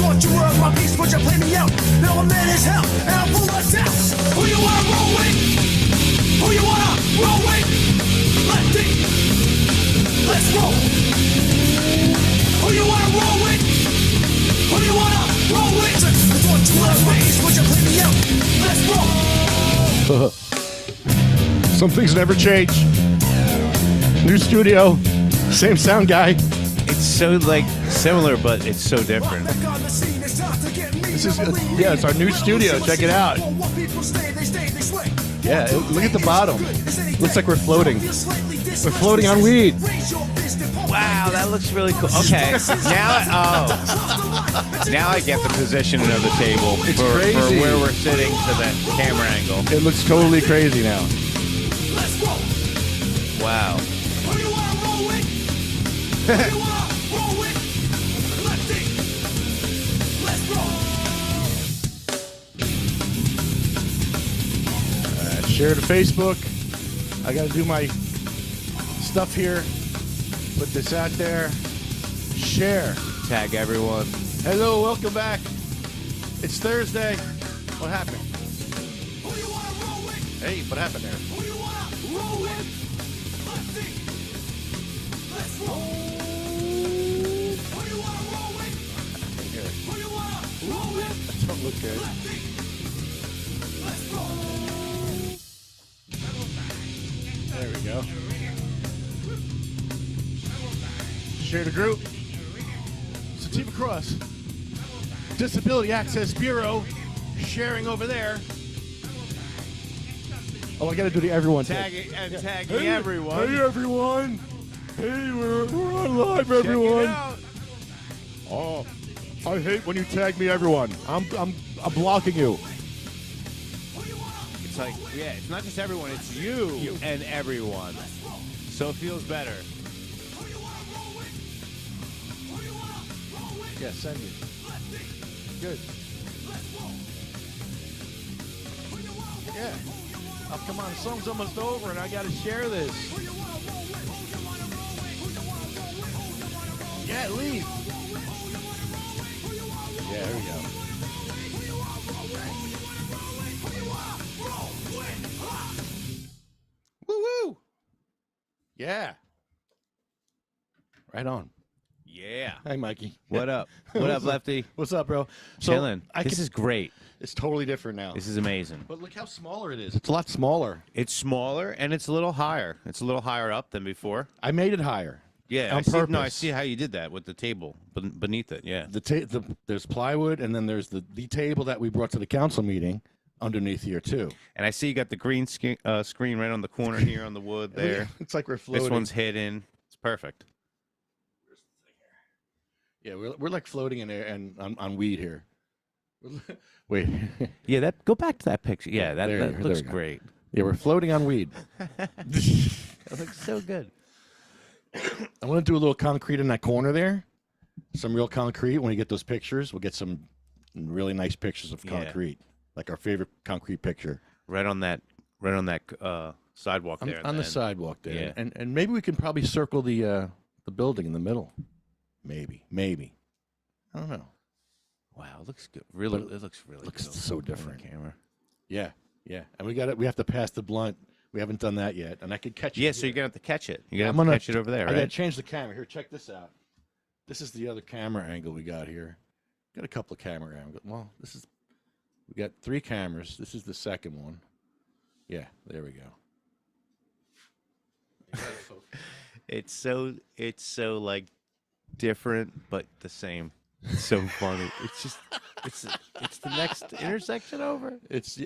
thought you were my piece, but you played me out. Now I'm mad as hell, and I'm full of doubt. Who you wanna roll with? Who you wanna roll with? Lefty, let's roll. Who you wanna roll with? Who you wanna roll with? I thought you were my piece, but you played me out. Let's roll. Some things never change. New studio, same sound guy. It's so like similar, but it's so different. This is it's our new studio. Check it out. Yeah, look at the bottom. Looks like we're floating. We're floating on weed. Wow, that looks really cool. Okay, now I get the positioning of the table It's for crazy. where we're sitting to the camera angle. It looks totally crazy now. Wow. Share to Facebook. I got to do my stuff here. Put this out there. Share. Tag everyone. Hello, welcome back. It's Thursday. What happened? Hey, what happened there? That don't look good. There we go. Share the group. So Team Across. Disability Access Bureau. Sharing over there. Oh, I got to do the everyone Tagging everyone. Hey, everyone. Hey, we're on live, Check everyone. it out. Oh, I hate when you tag me, everyone. I'm blocking you. It's like, yeah, it's not just everyone, it's you and everyone. So it feels better. Yeah, send it. Good. Yeah. Oh, come on, the song's almost over, and I got to share this. Yeah, leave. Yeah, there we go. Woo-woo! Yeah. Right on. Yeah. Hi, Mikey. What up? What up, Lefty? What's up, bro? So Chilling. This is great. It's totally different now. This is amazing. But look how smaller it is. It's a lot smaller. It's smaller and it's a little higher. It's a little higher up than before. I made it higher. Yeah, on purpose. No, I see how you did that with the table beneath it. Yeah. There's plywood, and then there's the table that we brought to the council meeting underneath here too. And I see you got the green screen right on the corner here on the wood there. It's like we're floating. This one's hidden. It's perfect. Yeah, we're like floating in air and on weed here. Wait. Yeah, go back to that picture. Yeah, that looks go. great. Yeah, we're floating on weed. It looks so good. I want to do a little concrete in that corner there. Some real concrete. When we get those pictures, we'll get some really nice pictures of concrete, like our favorite concrete picture. Right on that sidewalk there. On the sidewalk there. Yeah. And maybe we can probably circle the building in the middle. Maybe. I don't know. Wow, it looks good. Really, it looks really looks good. so different. On the camera. Yeah. And we have to pass the blunt. We haven't done that yet, and I could catch it. Yeah, so you're gonna have to catch it. You're I'm gonna have to catch it over there, I right? gotta change the camera. Here, check this out. This is the other camera angle we got here. Got a couple of camera angles. Well, we got 3 cameras. This is the second one. Yeah, there we go. It's so like different but the same. It's so funny. It's just it's the next intersection over. It's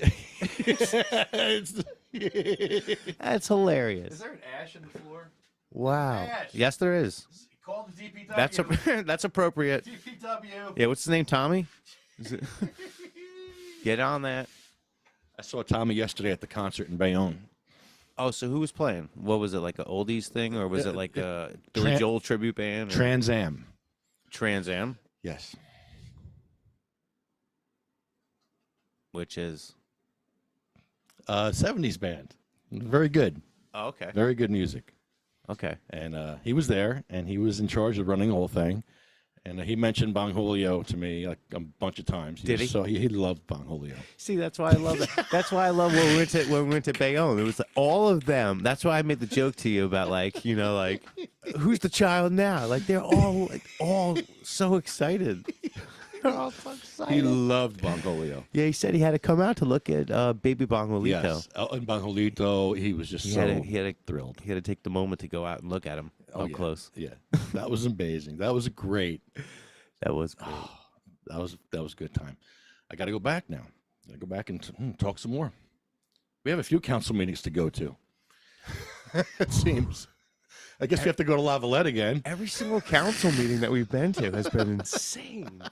That's hilarious. Is there an ash in the floor? Wow. Ash. Yes, there is. Call the DPW. That's appropriate. DPW. Yeah, what's his name? Tommy? Get on that. I saw Tommy yesterday at the concert in Bayonne. Oh, so who was playing? What was it, like an oldies thing, or was it like a Billy Joel tribute band? Trans Am. Trans Am? Yes. Which is? 70s band. Very good. Oh, okay. Very good music. Okay. And he was there, and he was in charge of running the whole thing. And he mentioned Bong Julio to me like a bunch of times. Did he? So he loved Bong Julio. See, that's why I love it. That's why I love when we went to Bayonne. It was like all of them. That's why I made the joke to you about like, you know, like who's the child now? Like they're all so excited. They're all so excited. He loved Bong Julio. Yeah, he said he had to come out to look at baby Bong Julio. Yes, and Bong Julio, he was just thrilled. He had to take the moment to go out and look at him up close. Yeah, that was amazing. That was great. That was great. That was a good time. I got to go back now. Got to go back and talk some more. We have a few council meetings to go to. It seems. I guess we have to go to Lavalette again. Every single council meeting that we've been to has been insane.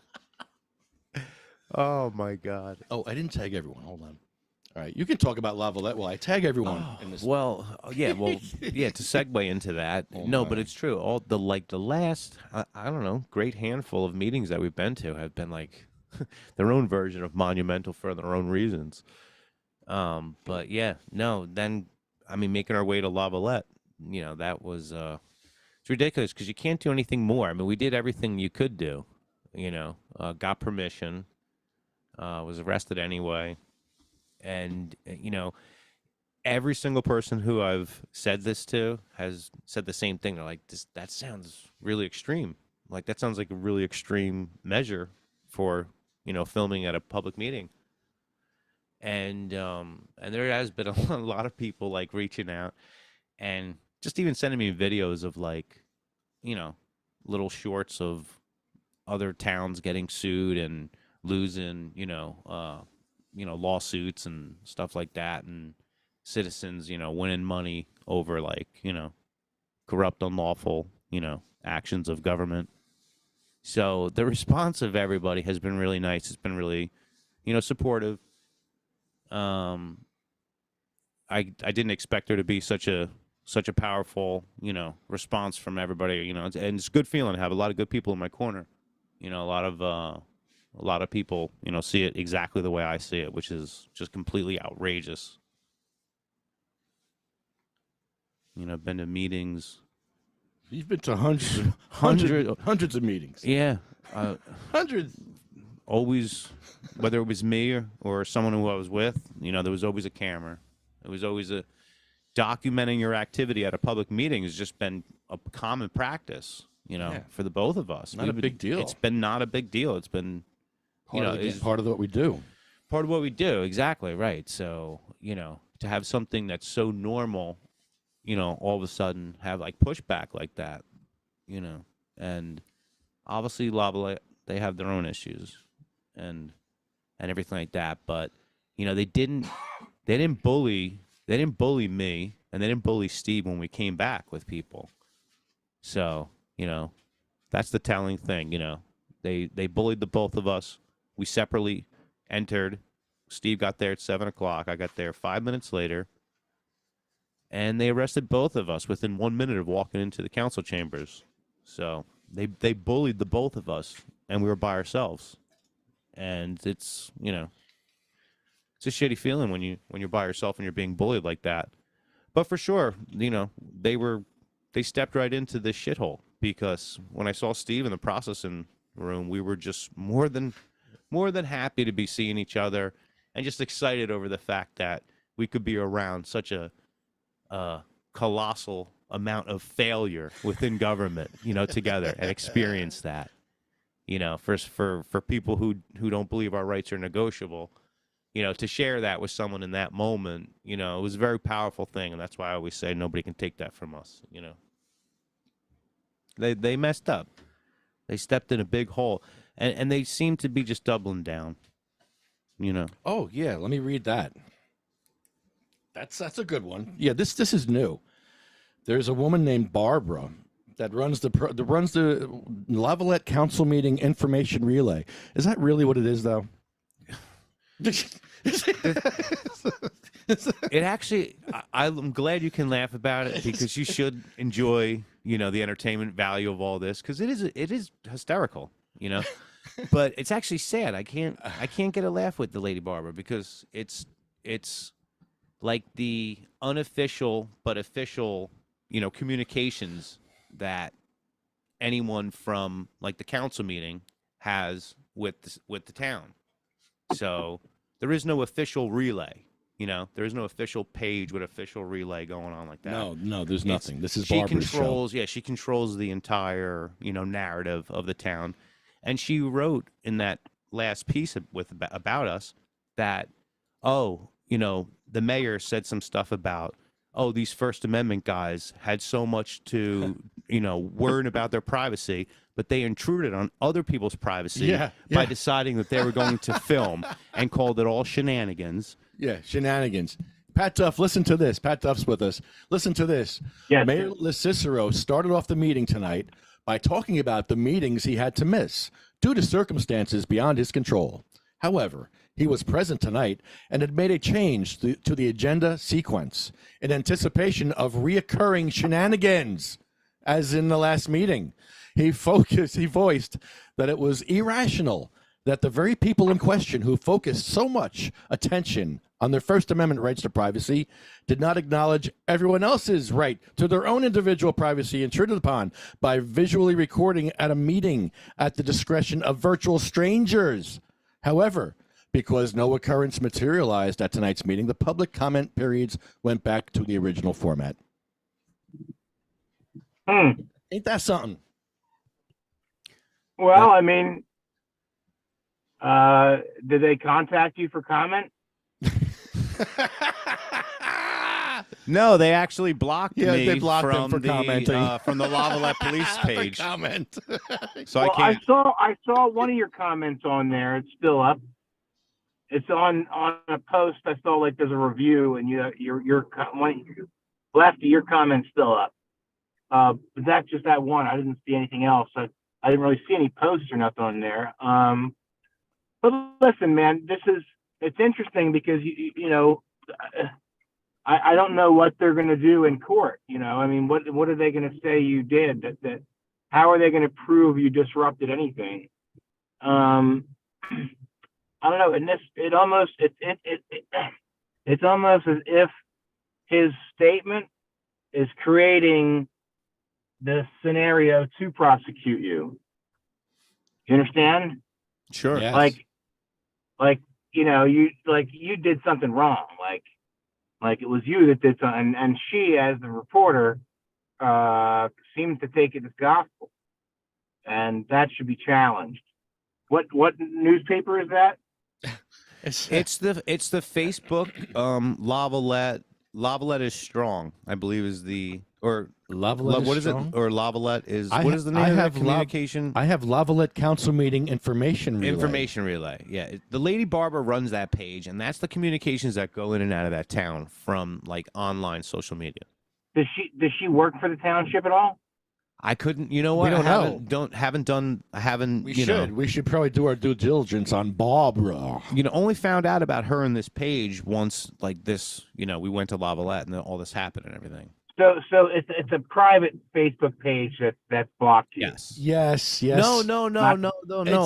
Oh my God. Oh, I didn't tag everyone. Hold on. All right, you can talk about Lavalette while I tag everyone in this. To segue into that. But it's true. All the last I don't know, great handful of meetings that we've been to have been like their own version of monumental for their own reasons. But yeah, no, then I mean making our way to Lavalette, you know, that was it's ridiculous because you can't do anything more. I mean, we did everything you could do, you know, got permission, was arrested anyway. And, you know, every single person who I've said this to has said the same thing. They're like, that sounds really extreme. Like, that sounds like a really extreme measure for, you know, filming at a public meeting. And there has been a lot of people, like, reaching out and just even sending me videos of, like, you know, little shorts of other towns getting sued and losing, lawsuits and stuff like that, and citizens, you know, winning money over like, you know, corrupt, unlawful, you know, actions of government. So the response of everybody has been really nice. It's been really, you know, supportive. I didn't expect there to be such a powerful, you know, response from everybody, you know, and it's a good feeling to have a lot of good people in my corner. You know, a lot of people, you know, see it exactly the way I see it, which is just completely outrageous. You know, I've been to meetings. You've been to hundreds of meetings. Yeah. Hundreds. Always, whether it was me or someone who I was with, you know, there was always a camera. There was always documenting your activity at a public meeting has just been a common practice, you know, for the both of us. Not a big deal. It's been not a big deal. It's been, it's part of what we do. Part of what we do, exactly, right. So, you know, to have something that's so normal, you know, all of a sudden have like pushback like that, you know, and obviously Lavalette, they have their own issues and everything like that. But, you know, they didn't bully me and they didn't bully Steve when we came back with people. So, you know, that's the telling thing, you know, they bullied the both of us. We separately entered. Steve got there at 7:00. I got there 5 minutes later. And they arrested both of us within 1 minute of walking into the council chambers. So they bullied the both of us, and we were by ourselves. And it's, you know, it's a shitty feeling when you're by yourself and you're being bullied like that. But for sure, you know, they stepped right into this shithole, because when I saw Steve in the processing room, we were just more than happy to be seeing each other and just excited over the fact that we could be around such a colossal amount of failure within government, you know, together and experience that, you know, for people who don't believe our rights are negotiable, you know, to share that with someone in that moment, you know, it was a very powerful thing. And that's why I always say nobody can take that from us, you know. They messed up. They stepped in a big hole, and they seem to be just doubling down, you know. Oh, yeah, let me read that. That's a good one. Yeah, this is new. There's a woman named Barbara that runs the Lavalette Council Meeting Information Relay. Is that really what it is, though? It actually, I'm glad you can laugh about it, because you should enjoy, you know, the entertainment value of all this, because it is hysterical, you know. But it's actually sad. I can't get a laugh with the Lady Barbara, because it's like the unofficial but official, you know, communications that anyone from like the council meeting has with the town. So there is no official relay. There is no official page with official relay going on like that. No, there's nothing. This is she Barbara's controls. show. Yeah, she controls the entire narrative of the town, and she wrote in that last piece about us that the mayor said some stuff about these First Amendment guys had so much to worry about their privacy, but they intruded on other people's privacy by deciding that they were going to film and called it all shenanigans. Yeah, shenanigans. Pat Duff, listen to this. Pat Duff's with us. Listen to this. Yes. Mayor Cicero started off the meeting tonight by talking about the meetings he had to miss due to circumstances beyond his control. However, he was present tonight and had made a change to the agenda sequence in anticipation of reoccurring shenanigans, as in the last meeting. He voiced that it was irrational that the very people in question who focused so much attention on their First Amendment rights to privacy did not acknowledge everyone else's right to their own individual privacy intruded upon by visually recording at a meeting at the discretion of virtual strangers. However, because no occurrence materialized at tonight's meeting, the public comment periods went back to the original format. Ain't that something? Well, I mean, did they contact you for comment? No, they actually blocked me. They blocked from him for the commenting. from the Lavalette police page. Comment. So Well, I can't. I saw one of your comments on there. It's still up. It's on a post. I saw like there's a review, and your Lefty, your comment's still up. But that's just that one. I didn't see anything else. I didn't really see any posts or nothing on there. But listen, man, it's interesting because I don't know what they're going to do in court. I mean, what are they going to say you did? That how are they going to prove you disrupted anything? I don't know. And it's almost as if his statement is creating the scenario to prosecute you. You understand? Sure. Yes. You did something wrong. Like it was you that did something, and she, as the reporter, seemed to take it as gospel, and that should be challenged. What newspaper is that? It's the Facebook Lavalette is strong, I believe is the Lavalette what is is strong? it or Lavalette is I what ha- is the I name of have the communication? I have Lavalette Council Meeting Information Relay. Information relay. Yeah, the Lady Barbara runs that page, and that's the communications that go in and out of that town from like online social media. Does she work for the township at all? I couldn't. You know what? We don't know. I haven't. We should. We should probably do our due diligence on Barbara. Only found out about her in this page once, like this. We went to Lavalette and all this happened and everything. So it's a private Facebook page that's blocked you. Yes. No.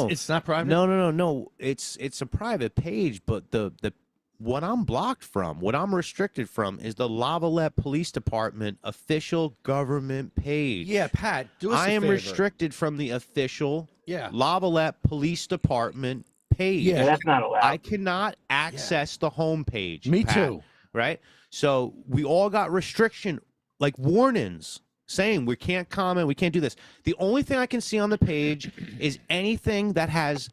It's not private. No. It's a private page, but the what I'm blocked from, what I'm restricted from, is the Lavalette Police Department official government page. Yeah, Pat, do us a I am favor. restricted from the official Yeah. Lavalette Police Department page. Yeah, that's not allowed. I cannot access the homepage. Me Pat, too. Right? So we all got restriction, like warnings, saying we can't comment, we can't do this. The only thing I can see on the page is anything that has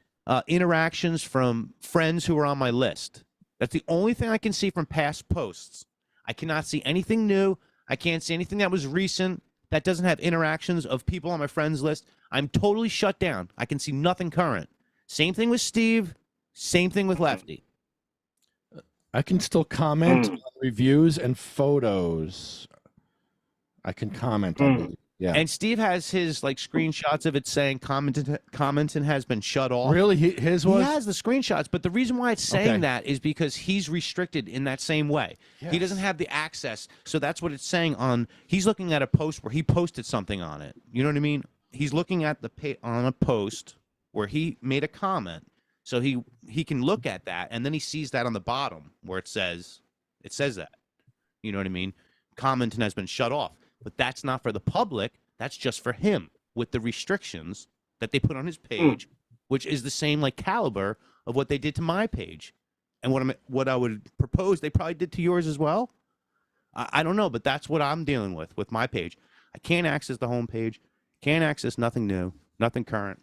interactions from friends who are on my list. That's the only thing I can see from past posts. I cannot see anything new. I can't see anything that was recent that doesn't have interactions of people on my friends list. I'm totally shut down. I can see nothing current. Same thing with Steve. Same thing with Lefty. I can still comment on reviews and photos. I can comment on it. Yeah. And Steve has his like screenshots of it saying commenting has been shut off. Really? His was? He has the screenshots, but the reason why it's saying that is because he's restricted in that same way. Yes. He doesn't have the access, so that's what it's saying on. He's looking at a post where he posted something on it. You know what I mean? He's looking at on a post where he made a comment, so he can look at that, and then he sees that on the bottom where it says that. You know what I mean? Commenting has been shut off, but that's not for the public. That's just for him. with the restrictions that they put on his page, which is the same like caliber of what they did to my page. And what I would propose they probably did to yours as well. I don't know, but that's what I'm dealing with my page. I can't access the home page, can't access nothing new, nothing current.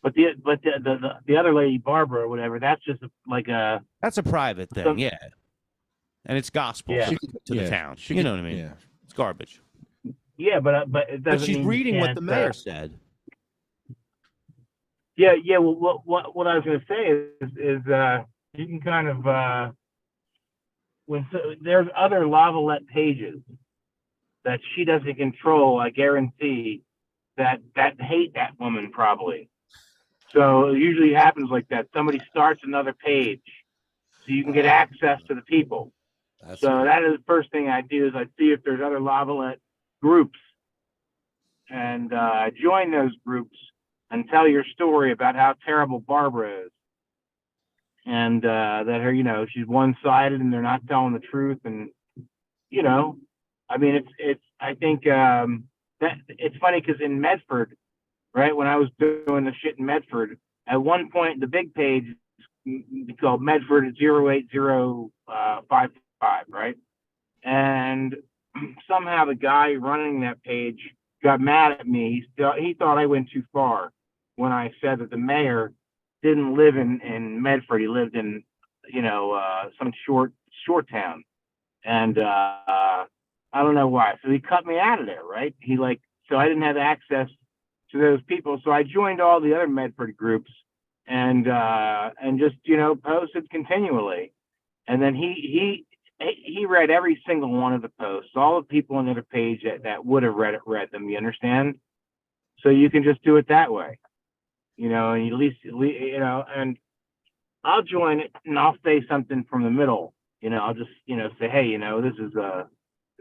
But the other lady, Barbara or whatever, that's just like a That's a private thing, yeah. And it's gospel Yeah. to the town. She You could- know what I mean? Yeah. It's garbage. yeah, but it But doesn't she's mean you reading what can't, the mayor said. Yeah. Well, what I was going to say is you can kind of there's other Lavalette pages that she doesn't control. I guarantee that hate that woman probably. So it usually happens like that. Somebody starts another page, so you can get access to the people. That's So that is the first thing I do is I see if there's other Lavalette groups and join those groups and tell your story about how terrible Barbara is. And that her, she's one-sided and they're not telling the truth. And, I mean, I think that it's funny because in Medford, right, when I was doing the shit in Medford, at one point, the big page is called Medford 08055, right? And somehow the guy running that page got mad at me. He thought I went too far when I said that the mayor didn't live in Medford. He lived in, some short town. And I don't know why. So he cut me out of there, right? So I didn't have access to those people. So I joined all the other Medford groups and just, posted continually. And then he read every single one of the posts, all the people on the other page that would have read them, you understand? So you can just do it that way, and at least, and I'll join it and I'll say something from the middle, I'll just, say, hey, this is the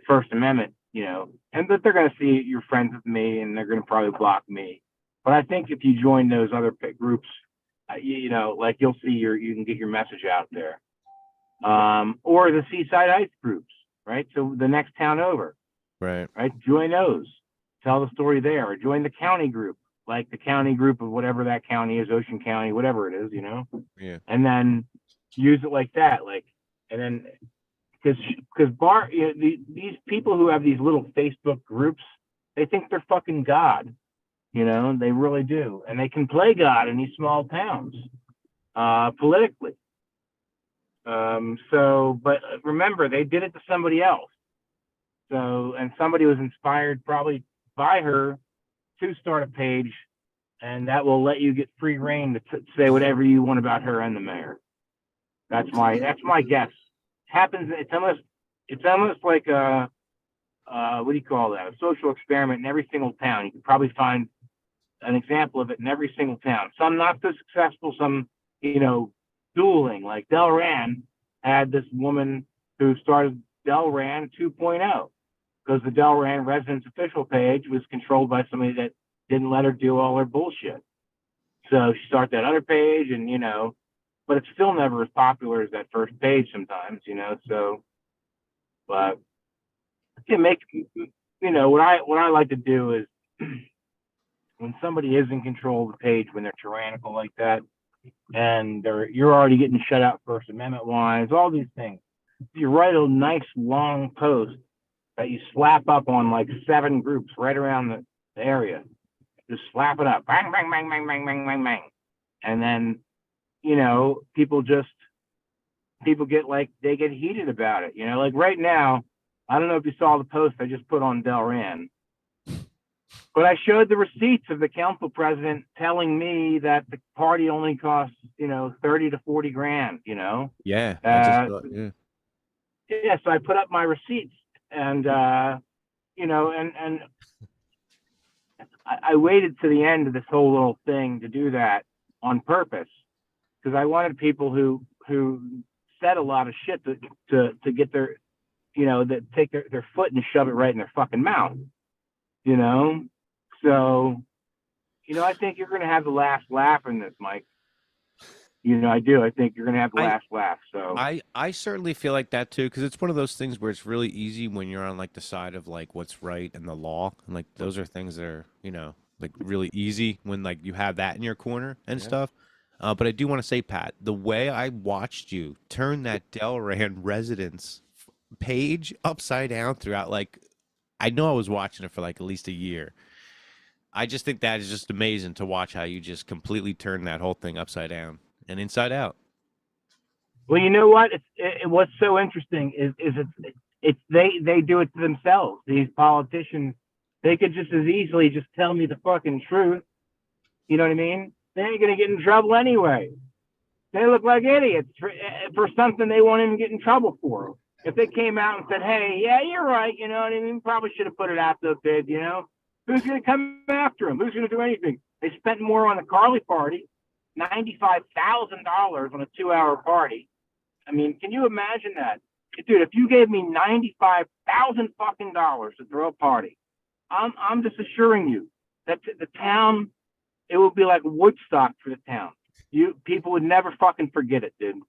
First Amendment, and that they're going to see you're friends with me and they're going to probably block me. But I think if you join those other groups, you'll see you can get your message out there. Or the Seaside Heights groups, right? So the next town over, right. Join those, tell the story there, or join the county group, like the county group of whatever that county is, Ocean County, whatever it is, Yeah. and then use it like that, and then because these people who have these little Facebook groups, they think they're fucking God, they really do, and they can play God in these small towns, politically. But remember, they did it to somebody else. So, and somebody was inspired probably by her to start a page, and that will let you get free reign to say whatever you want about her and the mayor. That's my guess. It's almost like a what do you call that? A social experiment in every single town. You can probably find an example of it in every single town. Some not so successful, some, dueling, like Delran had this woman who started Delran 2.0 because the Delran residence official page was controlled by somebody that didn't let her do all her bullshit. So she started that other page and, but it's still never as popular as that first page sometimes, so, but it makes, what I like to do is when somebody is in control of the page, when they're tyrannical like that, and you're already getting shut out First Amendment wise, all these things. You write a nice long post that you slap up on like 7 groups right around the area. Just slap it up. Bang, bang, bang, bang, bang, bang, bang, bang. And then, people get they get heated about it. Like right now, I don't know if you saw the post I just put on Delran. But I showed the receipts of the council president telling me that the party only costs, 30 to 40 grand, Yeah. yeah. So I put up my receipts and, and I waited to the end of this whole little thing to do that on purpose because I wanted people who said a lot of shit to get their, that take their foot and shove it right in their fucking mouth, So, I think you're going to have the last laugh in this, Mike. You know, I do. I think you're going to have the last laugh. So I certainly feel like that too, because it's one of those things where it's really easy when you're on like the side of like what's right and the law, and like those are things that are, you know, like really easy when like you have that in your corner and stuff. But I do want to say, Pat, the way I watched you turn that Delran residence page upside down throughout, like, I know I was watching it for like at least a year. I just think that is just amazing to watch how you just completely turn that whole thing upside down and inside out. well, you know what? What's so interesting is it's they do it to themselves. These politicians, they could just as easily just tell me the fucking truth. You know what I mean? They ain't gonna get in trouble anyway. They look like idiots for something they won't even get in trouble for. If they came out and said, "Hey, yeah, you're right," you know what I mean? Probably should have put it out there, bid. You know, who's gonna come after them? Who's gonna do anything? They spent more on the Carly party, $95,000 on a 2-hour party. I mean, can you imagine that? Dude, if you gave me $95,000 fucking dollars to throw a party, I'm just assuring you that the town, it would be like Woodstock for the town. People would never fucking forget it, dude.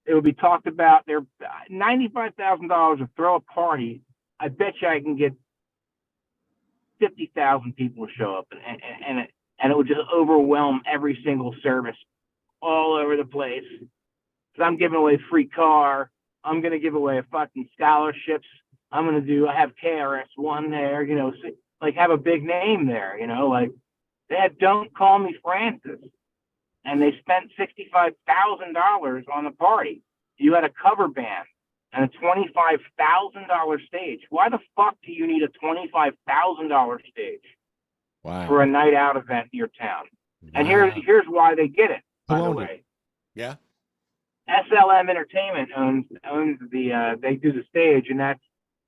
It would be talked about. There, $95,000 to throw a party. I bet you I can get 50,000 people to show up, and it would just overwhelm every single service all over the place. I'm giving away free car. I'm going to give away fucking scholarships. I have KRS-One there, you know, like have a big name there, you know, like they had Don't Call Me Francis, and they spent $65,000 on the party. You had a cover band and a $25,000 stage. Why the fuck do you need a $25,000 stage for a night out event in your town? Wow. And here's why they get it, by the way. Yeah. SLM Entertainment owns they do the stage, and that's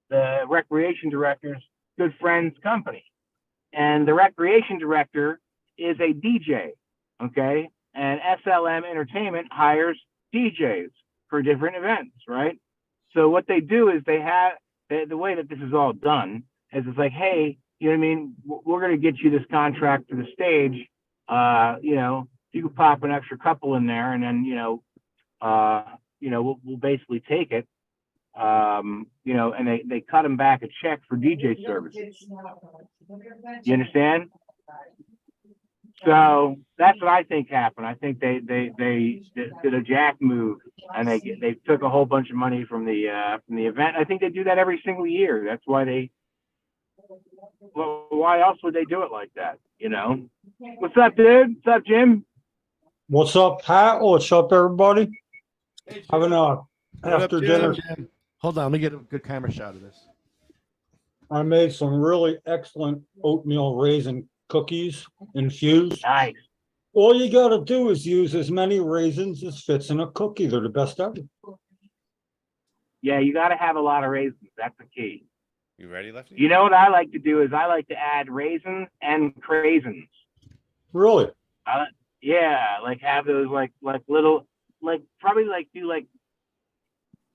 the recreation director's good friend's company. And the recreation director is a DJ, okay? And SLM Entertainment hires DJs for different events, right? So what they do is they have, the way that this is all done is it's like, hey, you know what I mean? We're going to get you this contract for the stage. You know, you can pop an extra couple in there, and then, we'll basically take it, you know, and they cut them back a check for DJ services. You understand? So that's what I think happened. I think they did a jack move, and they took a whole bunch of money from the event. I think they do that every single year. That's why why else would they do it like that? You know? What's up, dude? What's up, Jim? What's up, Pat? What's up, everybody? Having after dinner. Hold on, let me get a good camera shot of this. I made some really excellent oatmeal raisin cookies infused. Nice. All you got to do is use as many raisins as fits in a cookie. They're the best ever. Yeah, you got to have a lot of raisins. That's the key. You ready, Lefty? You know what I like to do is I like to add raisins and craisins. Really? Yeah, like have those like little, like probably like do like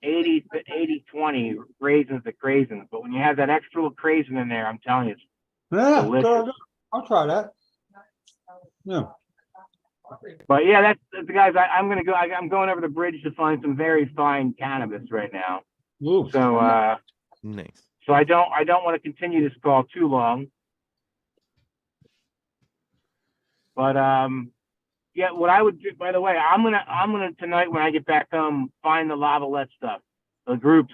80-20 raisins to craisins. But when you have that extra little craisin in there, I'm telling you, it's delicious. I'll try that. Yeah. But yeah, that's the guys. I'm going over the bridge to find some very fine cannabis right now. Ooh. So Nice. So I don't want to continue this call too long. But yeah, what I would do, by the way, I'm gonna tonight when I get back home find the Lavalette stuff, the groups,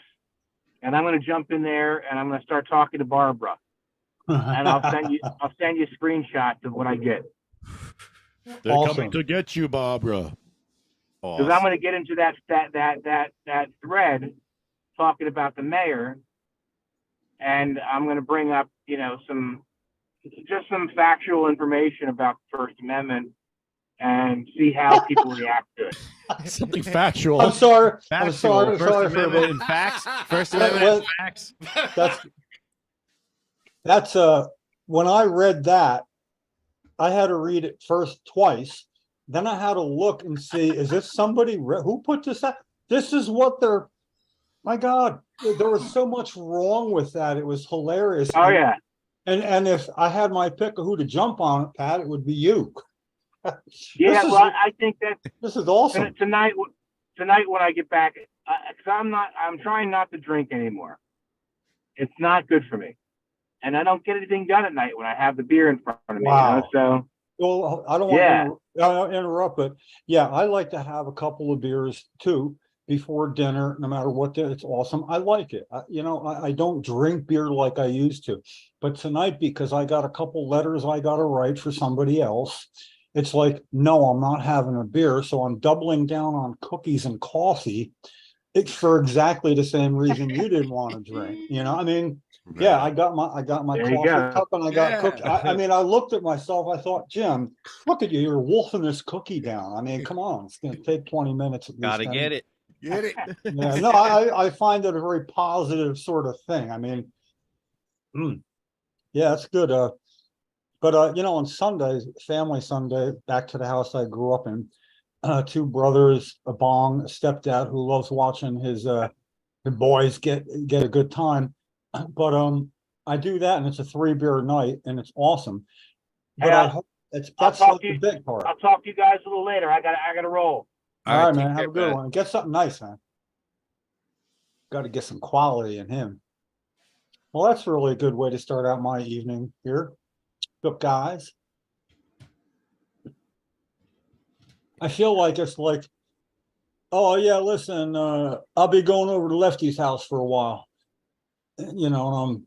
and I'm gonna jump in there and I'm gonna start talking to Barbara, and I'll send you screenshots of what I get. They're Awesome. coming to get you, Barbara. Because I'm gonna get into that thread talking about the mayor, and I'm gonna bring up some factual information about the First Amendment and see how people react to it. Something factual. I'm sorry. Factual. I'm sorry. First Sorry Amendment for and facts. First Amendment and facts. That's when I read that, I had to read it first twice. Then I had to look and see, is this somebody who put this out? This is what they're, my God, there was so much wrong with that. It was hilarious. Oh, yeah. And if I had my pick of who to jump on, Pat, it would be you. Yeah, This is, well, I think that this is awesome. tonight when I get back, because I'm trying not to drink anymore. It's not good for me, and I don't get anything done at night when I have the beer in front of me. Wow. So Well, I don't yeah, want to interrupt, but yeah, I like to have a couple of beers too before dinner, no matter what. It's awesome. I like it. I don't drink beer like I used to, but tonight, because I got a couple letters I got to write for somebody else, it's like, no, I'm not having a beer. So I'm doubling down on cookies and coffee. It's for exactly the same reason you didn't want to drink. I mean, yeah, Right. I got my there you coffee go. cup and I got cookie. I mean, I looked at myself. I thought, Jim, look at you. You're wolfing this cookie down. I mean, come on. It's going to take 20 minutes at least. Gotta get it. Get it? Yeah, no, I find it a very positive sort of thing. I mean, yeah, it's good. But on Sundays, family Sunday, back to the house I grew up in, two brothers, a Bong, a stepdad who loves watching his boys get a good time. But I do that, and it's a 3-beer night, and it's awesome. But Hey, I hope that's talk not to the you- big part. I'll talk to you guys a little later. I gotta roll. All right, take man. care, Have a good Pat. one. Get something nice, man. Got to get some quality in him. Well, that's really a good way to start out my evening here. Look, guys. I feel like it's like, oh yeah, listen, I'll be going over to Lefty's house for a while. And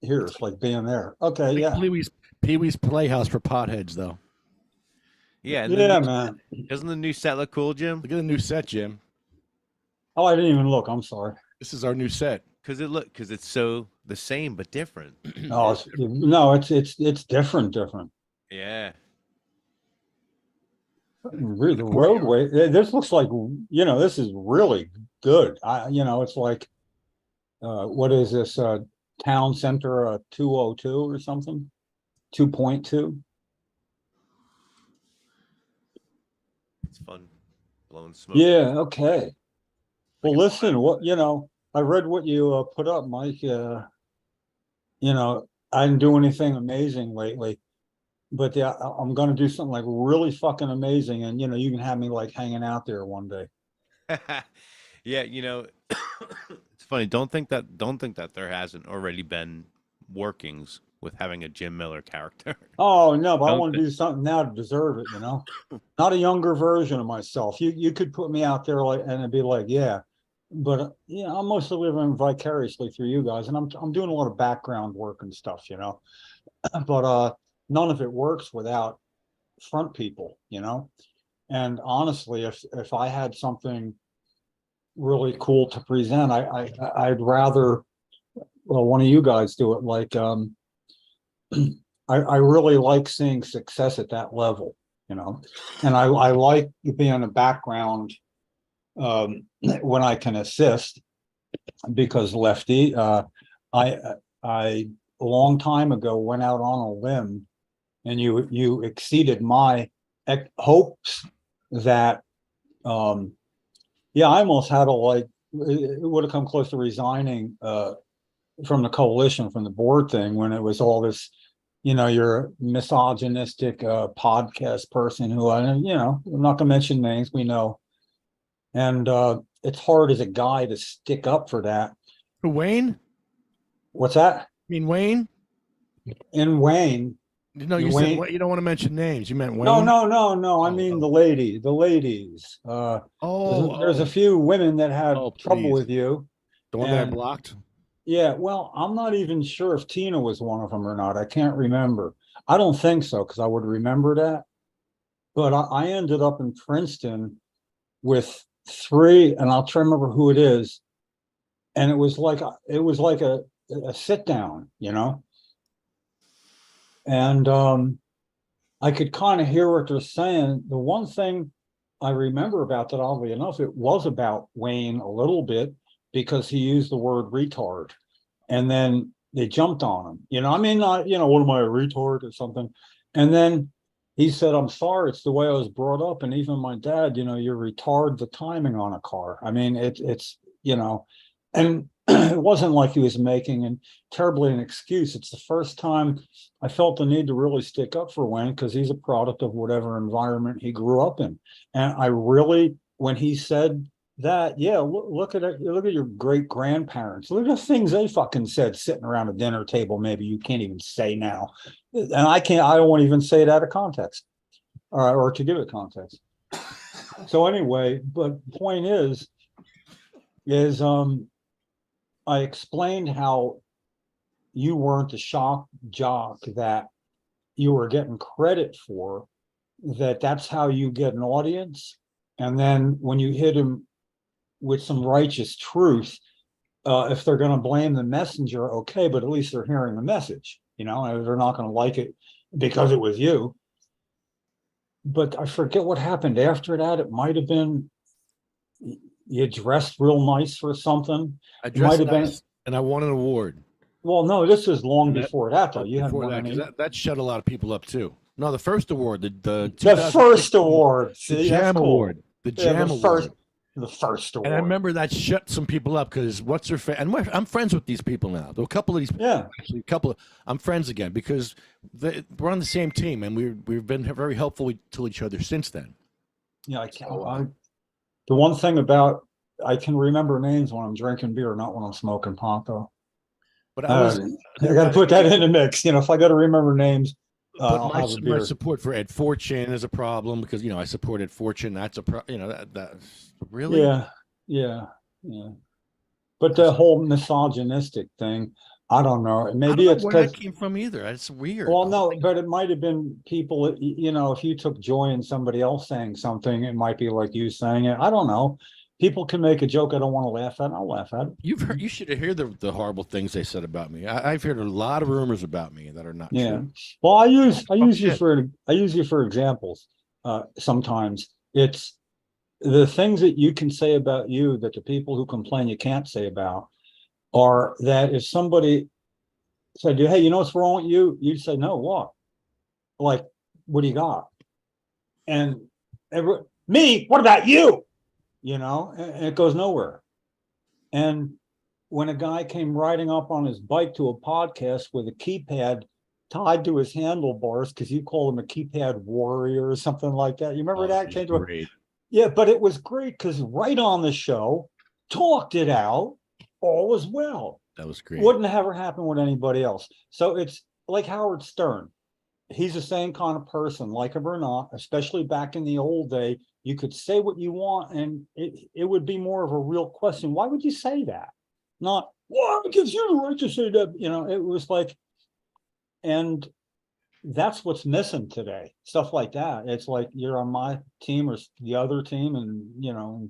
here it's like being there. Okay, yeah. Pee-wee's Playhouse for potheads, though. Yeah, and Yeah, man. doesn't the new set look cool, Jim? Look at the new set, Jim. Oh, I didn't even look. I'm sorry. This is our new set. Because it's so the same but different. Oh, it's different. Yeah. The roadway. This looks like this is really good. It's like, what is this? Town center 202 or something, 2.2. It's fun blowing smoke. Yeah. Okay. Well, listen. I read what you put up, Mike. I didn't do anything amazing lately, but yeah, I'm going to do something like really fucking amazing, and you can have me like hanging out there one day. Yeah, it's funny. Don't think that there hasn't already been workings with having a Jim Miller character. Oh no, but I Don't want to do something now to deserve it. Not a younger version of myself. You could put me out there and it'd be like, yeah, but I'm mostly living vicariously through you guys, and I'm doing a lot of background work and stuff, but none of it works without front people, And honestly, if I had something really cool to present, I'd rather one of you guys do it. Like I really like seeing success at that level, and I like being in the background when I can assist, because Lefty, I a long time ago went out on a limb, and you exceeded my hopes that I almost had it would have come close to resigning from the coalition, from the board thing, when it was all this, you're a misogynistic podcast person who I'm not gonna mention names, we know. And it's hard as a guy to stick up for that. Wayne? What's that? You mean Wayne? In Wayne. No, you Wayne. said you don't want to mention names. You meant Wayne? No. I mean the ladies. There's a few women that had trouble with you. The one that I blocked? Yeah, well, I'm not even sure if Tina was one of them or not. I can't remember. I don't think so, because I would remember that. But I ended up in Princeton with 3, and I'll try to remember who it is. And it was like a sit down, And I could kind of hear what they're saying. The one thing I remember about that, oddly enough, it was about Wayne a little bit, because he used the word retard, and then they jumped on him. I mean, not, what am I, a retard or something? And then he said, I'm sorry, it's the way I was brought up. And even my dad, you retard the timing on a car. I mean, it's, and it wasn't like he was making terribly an excuse. It's the first time I felt the need to really stick up for Wayne because he's a product of whatever environment he grew up in. And I really, when he said that, yeah, look at it, look at your great grandparents. Look at the things they fucking said sitting around a dinner table. Maybe you can't even say now, and I don't want to even say it out of context, or to give it context. So anyway, but the point is I explained how you weren't the shock jock that you were getting credit for, that's how you get an audience. And then when you hit them with some righteous truth, if they're going to blame the messenger, okay, but at least they're hearing the message, and they're not going to like it because it was you. But I forget what happened after that. It might have been you dressed real nice for something. I dressed nice, and I won an award. Well, no, this was long before that, though. You before that shut a lot of people up too. No, the first award, the first award, the Jam Award, the Jam Award. The first award. And I remember that shut some people up because what's her face? And I'm friends with these people now. There were a couple of these people, actually, I'm friends again because we're on the same team and we've been very helpful to each other since then. Yeah, the one thing about I can remember names when I'm drinking beer, not when I'm smoking pot, though. But I got to put that in the mix. If I got to remember names. My support for Ed Fortune is a problem because I support Ed Fortune. That's a that's really yeah. But the whole misogynistic thing, I don't know. Maybe it's where that came from either. It's weird. Well, no, but it might have been people. If you took joy in somebody else saying something, it might be like you saying it. I don't know. People can make a joke I don't want to laugh at. I'll laugh at it. You should hear the horrible things they said about me. I've heard a lot of rumors about me that are not true. Well, I use you for examples. Sometimes it's the things that you can say about you that the people who complain you can't say about are that if somebody said, hey, what's wrong with you? You'd say, no, what? Like, what do you got? And me, what about you? And it goes nowhere. And when a guy came riding up on his bike to a podcast with a keypad tied to his handlebars, because you call him a keypad warrior or something like that. You remember that? Great. Yeah, but it was great because right on the show, talked it out, all was well. That was great. Wouldn't have ever happened with anybody else. So it's like Howard Stern. He's the same kind of person, like him or not, especially back in the old day. You could say what you want, and it would be more of a real question. Why would you say that? Not, well, it gives you the right to say that. It was like, and that's what's missing today. Stuff like that. It's like you're on my team or the other team, and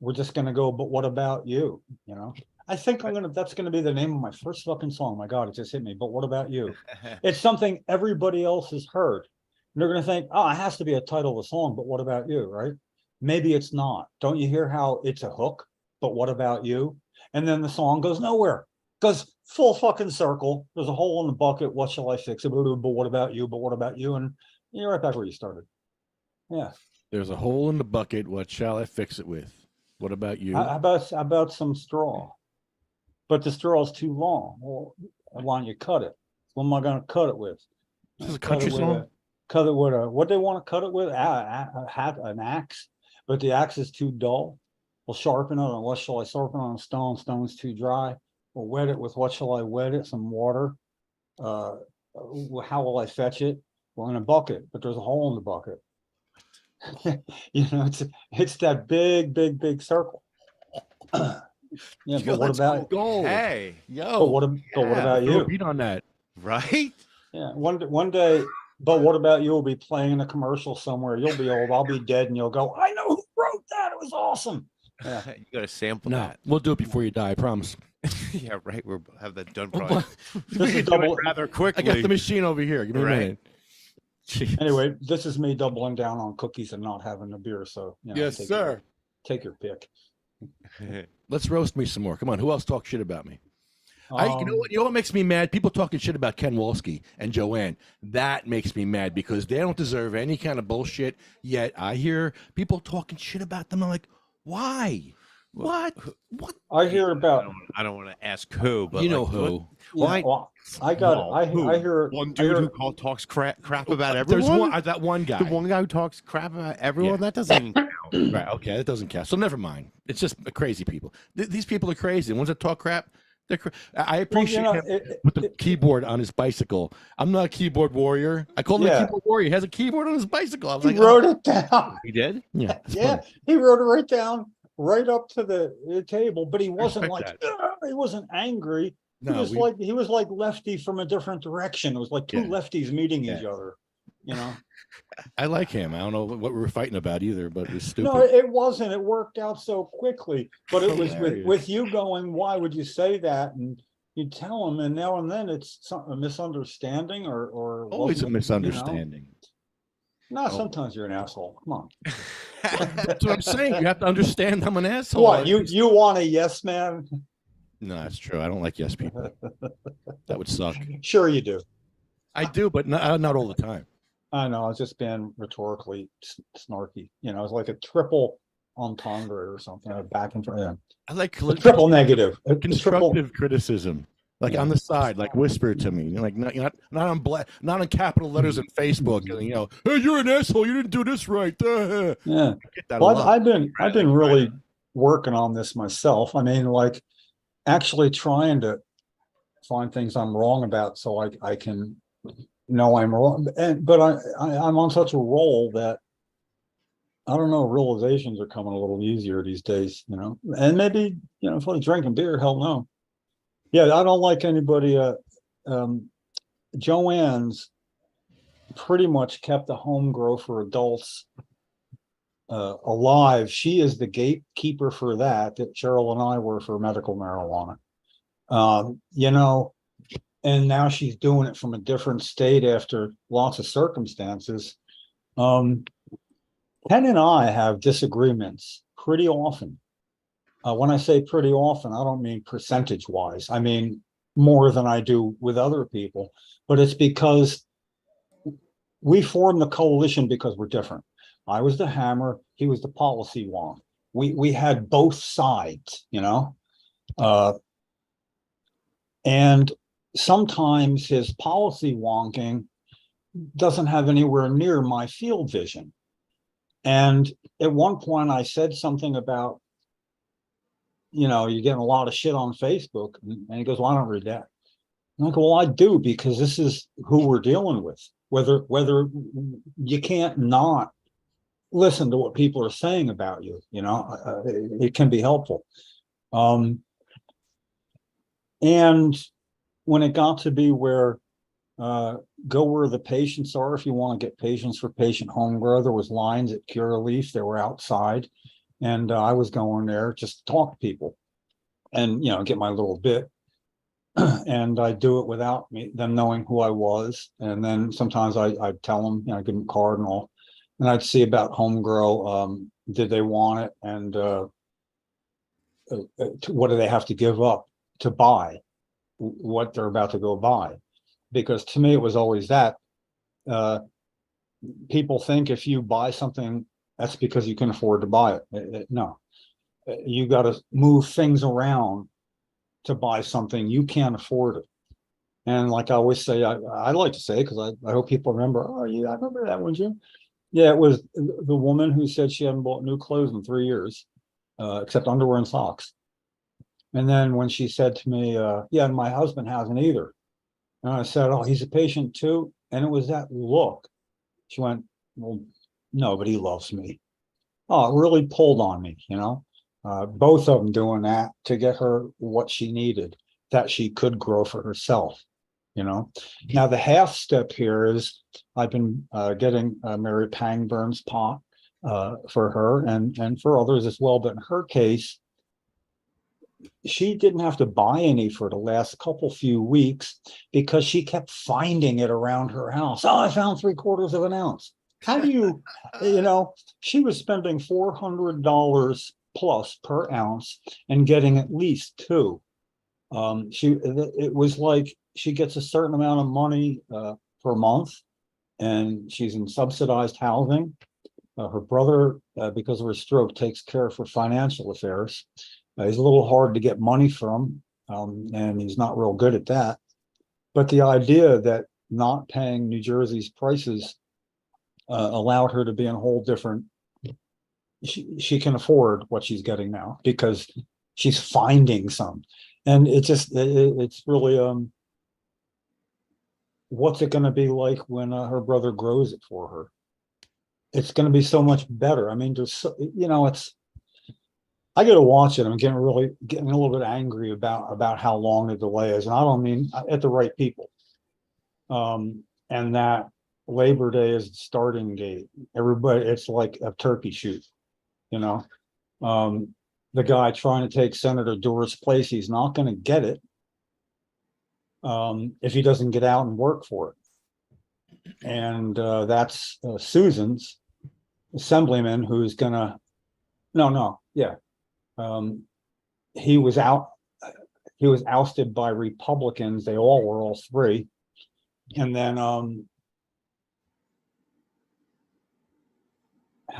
we're just gonna go. But what about you? I think that's gonna be the name of my first fucking song. My God, it just hit me. But what about you? It's something everybody else has heard. And they're gonna think, oh, it has to be a title of a song. But what about you? Right? Maybe it's not. Don't you hear how it's a hook? But what about you? And then the song goes nowhere. Goes full fucking circle. There's a hole in the bucket. What shall I fix it? But what about you? But what about you? And you're right back where you started. Yeah. There's a hole in the bucket. What shall I fix it with? What about you? How about some straw? But the straw is too long. Well, why don't you cut it? What am I going to cut it with? This is a country song. Cut it with what they want to cut it with? An axe. But the axe is too dull. We'll sharpen it on what shall I sharpen on a stone? Stone's too dry. We'll wet it with what shall I wet it? Some water. How will I fetch it? Well, in a bucket, but there's a hole in the bucket. It's that big circle. Yeah, but what about gold? Hey, yo! But what about you? Beat on that, right? Yeah, one day. But what about you? Will be playing in a commercial somewhere. You'll be old. I'll be dead, and you'll go, I know who wrote that. It was awesome. Yeah. You got to sample no, that. We'll do it before you die. I promise. Yeah, right. We'll have that done probably. This is double, rather quickly. I got the machine over here. Give me a minute. Anyway, this is me doubling down on cookies and not having a beer. So yes, sir. Take your pick. Let's roast me some more. Come on. Who else talks shit about me? You know what makes me mad? People talking shit about Ken Walski and Joanne. That makes me mad because they don't deserve any kind of bullshit. Yet I hear people talking shit about them. I'm like, why? What? What? I hear about, I don't want to ask who, but You know like, who? yeah, well, I hear, One I dude hear, who talks crap about There's everyone. that one guy. The one guy who talks crap about everyone. Yeah. That doesn't even count. Right. Okay. That doesn't count. So never mind. It's just crazy people. These people are crazy. The ones that talk crap, they're. I appreciate him with the keyboard on his bicycle. I'm not a keyboard warrior. I call him a keyboard warrior. He has a keyboard on his bicycle. I was he like, wrote it down. He did? yeah, it's Yeah, funny. he wrote it right down, right up to the table, but he wasn't like, respect he wasn't angry. No, He was like lefty from a different direction. It was like two Yeah. lefties meeting each Yeah. other, you know? I like him. I don't know what we were fighting about either, but it was stupid. No, it wasn't. It worked out so quickly, but it was Hilarious. with you going, why would you say that? And you tell him, and now and then it's a misunderstanding or Always a wasn't, you know? misunderstanding. No, sometimes you're an asshole. Come on. That's what I'm saying. You have to understand I'm an asshole. What, you want a yes man? No, that's true. I don't like yes people. That would suck. Sure you do. I do, but not all the time. I know, I was just being rhetorically snarky. You know, it's like a triple entendre or something, back and forth. Yeah. I like A triple negative. A triple, constructive criticism, like on the side, like whisper to me, like not on capital letters on Facebook. You know, hey, you're an asshole. You didn't do this right. yeah. I get that a Well, lot. I've been really working on this myself. I mean, like actually trying to find things I'm wrong about so I can know I'm wrong. But I'm on such a roll that I don't know, realizations are coming a little easier these days, you know. And maybe, you know, if I'm drinking beer, hell no. Yeah, I don't like anybody. Joanne's pretty much kept the home grow for adults alive. She is the gatekeeper for that Cheryl and I were for medical marijuana. You know, and now she's doing it from a different state after lots of circumstances. Ken and I have disagreements pretty often. When I say pretty often, I don't mean percentage wise. I mean more than I do with other people, but it's because we formed the coalition because we're different. I was the hammer, he was the policy wonk. We had both sides, you know, and sometimes his policy wonking doesn't have anywhere near my field vision. And at one point I said something about, you know, you're getting a lot of shit on Facebook. And he goes, well, I don't read that. And I go, well, I do, because this is who we're dealing with. Whether you can't not listen to what people are saying about you, you know, it can be helpful. And when it got to be where go where the patients are, if you want to get patients for patient home grow, there was lines at Curaleaf, they were outside, and I was going there just to talk to people and, you know, get my little bit. And I do it without them knowing who I was. And then sometimes I'd tell them, you know, give them a card and all, and I'd see about home grow, did they want it, and what do they have to give up to buy what they're about to go buy. Because to me, it was always that people think if you buy something, that's because you can afford to buy it. No, you got to move things around to buy something. You can't afford it. And like I always say, I like to say, because I hope people remember, oh, yeah, I remember that one, Jim. Yeah, it was the woman who said she hadn't bought new clothes in 3 years, except underwear and socks. And then when she said to me, yeah, and my husband hasn't either. And I said, oh, he's a patient too. And it was that look. She went, well, no, but he loves me. Oh, it really pulled on me, you know, both of them doing that to get her what she needed, that she could grow for herself, you know. Now, the half step here is I've been getting Mary Pangburn's pot for her and for others as well. But in her case, she didn't have to buy any for the last few weeks because she kept finding it around her house. Oh, I found 3/4 of an ounce. How do you, you know, she was spending $400 plus per ounce and getting at least 2. It was like she gets a certain amount of money per month, and she's in subsidized housing. Her brother, because of her stroke, takes care of her financial affairs. He's a little hard to get money from, and he's not real good at that. But the idea that not paying New Jersey's prices allowed her to be in a whole different. She can afford what she's getting now because she's finding some, and it's really what's it going to be like when her brother grows it for her? It's going to be so much better. I mean, it's. I got to watch it. I'm getting a little bit angry about how long the delay is, and I don't mean at the right people. And that Labor Day is the starting date. Everybody, it's like a turkey shoot, you know. The guy trying to take Senator Doris' place, he's not going to get it if he doesn't get out and work for it. And that's Susan's assemblyman who's gonna. He was out. He was ousted by Republicans. They all were, all three. And then how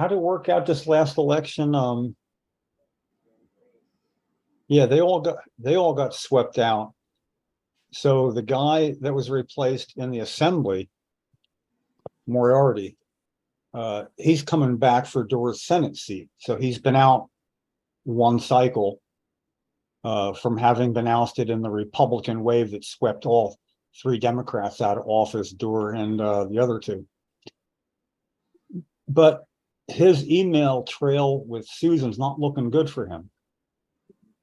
did it work out this last election? Yeah, they all got swept out. So the guy that was replaced in the assembly, Moriarty, he's coming back for Dora's Senate seat. So he's been out one cycle from having been ousted in the Republican wave that swept all three Democrats out of office, Dora and the other two. But his email trail with Susan's not looking good for him.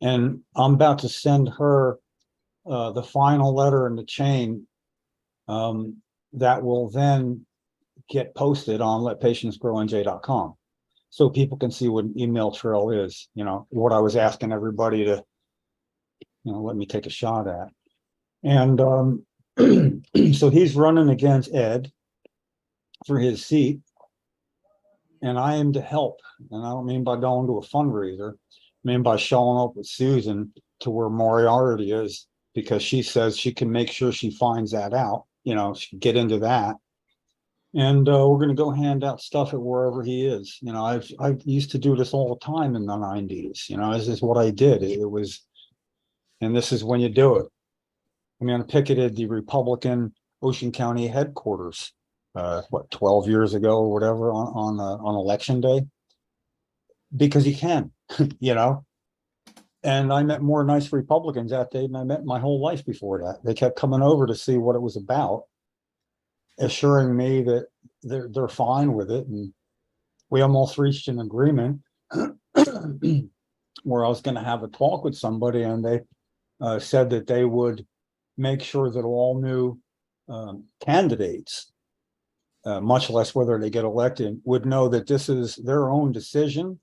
And I'm about to send her the final letter in the chain that will then get posted on letpatientsgrowNJ.com. So people can see what an email trail is, what I was asking everybody to, let me take a shot at. And so he's running against Ed for his seat. And I am to help. And I don't mean by going to a fundraiser. I mean by showing up with Susan to where Moriarty is, because she says she can make sure she finds that out. She can get into that. And we're going to go hand out stuff at wherever he is. I used to do this all the time in the 90s. This is what I did. It was, and this is when you do it. I mean, I picketed the Republican Ocean County headquarters, 12 years ago or whatever on election day, because you can, And I met more nice Republicans that day than I met my whole life before that. They kept coming over to see what it was about, assuring me that they're fine with it. And we almost reached an agreement where I was going to have a talk with somebody, and they said that they would make sure that all new candidates, much less whether they get elected, would know that this is their own decision,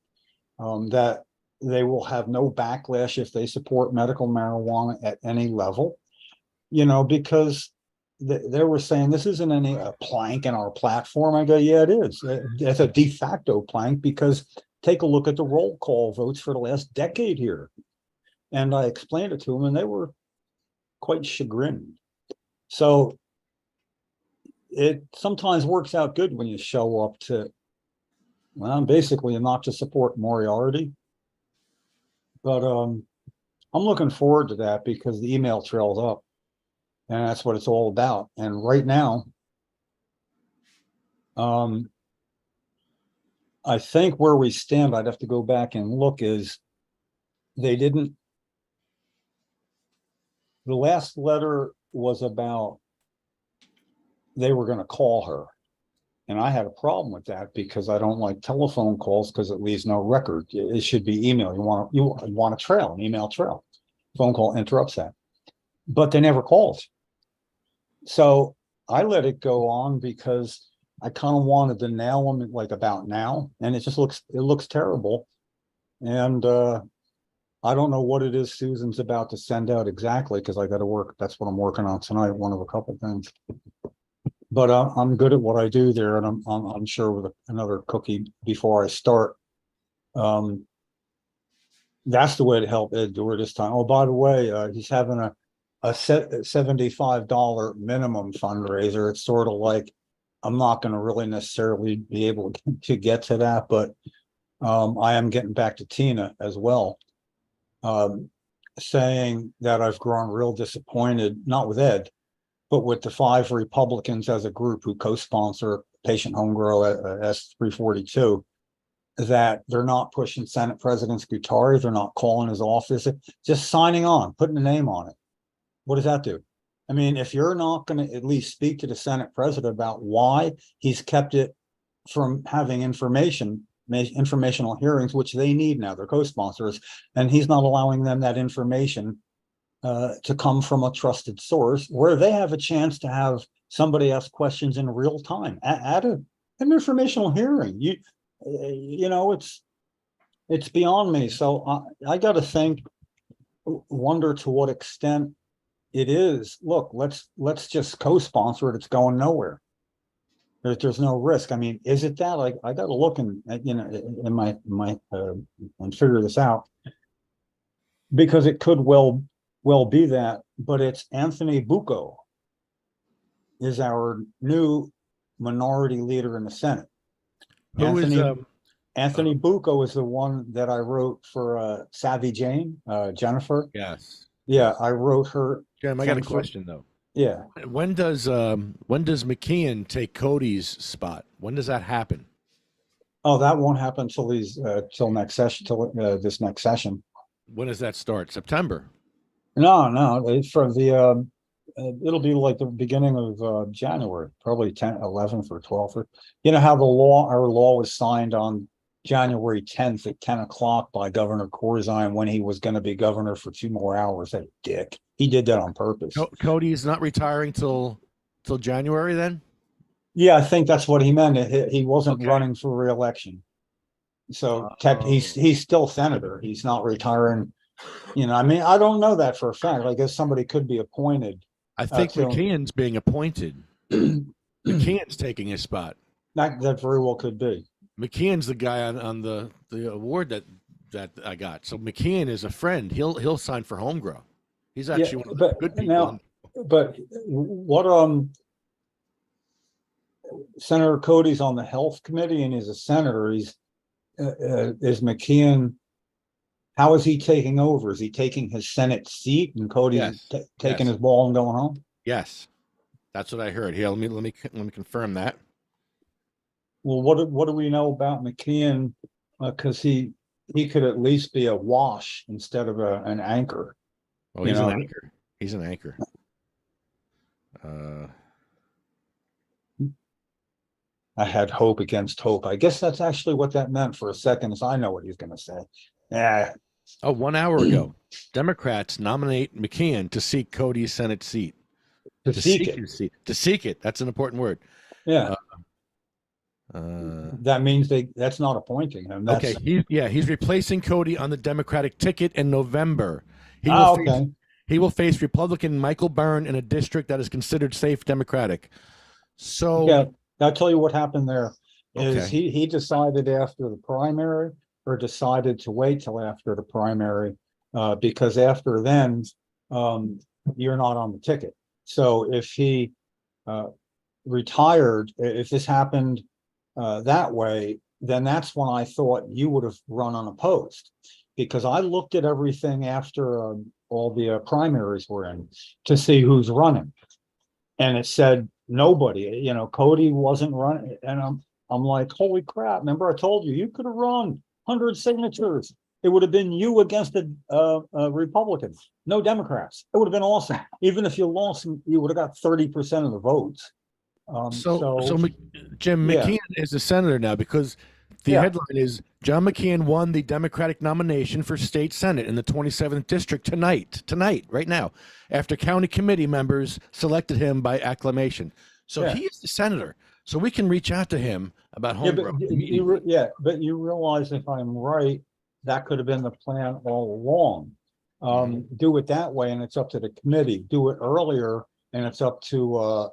that they will have no backlash if they support medical marijuana at any level, because they were saying this isn't any plank in our platform. I go, yeah, it is. It's a de facto plank, because take a look at the roll call votes for the last decade here. And I explained it to them, and they were quite chagrined. So it sometimes works out good when you show up to, basically not to support Moriarty. But I'm looking forward to that, because the email trail's up, and that's what it's all about. And right now, I think where we stand, I'd have to go back and look, is the last letter was about, they were going to call her. And I had a problem with that, because I don't like telephone calls, because it leaves no record. It should be email. You want a trail, an email trail. Phone call interrupts that. But they never called. So I let it go on, because I kind of wanted to nail them like about now. And it looks terrible. And I don't know what it is Susan's about to send out exactly, because I got to work. That's what I'm working on tonight. One of a couple things. But I'm good at what I do there, and I'm sure with another cookie before I start. That's the way to help Ed Dewar this time. Oh, by the way, he's having a $75 minimum fundraiser. It's sort of like I'm not going to really necessarily be able to get to that, but I am getting back to Tina as well. Saying that I've grown real disappointed, not with Ed, but with the 5 Republicans as a group who co-sponsor Patient Home Grow at S342, that they're not pushing Senate President Scutari, they're not calling his office, just signing on, putting a name on it. What does that do? I mean, if you're not going to at least speak to the Senate President about why he's kept it from having informational hearings, which they need now, they're co-sponsors, and he's not allowing them that information to come from a trusted source where they have a chance to have somebody ask questions in real time at an informational hearing. You know, it's beyond me. So I got to think, wonder to what extent it is. Look, let's just co-sponsor it. It's going nowhere. There's no risk. I mean, is it that? I got to look in my and figure this out, because it could well be that. But it's Anthony Bucco is our new minority leader in the Senate. Who is Anthony Bucco is the one that I wrote for Savvy Jane, Jennifer. yes. Yeah, I wrote her. Jim, I got a question though. Yeah. When does McKeon take Cody's spot? When does that happen? Oh, that won't happen till next session, till this next session. When does that start? September. No, it's for the it'll be like the beginning of January, probably 10th, 11th or 12th. Or, you know how our law was signed on January 10th at 10 o'clock by Governor Corzine when he was going to be governor for 2 more hours. That dick. He did that on purpose. Cody's not retiring till January then? Yeah, I think that's what he meant. He wasn't Okay. running for re-election. So he's still senator. He's not retiring. You know, I mean, I don't know that for a fact. I guess somebody could be appointed. I think McKeon's being appointed. McKeon's taking his spot. That very well could be. McKeon's the guy on the award that I got. So McKeon is a friend. He'll sign for Home Grow. He's actually one of the good people. Now, but what Senator Cody's on the health committee and he's a senator. Is McKeon? How is he taking over? Is he taking his Senate seat and Cody's taking his ball and going home? Yes, that's what I heard. Here, let me confirm that. Well, what do we know about McKeon? Because he could at least be a wash instead of an anchor. Oh, he's an anchor. He's an anchor. I had hope against hope. I guess that's actually what that meant for a second. Is I know what he's going to say. Yeah. Oh, 1 hour ago, Democrats nominate McKeon to seek Cody's Senate seat. To seek it. his seat. To seek it. That's an important word. Yeah. That means that's not appointing him. That's, okay. He's replacing Cody on the Democratic ticket in November. He will face Republican Michael Byrne in a district that is considered safe Democratic. So yeah, I'll tell you what happened there. Is Okay. he decided after the primary, or decided to wait till after the primary, because after then you're not on the ticket. So if he retired, if this happened that way, then that's when I thought you would have run unopposed, because I looked at everything after all the primaries were in to see who's running, and it said nobody. You know, Cody wasn't running, and I'm like, holy crap! Remember, I told you could have run 100 signatures. It would have been you against a Republican, no Democrats. It would have been awesome. Even if you lost, you would have got 30% of the votes. Jim, yeah. McKeon is a senator now because the headline is John McKeon won the Democratic nomination for state Senate in the 27th district tonight, right now, after county committee members selected him by acclamation. So he is the senator. So we can reach out to him about home grow. But you realize, if I'm right, that could have been the plan all along. Do it that way, and it's up to the committee. Do it earlier, and it's up to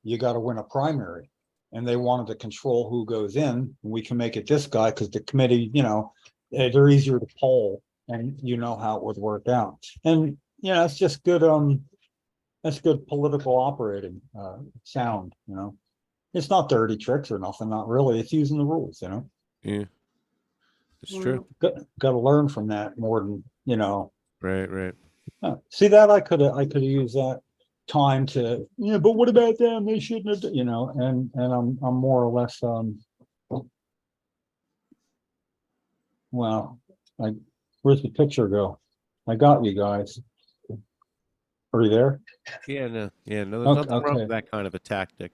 you got to win a primary. And they wanted to control who goes in, and we can make it this guy because the committee, you know, they're easier to poll, and you know how it would work out. And it's just good. That's good political operating sound. It's not dirty tricks or nothing, not really. It's using the rules, you know. Yeah. It's true. Got to learn from that more than, you know. Right, right. See that I could have used that time to, yeah, but what about them? They shouldn't have, you know, and I'm more or less well, where's the picture go? I got you guys. Are you there? Yeah, no, there's Okay, nothing wrong okay. with that kind of a tactic.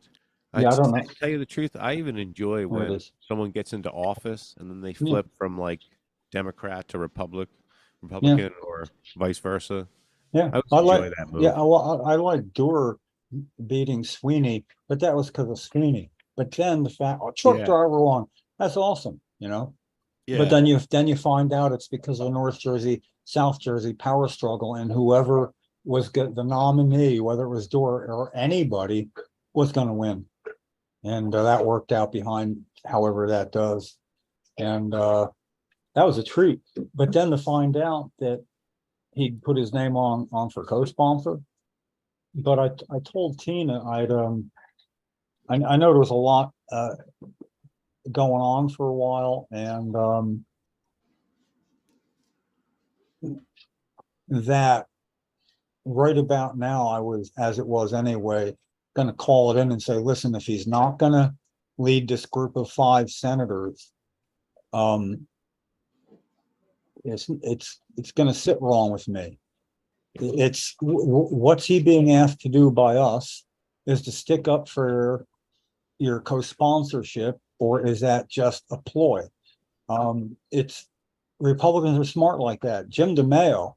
Yeah, I don't know. To tell you the truth, I even enjoy There it when is. someone gets into office and then they Yeah. flip from like Democrat to Republican, or vice versa. Yeah, I always I enjoy like. that move. Yeah, well, I like Doer beating Sweeney, but that was because of Sweeney. But then the fact, truck Yeah. driver won. That's awesome, you know. Yeah. But then you find out it's because of the North Jersey, South Jersey power struggle, and whoever was the nominee, whether it was Doer or anybody, was going to win, and that worked out behind however that does, and that was a treat. But then to find out that he put his name on for co-sponsor. But I told Tina I know there was a lot going on for a while, and that right about now I was, as it was anyway, going to call it in and say, listen, if he's not going to lead this group of 5 senators, it's going to sit wrong with me. It's what's he being asked to do by us is to stick up for your co-sponsorship, or is that just a ploy? It's Republicans are smart like that. Jim DeMaio,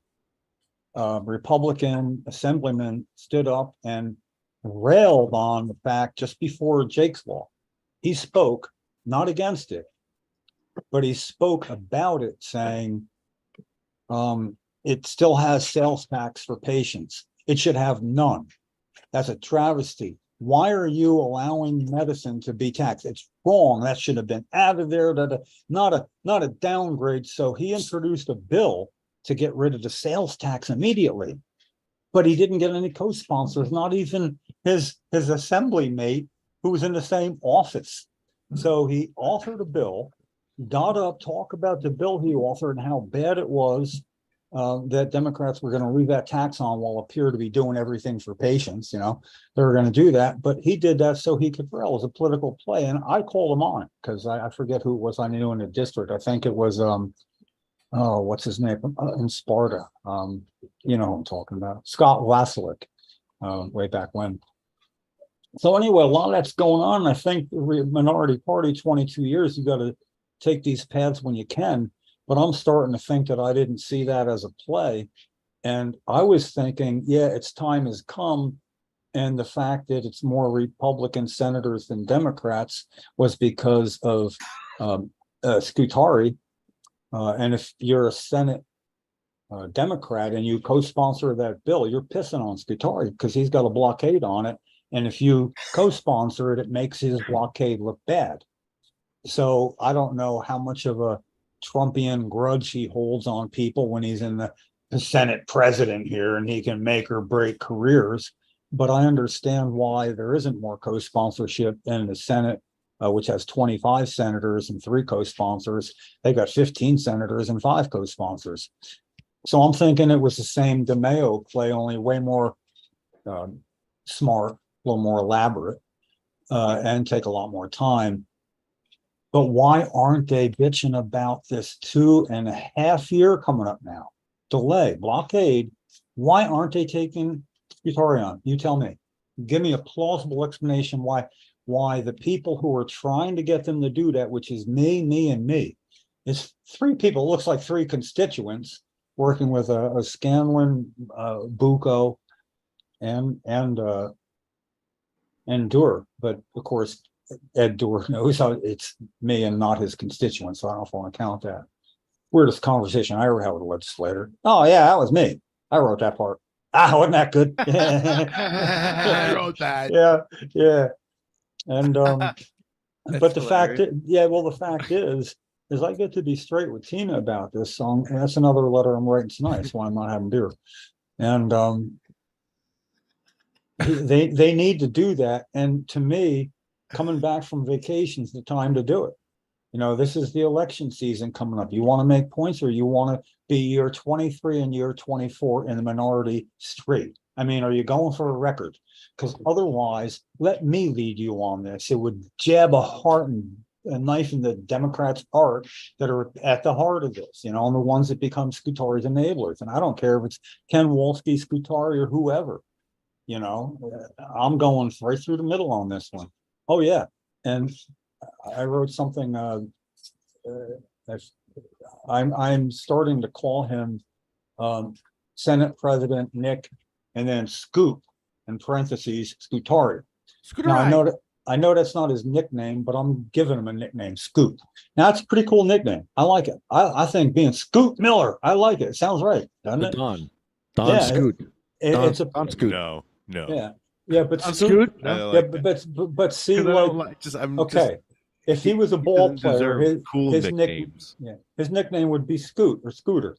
Republican assemblyman, stood up and railed on the fact just before Jake's Law. He spoke not against it, but he spoke about it, saying it still has sales tax for patients. It should have none. That's a travesty. Why are you allowing medicine to be taxed? It's wrong. That should have been out of there. Not a downgrade. So he introduced a bill to get rid of the sales tax immediately. But he didn't get any co-sponsors, not even his assembly mate who was in the same office. So he authored a bill, got up, talk about the bill he authored and how bad it was that Democrats were going to leave that tax on while appear to be doing everything for patients. You know, they were going to do that, but he did that so he could rail. It was a political play, and I called him on it because I forget who it was I knew in the district. I think it was what's his name in Sparta. You know who I'm talking about, Scott Wasilek, way back when. So anyway, a lot of that's going on. I think the minority party, 22 years, you got to take these paths when you can. But I'm starting to think that I didn't see that as a play. And I was thinking, yeah, its time has come. And the fact that it's more Republican senators than Democrats was because of Scutari. And if you're a Senate Democrat and you co-sponsor that bill, you're pissing on Scutari because he's got a blockade on it. And if you co-sponsor it, it makes his blockade look bad. So I don't know how much of a Trumpian grudge he holds on people when he's in the Senate president here and he can make or break careers. But I understand why there isn't more co-sponsorship in the Senate, which has 25 senators and 3 co-sponsors. They got 15 senators and 5 co-sponsors. So I'm thinking it was the same DeMaio play, only way more smart, a little more elaborate, and take a lot more time. But why aren't they bitching about this 2.5 year coming up now? Delay, blockade. Why aren't they taking Scutari on? You tell me. Give me a plausible explanation why the people who are trying to get them to do that, which is me, and me, is 3 people. It looks like 3 constituents working with a Scanlon, Bucco, and Doer. But of course, Ed Doer knows how it's me and not his constituents, so I don't know if I want to count that. Weirdest conversation I ever had with a legislator. Oh yeah, that was me. I wrote that part. Wasn't that good? I wrote that. Yeah. And but the fact is I get to be straight with Tina about this song, and that's another letter I'm writing tonight. That's why I'm not having beer. And they need to do that. And to me, coming back from vacation's the time to do it. You know, this is the election season coming up. You want to make points, or you want to be year 23 and year 24 in the minority straight? I mean, are you going for a record? Because otherwise, let me lead you on this. It would jab a knife in the Democrats' heart that are at the heart of this, you know, and the ones that become Scutari's enablers. And I don't care if it's Ken Wolski, Scutari, or whoever, you know, I'm going right through the middle on this one. Oh, yeah. And I wrote something, I'm starting to call him Senate President Nick, and then Scoop, in parentheses, Scutari. Now, I know that's not his nickname, but I'm giving him a nickname, Scoot. Now, that's a pretty cool nickname. I like it. I think being Scoot Miller, I like it. It sounds right, doesn't it? Don Yeah, Scoot. It's a Don Scoot. No. yeah, but Don Scoot, Scoot? I No? like yeah, that. but see, 'Cause I like, don't like- just- I'm okay, if he was a he ball doesn't player, deserve cool his nicknames. his nickname would be Scoot or Scooter.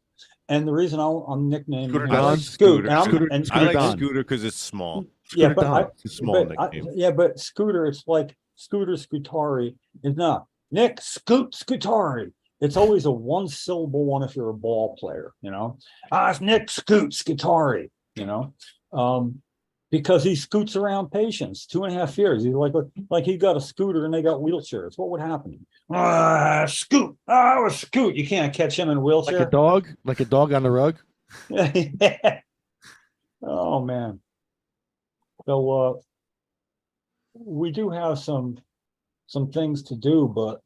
And the reason I'm nicknaming Scooter him Don? Scoot, and Scooter- and I like Don. Scooter because it's small. yeah, Scooter but Don. It's a small but nickname. yeah, but Scooter, it's like Scooter Scutari is not Nick Scoot Scutari. It's always a one syllable one if you're a ball player, you know. It's Nick Scoot Scutari, you know. Because he scoots around patients 2.5 years. He's like he got a scooter and they got wheelchairs. What would happen? Scoot. Oh, Scoot. You can't catch him in a Like wheelchair. a dog? Like a dog on the rug? Yeah. Oh man. So we do have some things to do, but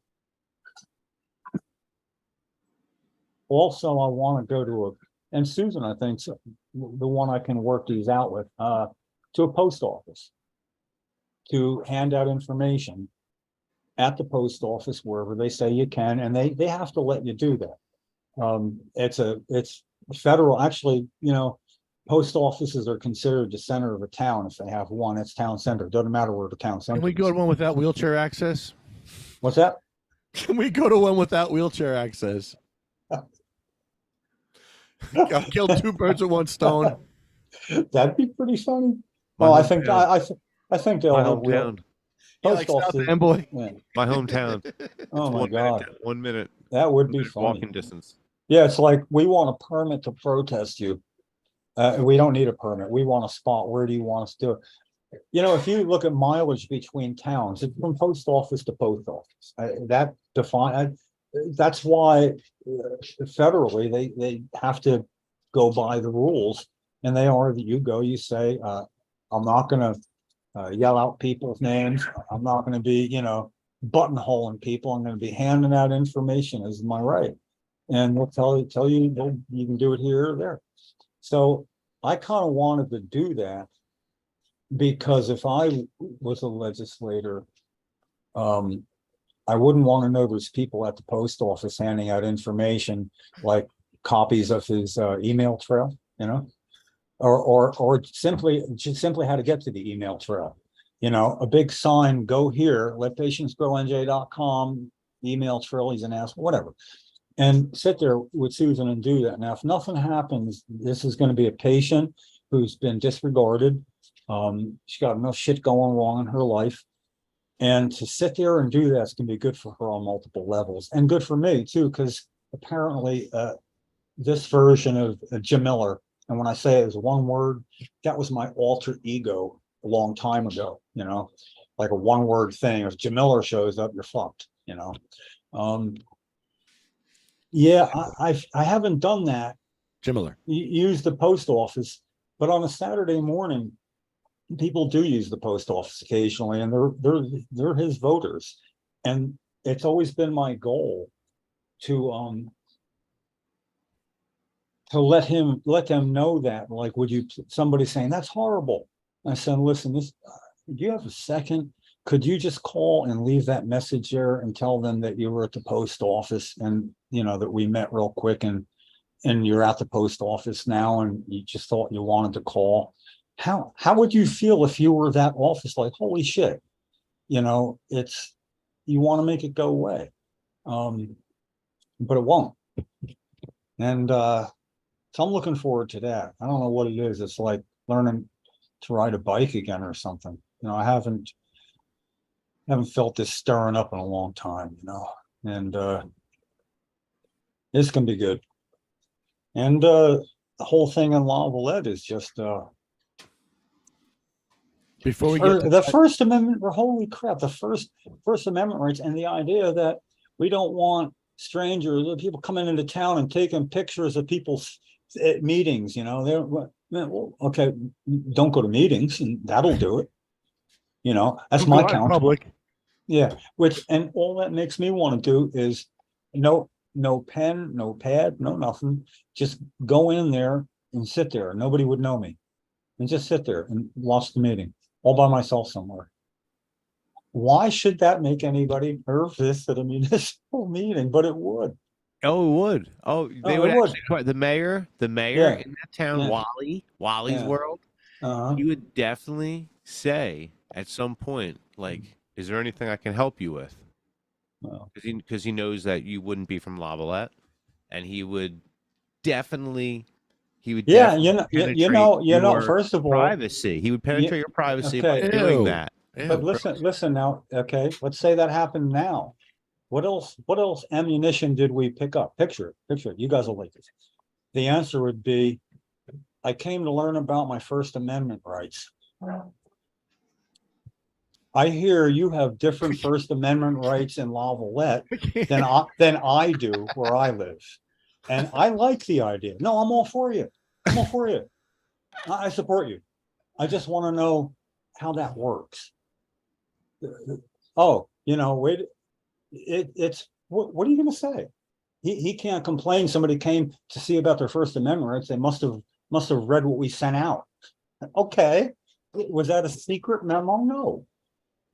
also I want to go to and Susan, I think the one I can work these out with, to a post office to hand out information at the post office wherever they say you can, and they have to let you do that. It's federal, actually, you know, post offices are considered the center of a town. If they have one, it's town center. Doesn't matter where the town center Can we is. go to one without wheelchair access? What's that? Can we go to one without wheelchair access? I'll kill two birds with one stone. That'd be pretty funny. My Well, hometown. I think they'll My have hometown. Yeah, post like South offices. End boy. Yeah. My hometown. Oh my 1 God, minute. 1 minute. that would be funny. Walking distance. Yeah, it's like we want a permit to protest you. We don't need a permit. We want a spot. Where do you want us to do it? You know, if you look at mileage between towns, it's from post office to post office. That's why federally they have to go by the rules, and they are that you go, you say, I'm not going to yell out people's names. I'm not going to be, you know, buttonholing people. I'm going to be handing out information as my right, and we'll tell you, well, you can do it here or there. So I kind of wanted to do that because if I was a legislator, I wouldn't want to know there's people at the post office handing out information like copies of his email trail, you know, or simply how to get to the email trail. You know, a big sign, go here, letpatientsgrowNJ.com, email trail, he's an asshole, whatever. And sit there with Susan and do that. Now, if nothing happens, this is going to be a patient who's been disregarded. She's got enough shit going wrong in her life. And to sit there and do that's going to be good for her on multiple levels, and good for me too, because apparently this version of Jim Miller, and when I say it was one word, that was my alter ego a long time ago, you know, like a one word thing. If Jim Miller shows up, you're fucked, you know. Yeah, I haven't done that. Jim Miller. Use the post office, but on a Saturday morning, people do use the post office occasionally, and they're his voters, and it's always been my goal to let them know that, like, would you, somebody saying that's horrible, I said, listen, do you have a second? Could you just call and leave that message there and tell them that you were at the post office, and you know that we met real quick, and you're at the post office now, and you just thought you wanted to call. How would you feel if you were that office? Like, holy shit, you know, you want to make it go away, but it won't. And so I'm looking forward to that. I don't know what it is. It's like learning to ride a bike again or something. You know, I haven't. Haven't felt this stirring up in a long time, and it's gonna be good. And the whole thing in Lavalette is just Before we get to the First Amendment. Holy crap! The First Amendment rights and the idea that we don't want strangers, people coming into town and taking pictures of people's at meetings. Well, okay, don't go to meetings, and that'll do it. That's my count. public. Yeah, and all that makes me want to do is no pen, no pad, no nothing. Just go in there and sit there. Nobody would know me. And just sit there and watch the meeting all by myself somewhere. Why should that make anybody nervous at a municipal meeting? But it would. Oh, it would. Oh, they Oh, would it would. actually. The mayor Yeah. in that town, Yeah. Wally's Yeah. World, Uh-huh. he would definitely say at some point, like, "Is there anything I can help you with?" Well, Because he knows that you wouldn't be from Lavalette, and he would definitely yeah, penetrate your first of all, privacy. He would penetrate your privacy by okay. doing Ew. that. but listen now, okay, let's say that happened now. What else ammunition did we pick up? Picture it. You guys will like this. The answer would be, I came to learn about my First Amendment rights. I hear you have different First Amendment rights in Lavalette than I do where I live. And I like the idea. No, I'm all for you. I support you. I just want to know how that works. Oh, wait, it's what are you going to say? He can't complain. Somebody came to see about their First Amendment rights. They must have read what we sent out. Okay, was that a secret memo? No.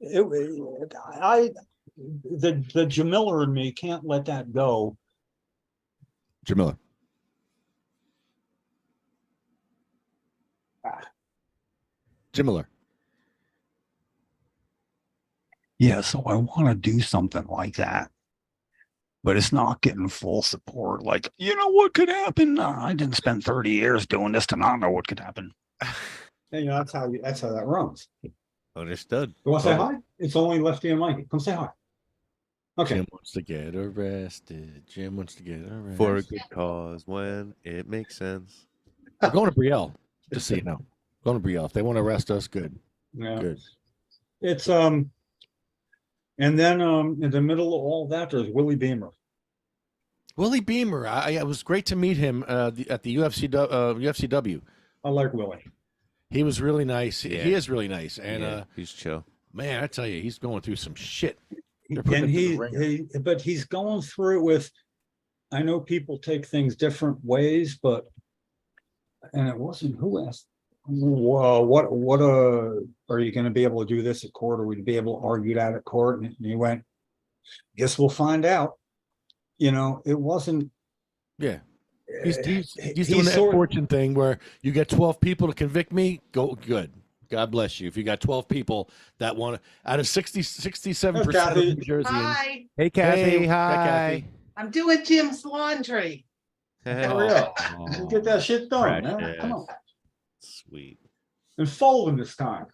The Jamiller in me can't let that go. Jamila. Jamila. Yeah, so I want to do something like that, but it's not getting full support. Like, what could happen? I didn't spend 30 years doing this to not know what could happen. And, that's how that runs. Understood. You want to say hi? It's only Lefty and Mikey. Come say hi. Okay. Jim wants to get arrested. For a good cause when it makes sense. We're going to Brielle, just so you know. Going to Brielle. If they want to arrest us, good. Yeah. Good. It's and then in the middle of all that, there's Willie Beamer. Willie Beamer. It was great to meet him at the UFCW. I like Willie. He was really nice. Yeah. He is really nice, and he's chill. man, I tell you, he's going through some shit. And but he's going through it with. I know people take things different ways, and it wasn't who asked. What are you going to be able to do this at court? Or would you be able to argue that at court? And he went, guess we'll find out. It wasn't. Yeah. He's doing that fortune thing where you get 12 people to convict me. Go good. God bless you. If you got 12 people that want to, out of 67% of New Jersey. Hi, Hey, Kathy. Hey, Hi. Kathy. I'm doing Jim's laundry. Hurry up. Get that shit done. Man. Precious. Come on. Sweet. And folding this time.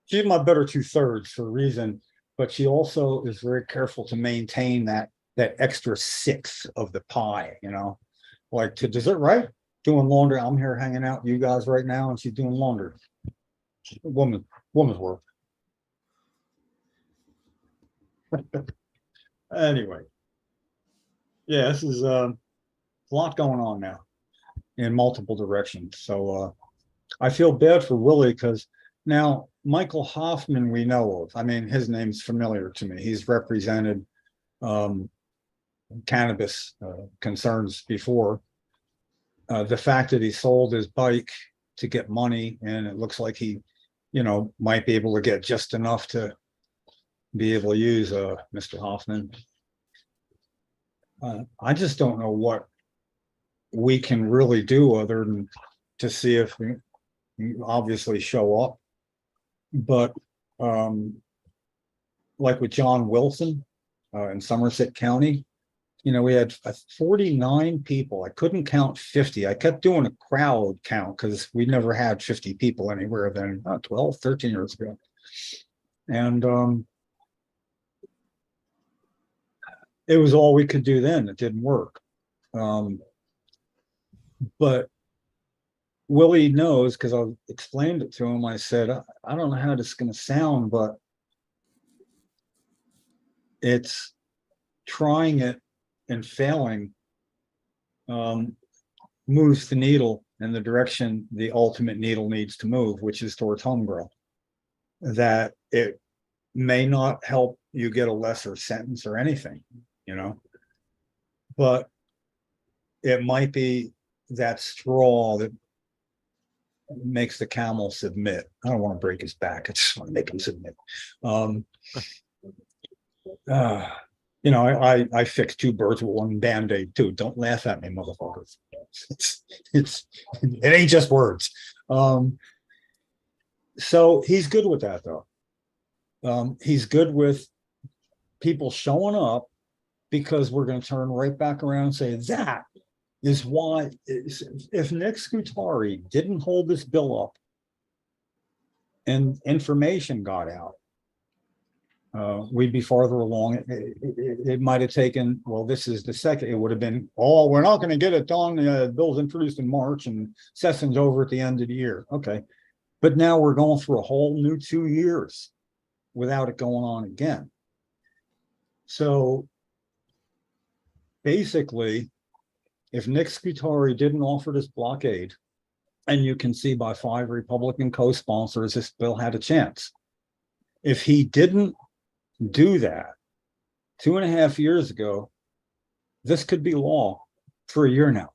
She's my better 2/3 for a reason, but she also is very careful to maintain that extra 1/6 of the pie, like to dessert, right? Doing laundry. I'm here hanging out with you guys right now, and she's doing laundry. Woman's work. Anyway. Yeah, this is a lot going on now in multiple directions. So I feel bad for Willie because now Michael Hoffman we know of. I mean, his name's familiar to me. He's represented cannabis concerns before. The fact that he sold his bike to get money, and it looks like he, might be able to get just enough to be able to use Mr. Hoffman. I just don't know what we can really do other than to see if we obviously show up. But like with John Wilson in Somerset County, we had 49 people. I couldn't count 50. I kept doing a crowd count because we never had 50 people anywhere then, 12, 13 years ago. And it was all we could do then. It didn't work. But Willie knows, because I explained it to him. I said, I don't know how this is going to sound, but it's trying it and failing moves the needle in the direction the ultimate needle needs to move, which is towards home grow. That it may not help you get a lesser sentence or anything, but it might be that straw that makes the camel submit. I don't want to break his back. I just want to make him submit. I fixed two birds with one band-aid too. Don't laugh at me, motherfuckers. It ain't just words. So he's good with that though. He's good with people showing up, because we're going to turn right back around and say that is why, if Nick Scutari didn't hold this bill up and information got out, we'd be farther along. It might have taken, well, this is the second, it would have been, we're not going to get it done. The bill's introduced in March and session's over at the end of the year. Okay. But now we're going through a whole new 2 years without it going on again. So basically, if Nick Scutari didn't offer this blockade, and you can see by 5 Republican co-sponsors, this bill had a chance. If he didn't do that 2.5 years ago, this could be law for a year now,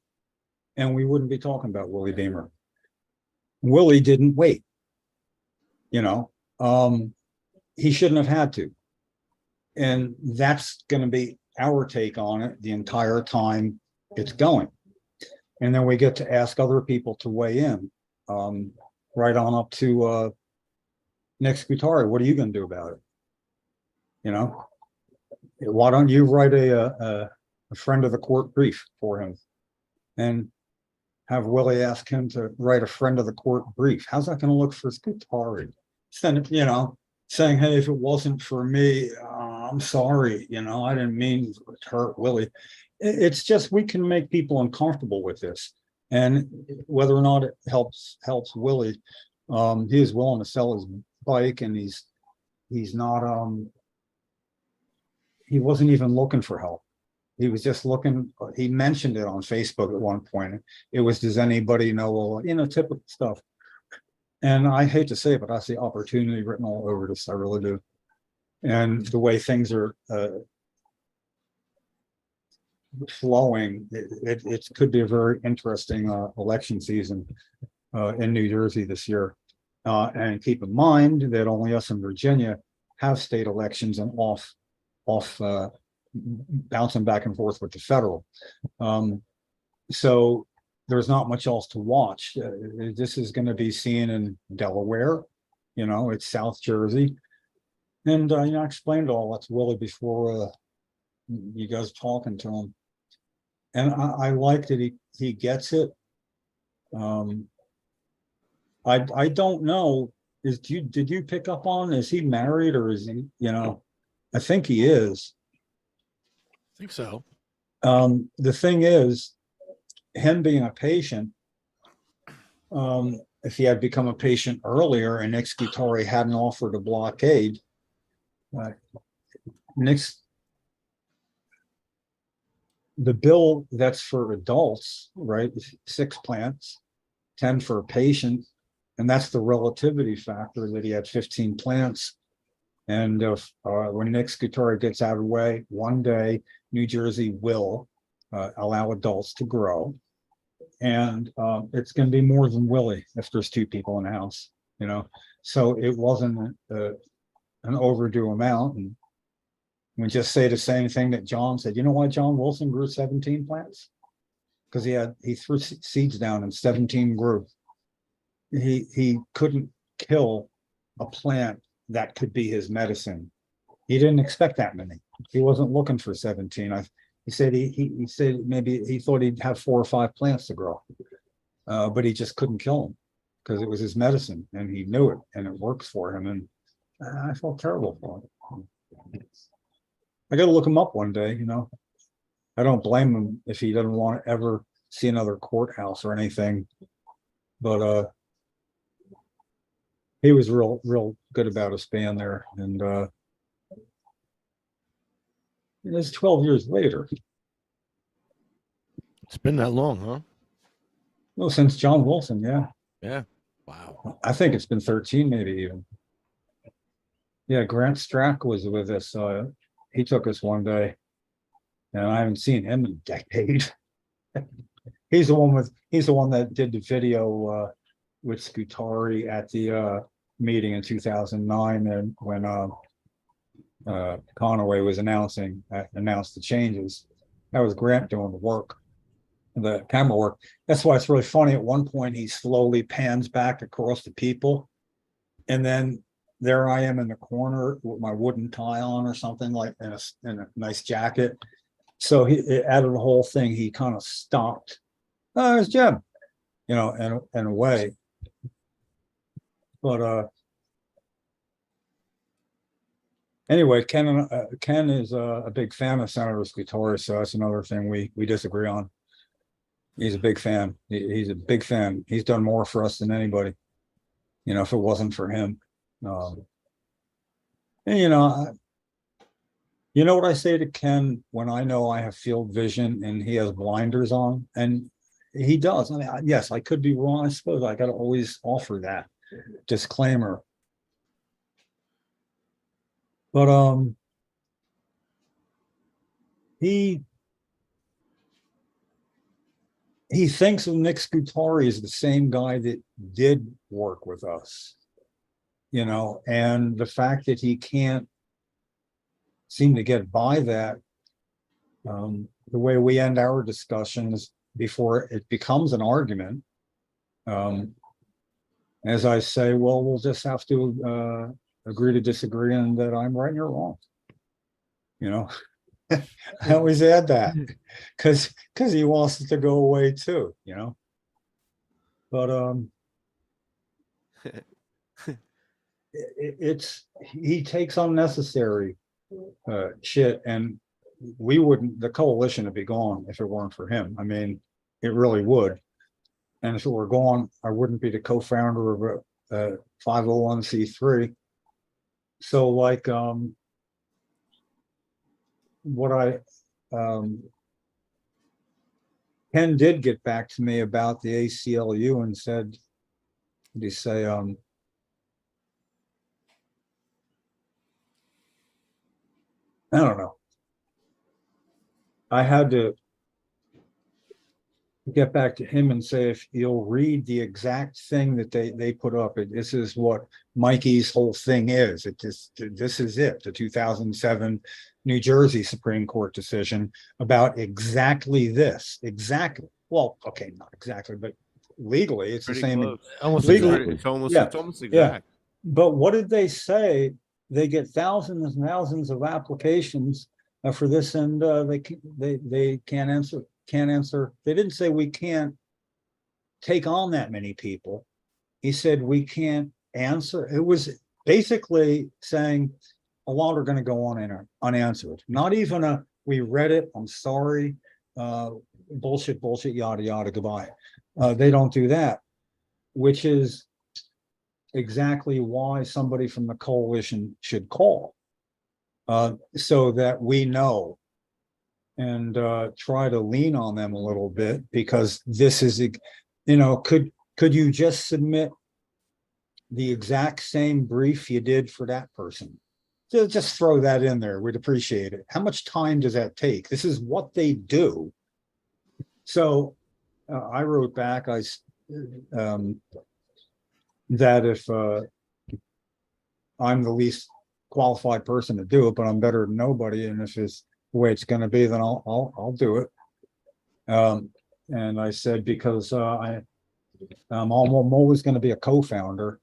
and we wouldn't be talking about Willie Beamer. Willie didn't wait. He shouldn't have had to. And that's going to be our take on it the entire time it's going. And then we get to ask other people to weigh in, right on up to Nick Scutari. What are you going to do about it? Why don't you write a friend of the court brief for him, and have Willie ask him to write a friend of the court brief? How's that going to look for Scutari? Saying, hey, if it wasn't for me, I'm sorry, I didn't mean to hurt Willie. It's just, we can make people uncomfortable with this. And whether or not it helps Willie, he is willing to sell his bike, and he's not, he wasn't even looking for help. He was just looking, he mentioned it on Facebook at one point. It was, does anybody know, typical stuff. And I hate to say it, but I see opportunity written all over this. I really do. And the way things are flowing, it could be a very interesting election season in New Jersey this year. And keep in mind that only us in Virginia have state elections and off bouncing back and forth with the federal. So there's not much else to watch. This is going to be seen in Delaware. It's South Jersey. And, I explained all that to Willie before you guys talking to him. And I like that he gets it. I don't know, did you pick up on, is he married, or is he, I think he is. I think so. The thing is, him being a patient, if he had become a patient earlier and Nick Scutari hadn't offered a blockade, the bill that's for adults, right? 6 plants, 10 for a patient, and that's the relativity factor that he had 15 plants. And if when Nick Scutari gets out of the way, one day New Jersey will allow adults to grow. And it's going to be more than Willie if there's 2 people in the house, So it wasn't an overdue amount. And we just say the same thing that John said. You know why John Wilson grew 17 plants? Because he threw seeds down and 17 grew. He couldn't kill a plant that could be his medicine. He didn't expect that many. He wasn't looking for 17. He said he said maybe he thought he'd have 4 or 5 plants to grow, but he just couldn't kill them because it was his medicine and he knew it and it works for him. And I felt terrible for him. I got to look him up one day. I don't blame him if he doesn't want to ever see another courthouse or anything, but he was real good about us being there. And it was 12 years later. It's been that long, huh? Well, since John Wilson, yeah. Yeah. Wow. I think it's been 13, maybe even. Yeah, Grant Strack was with us. He took us one day, and I haven't seen him in a decade. He's the one that did the video with Scutari at the meeting in 2009, and when Conaway was announced the changes. That was Grant doing the work, the camera work. That's why it's really funny. At one point, he slowly pans back across the people, and then there I am in the corner with my wooden tie on or something, like in a nice jacket. So out of the whole thing, he kind of stopped. Oh, there's Jim, in a way. But anyway, Ken is a big fan of Senator Scutari, so that's another thing we disagree on. He's a big fan. He's a big fan. He's done more for us than anybody. If it wasn't for him. And what I say to Ken when I know I have field vision and he has blinders on, and he does. I mean, yes, I could be wrong. I suppose I got to always offer that disclaimer. But he thinks of Nick Scutari as the same guy that did work with us, and the fact that he can't seem to get by that, the way we end our discussions before it becomes an argument, as I say, well, we'll just have to agree to disagree and that I'm right and you're wrong. I always add that because he wants it to go away too, but he takes unnecessary shit, and the coalition would be gone if it weren't for him. I mean, it really would. And if it were gone, I wouldn't be the co-founder of a 501c3. So like Ken did get back to me about the ACLU and said, did he say, I don't know. I had to get back to him and say, if you'll read the exact thing that they put up, this is what Mikey's whole thing is. This is it. The 2007 New Jersey Supreme Court decision about exactly this. Exactly. Well, okay, not exactly, but legally, it's Pretty the same. close. Almost Legally, It's yeah. almost Yeah. exact. But what did they say? They get thousands and thousands of applications for this, and they can't answer. They didn't say we can't take on that many people. He said we can't answer. It was basically saying a lot are going to go on unanswered. Not even we read it, I'm sorry, bullshit, yada yada, goodbye. They don't do that, which is exactly why somebody from the coalition should call, so that we know and try to lean on them a little bit, because this is, could you just submit the exact same brief you did for that person? Just throw that in there. We'd appreciate it. How much time does that take? This is what they do. So I wrote back, that if I'm the least qualified person to do it, but I'm better than nobody, and if it's the way it's going to be, then I'll do it. And I said, because I'm always going to be a co-founder,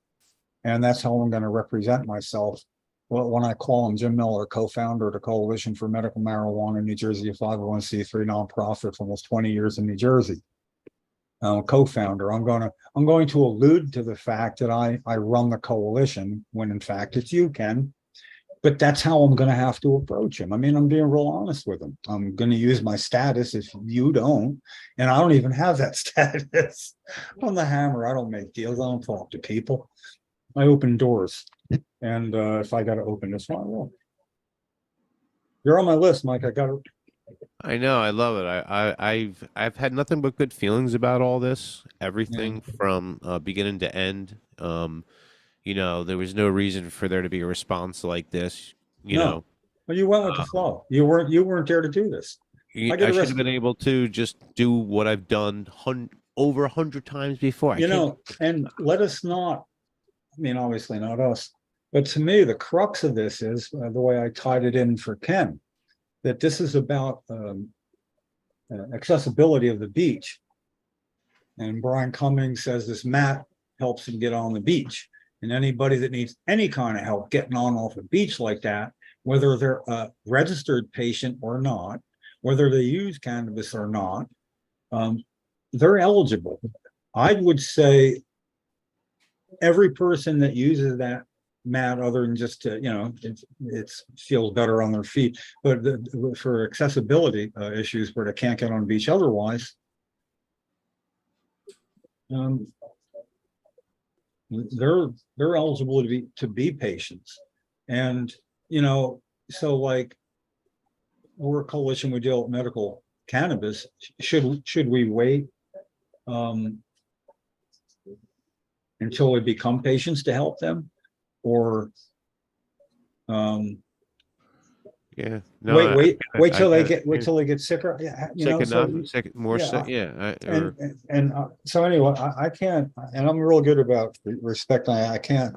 and that's how I'm going to represent myself when I call him Jim Miller, co-founder of the Coalition for Medical Marijuana, New Jersey, a 501c3 nonprofit for almost 20 years in New Jersey. Co-founder. I'm going to allude to the fact that I run the coalition when in fact it's you, Ken. But that's how I'm going to have to approach him. I mean, I'm being real honest with him. I'm going to use my status if you don't, and I don't even have that status. I'm the hammer. I don't make deals. I don't talk to people. I open doors, and if I got to open this one, I will. You're on my list, Mike. I got to. I know, I love it. I've had nothing but good feelings about all this. Everything from beginning to end. You know, there was no reason for there to be a response like this. You know, Well, you went with the flow. You weren't there to do this. I should have been able to just do what I've done over 100 times before. You know, and let us not. I mean, obviously not us, but to me, the crux of this is the way I tied it in for Ken. That this is about accessibility of the beach. And Brian Cummings says this mat helps him get on the beach. And anybody that needs any kind of help getting on off a beach like that, whether they're a registered patient or not, whether they use cannabis or not, they're eligible. I would say every person that uses that mat, other than just to, it feels better on their feet, but for accessibility issues where they can't get on the beach otherwise, they're eligible to be patients. And so like we're a coalition, we deal with medical cannabis. Should we wait until we become patients to help them? Or wait till they get sicker. So anyway, I can't, and I'm real good about respect. I can't.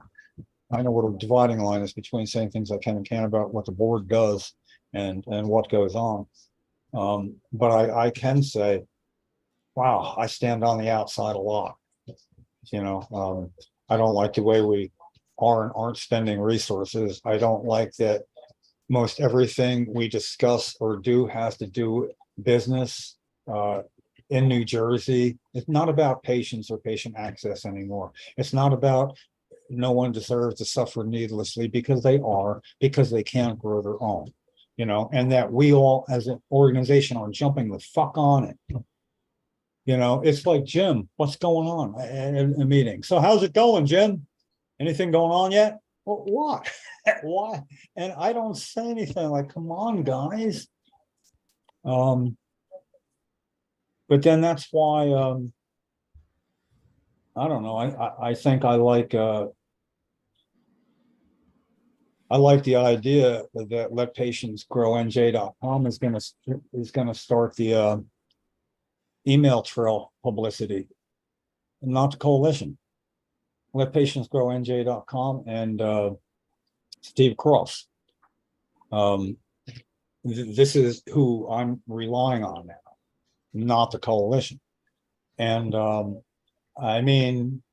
I know what a dividing line is between saying things I can and can't about what the board does and what goes on. But I can say, wow, I stand on the outside a lot. I don't like the way we aren't spending resources. I don't like that most everything we discuss or do has to do business in New Jersey. It's not about patients or patient access anymore. It's not about no one deserves to suffer needlessly because they can't grow their own, and that we all as an organization are jumping the fuck on it. It's like, Jim, what's going on in a meeting? So how's it going, Jim? Anything going on yet? Well, what? Why? And I don't say anything, like, come on, guys. But then that's why I don't know. I think I like the idea that letpatientsgrownj.com is gonna start the email trail publicity, not the coalition. Letpatientsgrownj.com and Steve Cross. This is who I'm relying on now, not the coalition. And I mean,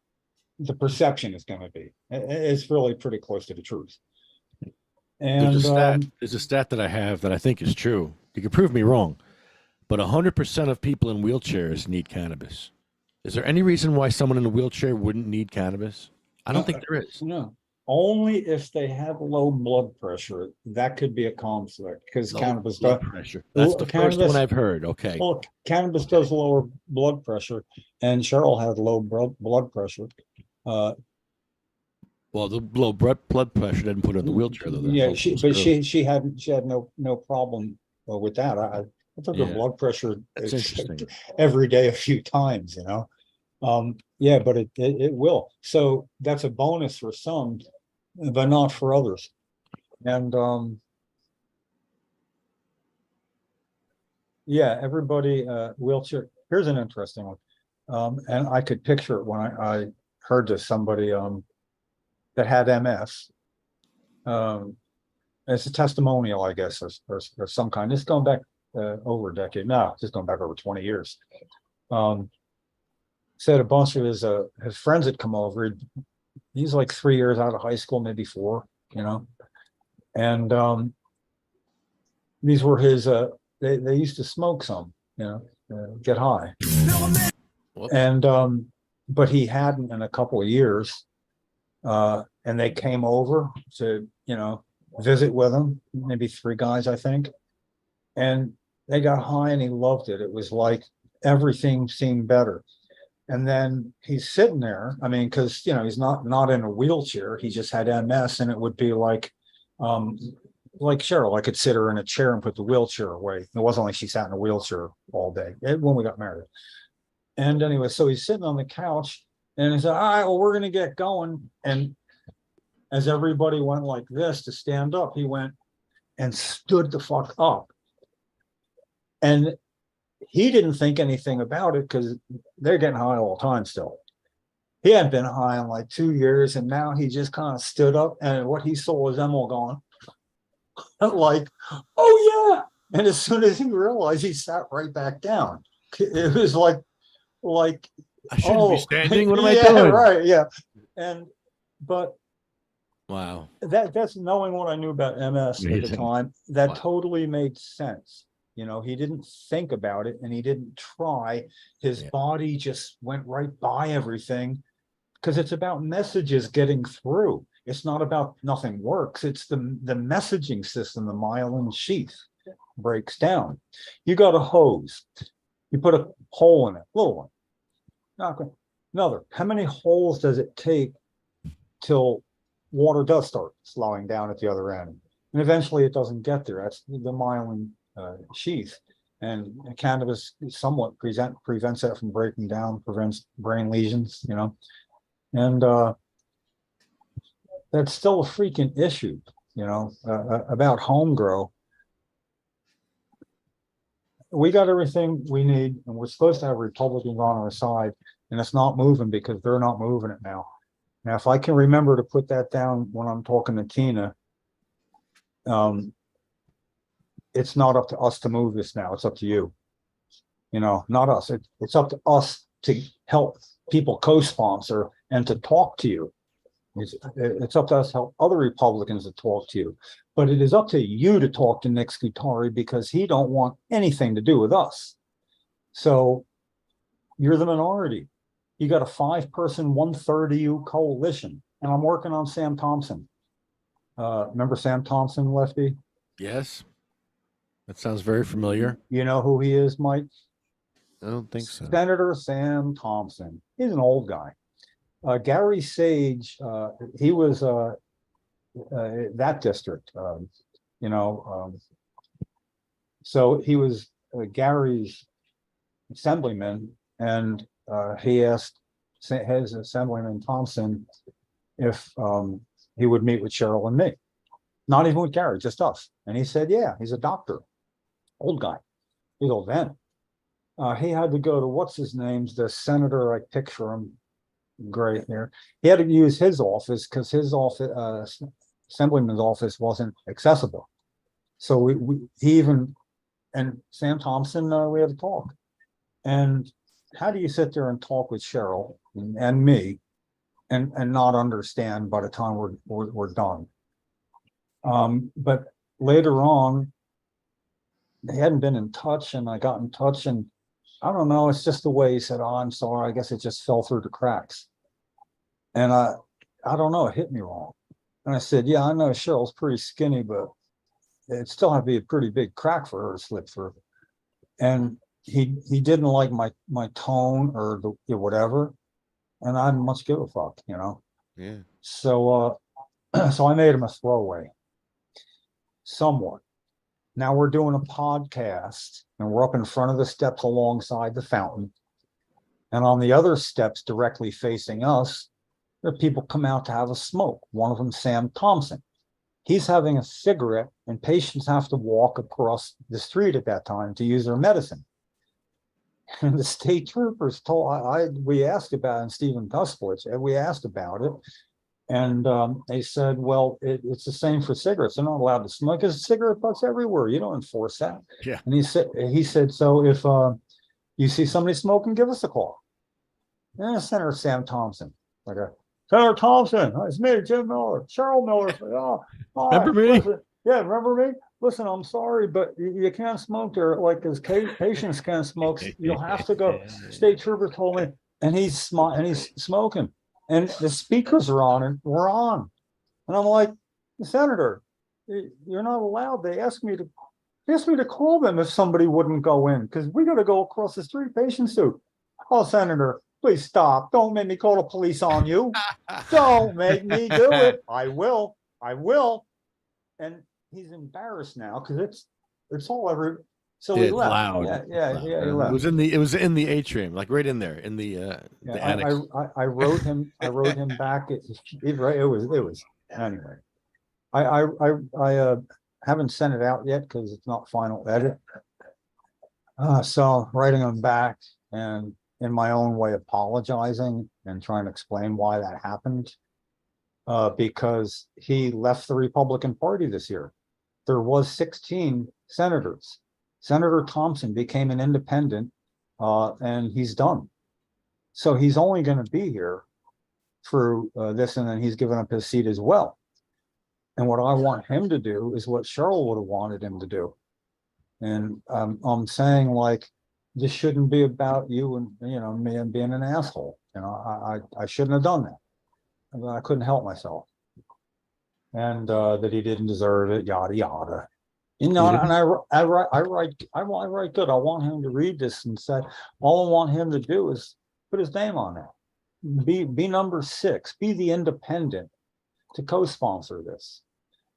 the perception is going to be, it's really pretty close to the truth. And there's a stat that I have that I think is true. You can prove me wrong, but 100% of people in wheelchairs need cannabis. Is there any reason why someone in a wheelchair wouldn't need cannabis? I don't think there is. No, only if they have low blood pressure. That could be a conflict because cannabis does pressure. That's the first one I've heard. Okay. Well, cannabis does lower blood pressure, and Cheryl had low blood pressure. Well, the low blood pressure didn't put her in the wheelchair, though. Yeah, she had no problem with that. I took her blood pressure every day a few times, yeah, but it will. So that's a bonus for some, but not for others. And yeah, everybody wheelchair. Here's an interesting one, and I could picture it when I heard this. Somebody that had MS. It's a testimonial, I guess, or some kind. It's going back over a decade. No, just going back over 20 years. Said a bunch of his friends had come over. He's like 3 years out of high school, maybe 4, And these were his. They used to smoke some, get high, Whoops. and but he hadn't in a couple of years. And they came over to visit with him, maybe 3 guys, I think, and they got high and he loved it. It was like everything seemed better. And then he's sitting there. I mean, because he's not in a wheelchair. He just had MS, and it would be like Cheryl. I could sit her in a chair and put the wheelchair away. It wasn't like she sat in a wheelchair all day when we got married. And anyway, so he's sitting on the couch, and he said, "All right, well, we're gonna get going." And as everybody went like this to stand up, he went and stood the fuck up. And he didn't think anything about it because they're getting high all the time still. He hadn't been high in like 2 years, and now he just kind of stood up, and what he saw was Emil gone. Like, oh yeah. And as soon as he realized, he sat right back down. It was like I shouldn't be standing. What am I yeah, doing? right, yeah. But Wow. that's knowing what I knew about MS at the Amazing. time. That Wow. totally made sense. He didn't think about it, and he didn't try. His body just went right by everything, because it's about messages getting through. It's not about nothing works. It's the messaging system, the myelin sheath breaks down. You got a hose. You put a hole in it, little one. Not going. Another. How many holes does it take till water does start slowing down at the other end? And eventually it doesn't get there. That's the myelin sheath. And cannabis somewhat prevents that from breaking down, prevents brain lesions, and that's still a freaking issue, about home grow. We got everything we need, and we're supposed to have Republicans on our side, and it's not moving because they're not moving it now. Now, if I can remember to put that down when I'm talking to Tina, it's not up to us to move this now. It's up to you. Not us. It's up to us to help people co-sponsor and to talk to you. It's up to us to help other Republicans to talk to you. But it is up to you to talk to Nick Scutari, because he don't want anything to do with us. So you're the minority. You got a 5-person, 1/3 of you coalition. And I'm working on Sam Thompson. Remember Sam Thompson, Lefty? Yes. That sounds very familiar. You know who he is, Mike? I don't think so. Senator Sam Thompson. He's an old guy. Gary Sage, he was that district, so he was Gary's assemblyman, and he asked his Assemblyman Thompson if he would meet with Cheryl and me. Not even with Gary, just us. And he said, yeah, he's a doctor. Old guy. He's old then. He had to go to, what's his name's, the senator, I picture him, gray hair. He had to use his office because his office, Assemblyman's office, wasn't accessible. So he even, and Sam Thompson, we had to talk. And how do you sit there and talk with Cheryl and me and not understand by the time we're done? But later on, they hadn't been in touch, and I got in touch, and I don't know, it's just the way he said, oh, I'm sorry, I guess it just fell through the cracks. And I don't know, it hit me wrong. And I said, yeah, I know Cheryl's pretty skinny, but it still had to be a pretty big crack for her to slip through. And he didn't like my tone or the whatever, and I didn't much give a fuck, Yeah. So so I made him a throwaway, somewhat. Now we're doing a podcast, and we're up in front of the steps alongside the fountain, and on the other steps directly facing us, there are people come out to have a smoke. One of them, Sam Thompson. He's having a cigarette, and patients have to walk across the street at that time to use their medicine. And the state troopers we asked about it, and Stephen Tusplitz, and we asked about it. And they said, well, it's the same for cigarettes. They're not allowed to smoke because cigarette butts everywhere. You don't enforce that. Yeah. And he said, so if you see somebody smoking, give us a call. And Senator Sam Thompson, like a Senator Thompson, it's me, Jim Miller, Cheryl Miller. Oh, all right, Remember me? listen, yeah, remember me? Listen, I'm sorry, but you can't smoke there. Like his patients can't smoke. You'll have to go. State trooper told me, and he's smoking, and the speakers are on, and we're on, and I'm like, Senator, you're not allowed. They asked me to call them if somebody wouldn't go in because we got to go across the street. Patients do. Oh, Senator, please stop. Don't make me call the police on you. Don't make me do it. I will. And he's embarrassed now because it's all over. So he It's left. loud. Yeah, Loud. he It left. was in the atrium, like right in there, in the annex. I wrote him back. It was anyway. I haven't sent it out yet because it's not final edit. So writing him back and in my own way apologizing and trying to explain why that happened. Because he left the Republican Party this year. There was 16 senators. Senator Thompson became an independent, and he's done. So he's only going to be here for this, and then he's given up his seat as well. And what I want him to do is what Cheryl would have wanted him to do. And I'm saying, like, this shouldn't be about you and me and being an asshole. I shouldn't have done that. I couldn't help myself, and that he didn't deserve it, yada yada. And I write good. I want him to read this and say, all I want him to do is put his name on it. Be number 6. Be the independent to co-sponsor this,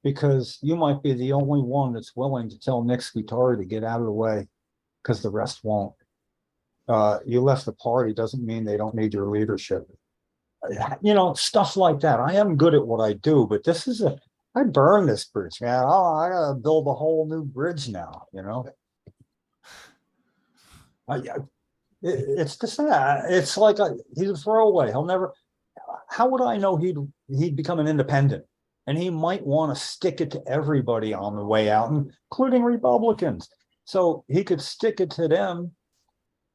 because you might be the only one that's willing to tell Nick Scutari to get out of the way, because the rest won't. You left the party doesn't mean they don't need your leadership. Stuff like that. I am good at what I do, but I burned this bridge, man. Oh, I gotta build a whole new bridge now, it's just it's like he's a throwaway. He'll never. How would I know he'd become an independent? And he might want to stick it to everybody on the way out, including Republicans. So he could stick it to them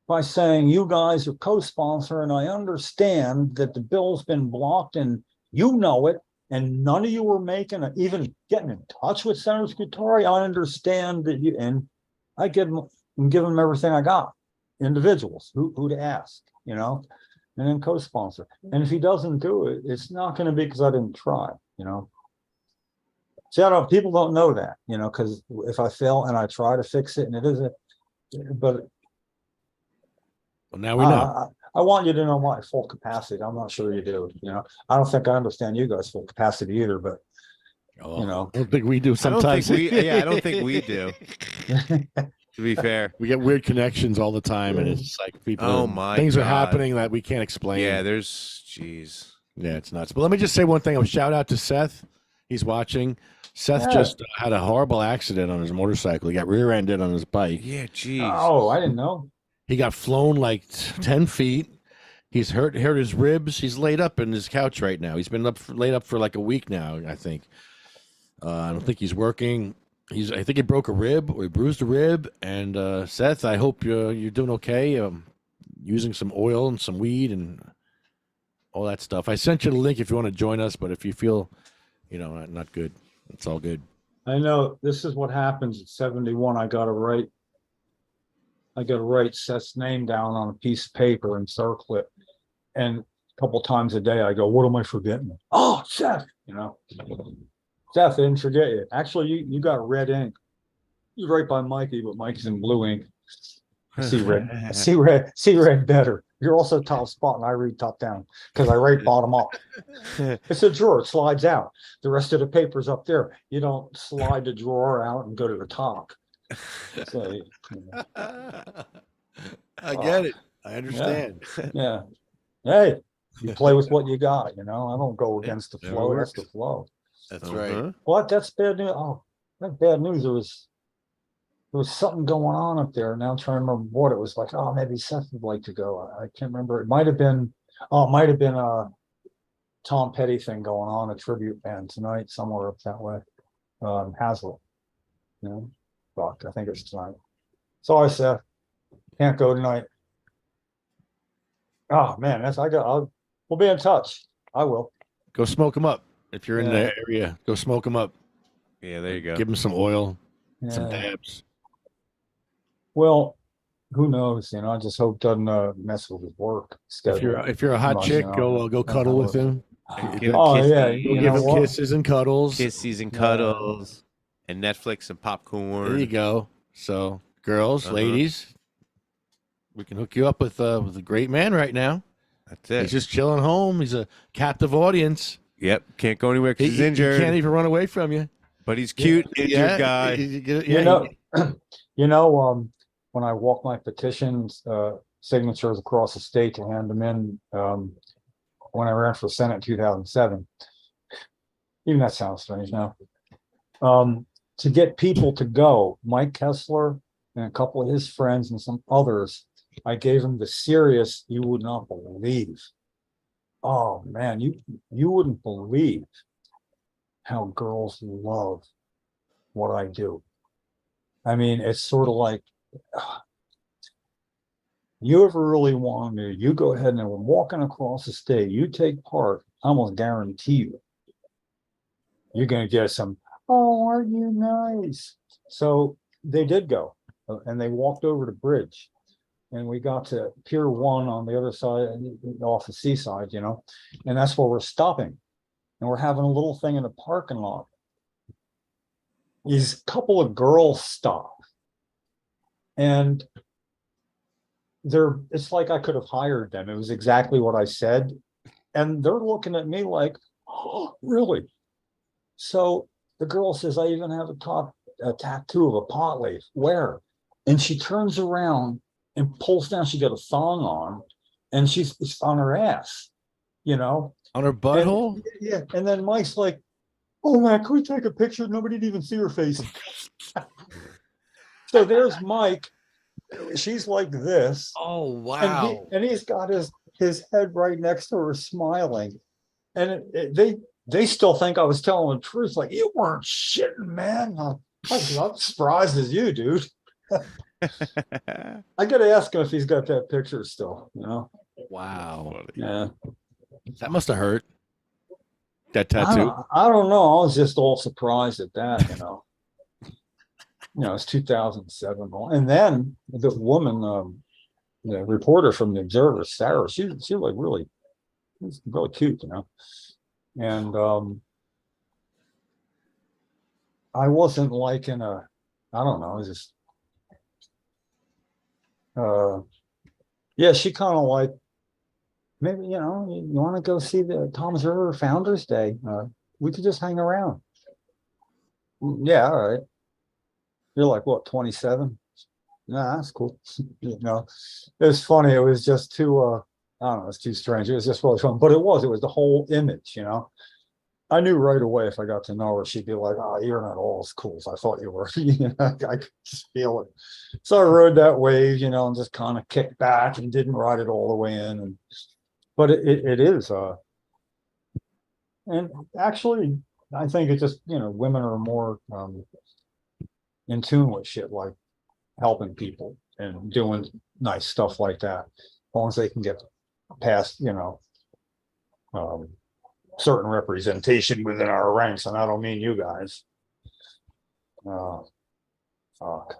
by saying, you guys are co-sponsor, and I understand that the bill's been blocked and you know it, and none of you were even getting in touch with Senator Scutari. I understand that and I give him everything I got, individuals who to ask, and then co-sponsor. And if he doesn't do it, it's not going to be because I didn't try, See, people don't know that, because if I fail and I try to fix it, and it isn't, but well, now we know. I want you to know my full capacity. I'm not sure you do. I don't think I understand you guys' full capacity either. But I don't think we do. Sometimes, I don't think we do. To be fair, we get weird connections all the time, and it's just like people. Oh my things God. are happening that we can't explain. Yeah, jeez. Yeah, it's nuts. But let me just say one thing. A shout out to Seth. He's watching. Seth just had a horrible accident on his motorcycle. He got rear-ended on his bike. Yeah, geez. Oh, I didn't know. He got flown like 10 feet. He's hurt his ribs. He's laid up in his couch right now. He's been laid up for like a week now, I think. I don't think he's working. I think he broke a rib or he bruised a rib. And Seth, I hope you're doing okay. Using some oil and some weed and all that stuff. I sent you the link if you want to join us, but if you feel, not good, it's all good. I know this is what happens at 71. I got to write Seth's name down on a piece of paper and circle it. And a couple times a day I go, what am I forgetting? Oh, Seth, Seth, I didn't forget you. Actually, you got red ink. You're right by Mikey, but Mike's in blue ink. I see red. See red better. You're also top spot, and I read top down because I write bottom up. It's a drawer. It slides out. The rest of the paper's up there. You don't slide the drawer out and go to the top. So, I get it. I understand. Yeah. Hey, you play with what you got. I don't go against the flow. That's the flow. That's right. What? That's bad news. Oh, that's bad news. There was something going on up there. Now I'm trying to remember what it was like. Oh, maybe Seth would like to go. I can't remember. It might have been a Tom Petty thing going on, a tribute band tonight somewhere up that way. Hazlitt. Fuck, I think it's tonight. Sorry, Seth. Can't go tonight. Oh man, we'll be in touch. I will. Go smoke them up. If you're in Yeah. the area, go smoke them up. Yeah, there you go. Give them some oil, some Yeah. dabs. Well, who knows? I just hope it doesn't mess with his work schedule. If you're a hot Much, chick, go cuddle with him. And give him Oh kisses, yeah, Go you give know him what? kisses and cuddles. kisses and cuddles, and Netflix and popcorn. There you go. So, girls, Uh-huh. ladies, we can hook you up with a great man right now. That's it. He's just chilling home. He's a captive audience. Yep, can't go anywhere because he's He injured. can't even run away from you. But he's cute, injured guy. You know, when I walk my petitions, signatures across the state to hand them in, when I ran for Senate in 2007, even that sounds strange now. To get people to go, Mike Kessler and a couple of his friends and some others, I gave them the serious, you would not believe. Oh man, you wouldn't believe how girls love what I do. I mean, it's sort of like, you ever really want to, you go ahead and when walking across the state, you take part, I almost guarantee you're going to get some, oh, aren't you nice? So they did go, and they walked over to Bridge, and we got to Pier 1 on the other side, off the seaside, and that's where we're stopping. And we're having a little thing in the parking lot. These couple of girls stop. And it's like I could have hired them. It was exactly what I said. And they're looking at me like, oh, really? So the girl says, I even have a tattoo of a pot leaf. Where? And she turns around and pulls down. She got a thong on, and it's on her ass, On her butthole? And, yeah. And then Mike's like, oh man, can we take a picture? Nobody'd even see her face. So there's Mike. She's like this. Oh, wow. And he's got his head right next to her smiling. And they still think I was telling the truth. Like, you weren't shitting, man. I'm surprised as you, dude. I got to ask him if he's got that picture still, Wow. Yeah. That must have hurt. That tattoo. I don't know. I was just all surprised at that, It's 2007. And then the woman, the reporter from the Observer, Sarah, she like really cute, And I wasn't like I don't know, just yeah, she kind of like, maybe, you want to go see the Tom's River Founders Day. We could just hang around. Yeah, all right. You're like, what, 27? Nah, that's cool. It was funny. It was just too, I don't know, it's too strange. It was just really fun. But it was the whole image, I knew right away if I got to know her, she'd be like, oh, you're not all as cool as I thought you were. I could just feel it. So I rode that wave, and just kind of kicked back and didn't ride it all the way in. But it is, and actually, I think it's just, women are more in tune with shit like helping people and doing nice stuff like that. As long as they can get past, certain representation within our ranks, and I don't mean you guys. Fuck.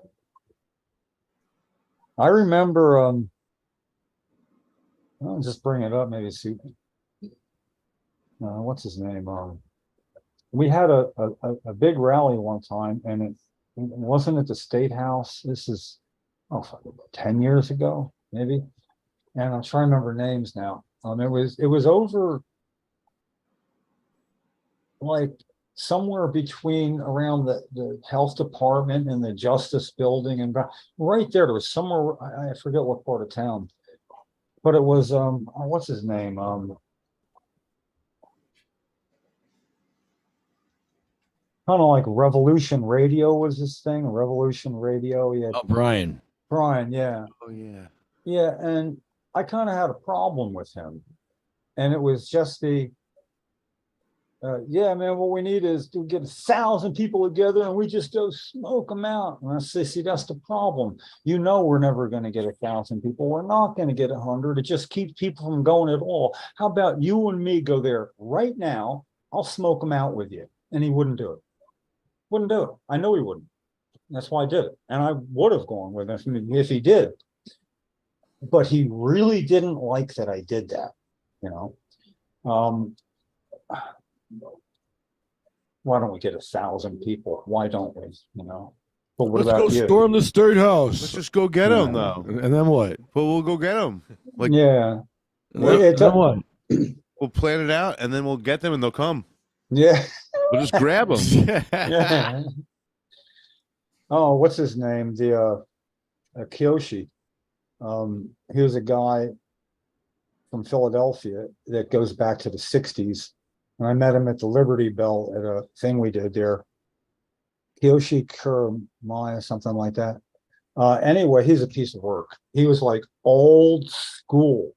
I remember, I'll just bring it up, maybe see. What's his name? We had a big rally one time, and it wasn't at the State House. This is 10 years ago, maybe. And I'm trying to remember names now. It was over like somewhere between around the health department and the justice building, and right there was somewhere, I forget what part of town, but it was what's his name, kind of like Revolution Radio was this thing. Revolution Radio. Yeah. Oh, Brian, yeah. Oh yeah. Yeah, and I kind of had a problem with him, and it was just Yeah, man, what we need is to get 1,000 people together and we just go smoke them out. And I say, see, that's the problem. You know, we're never going to get 1,000 people. We're not going to get 100. It just keeps people from going at all. How about you and me go there right now? I'll smoke them out with you. And he wouldn't do it. Wouldn't do it. I know he wouldn't. That's why I did it. And I would have gone with him if he did. But he really didn't like that I did that, you know. Why don't we get 1,000 people? Why don't we? You know. But what Let's go about you? storm the state house. Let's just go get them, Yeah. though. And then what? But we'll go get them. Like, Yeah. And Well, then, then what? we'll plan it out, and then we'll get them, and they'll come. Yeah. We'll just grab them. Yeah. Oh, what's his name? The Kiyoshi. He was a guy from Philadelphia that goes back to the 60s. And I met him at the Liberty Bell at a thing we did there. Kiyoshi Kuramaya, something like that. Anyway, he's a piece of work. He was like old school.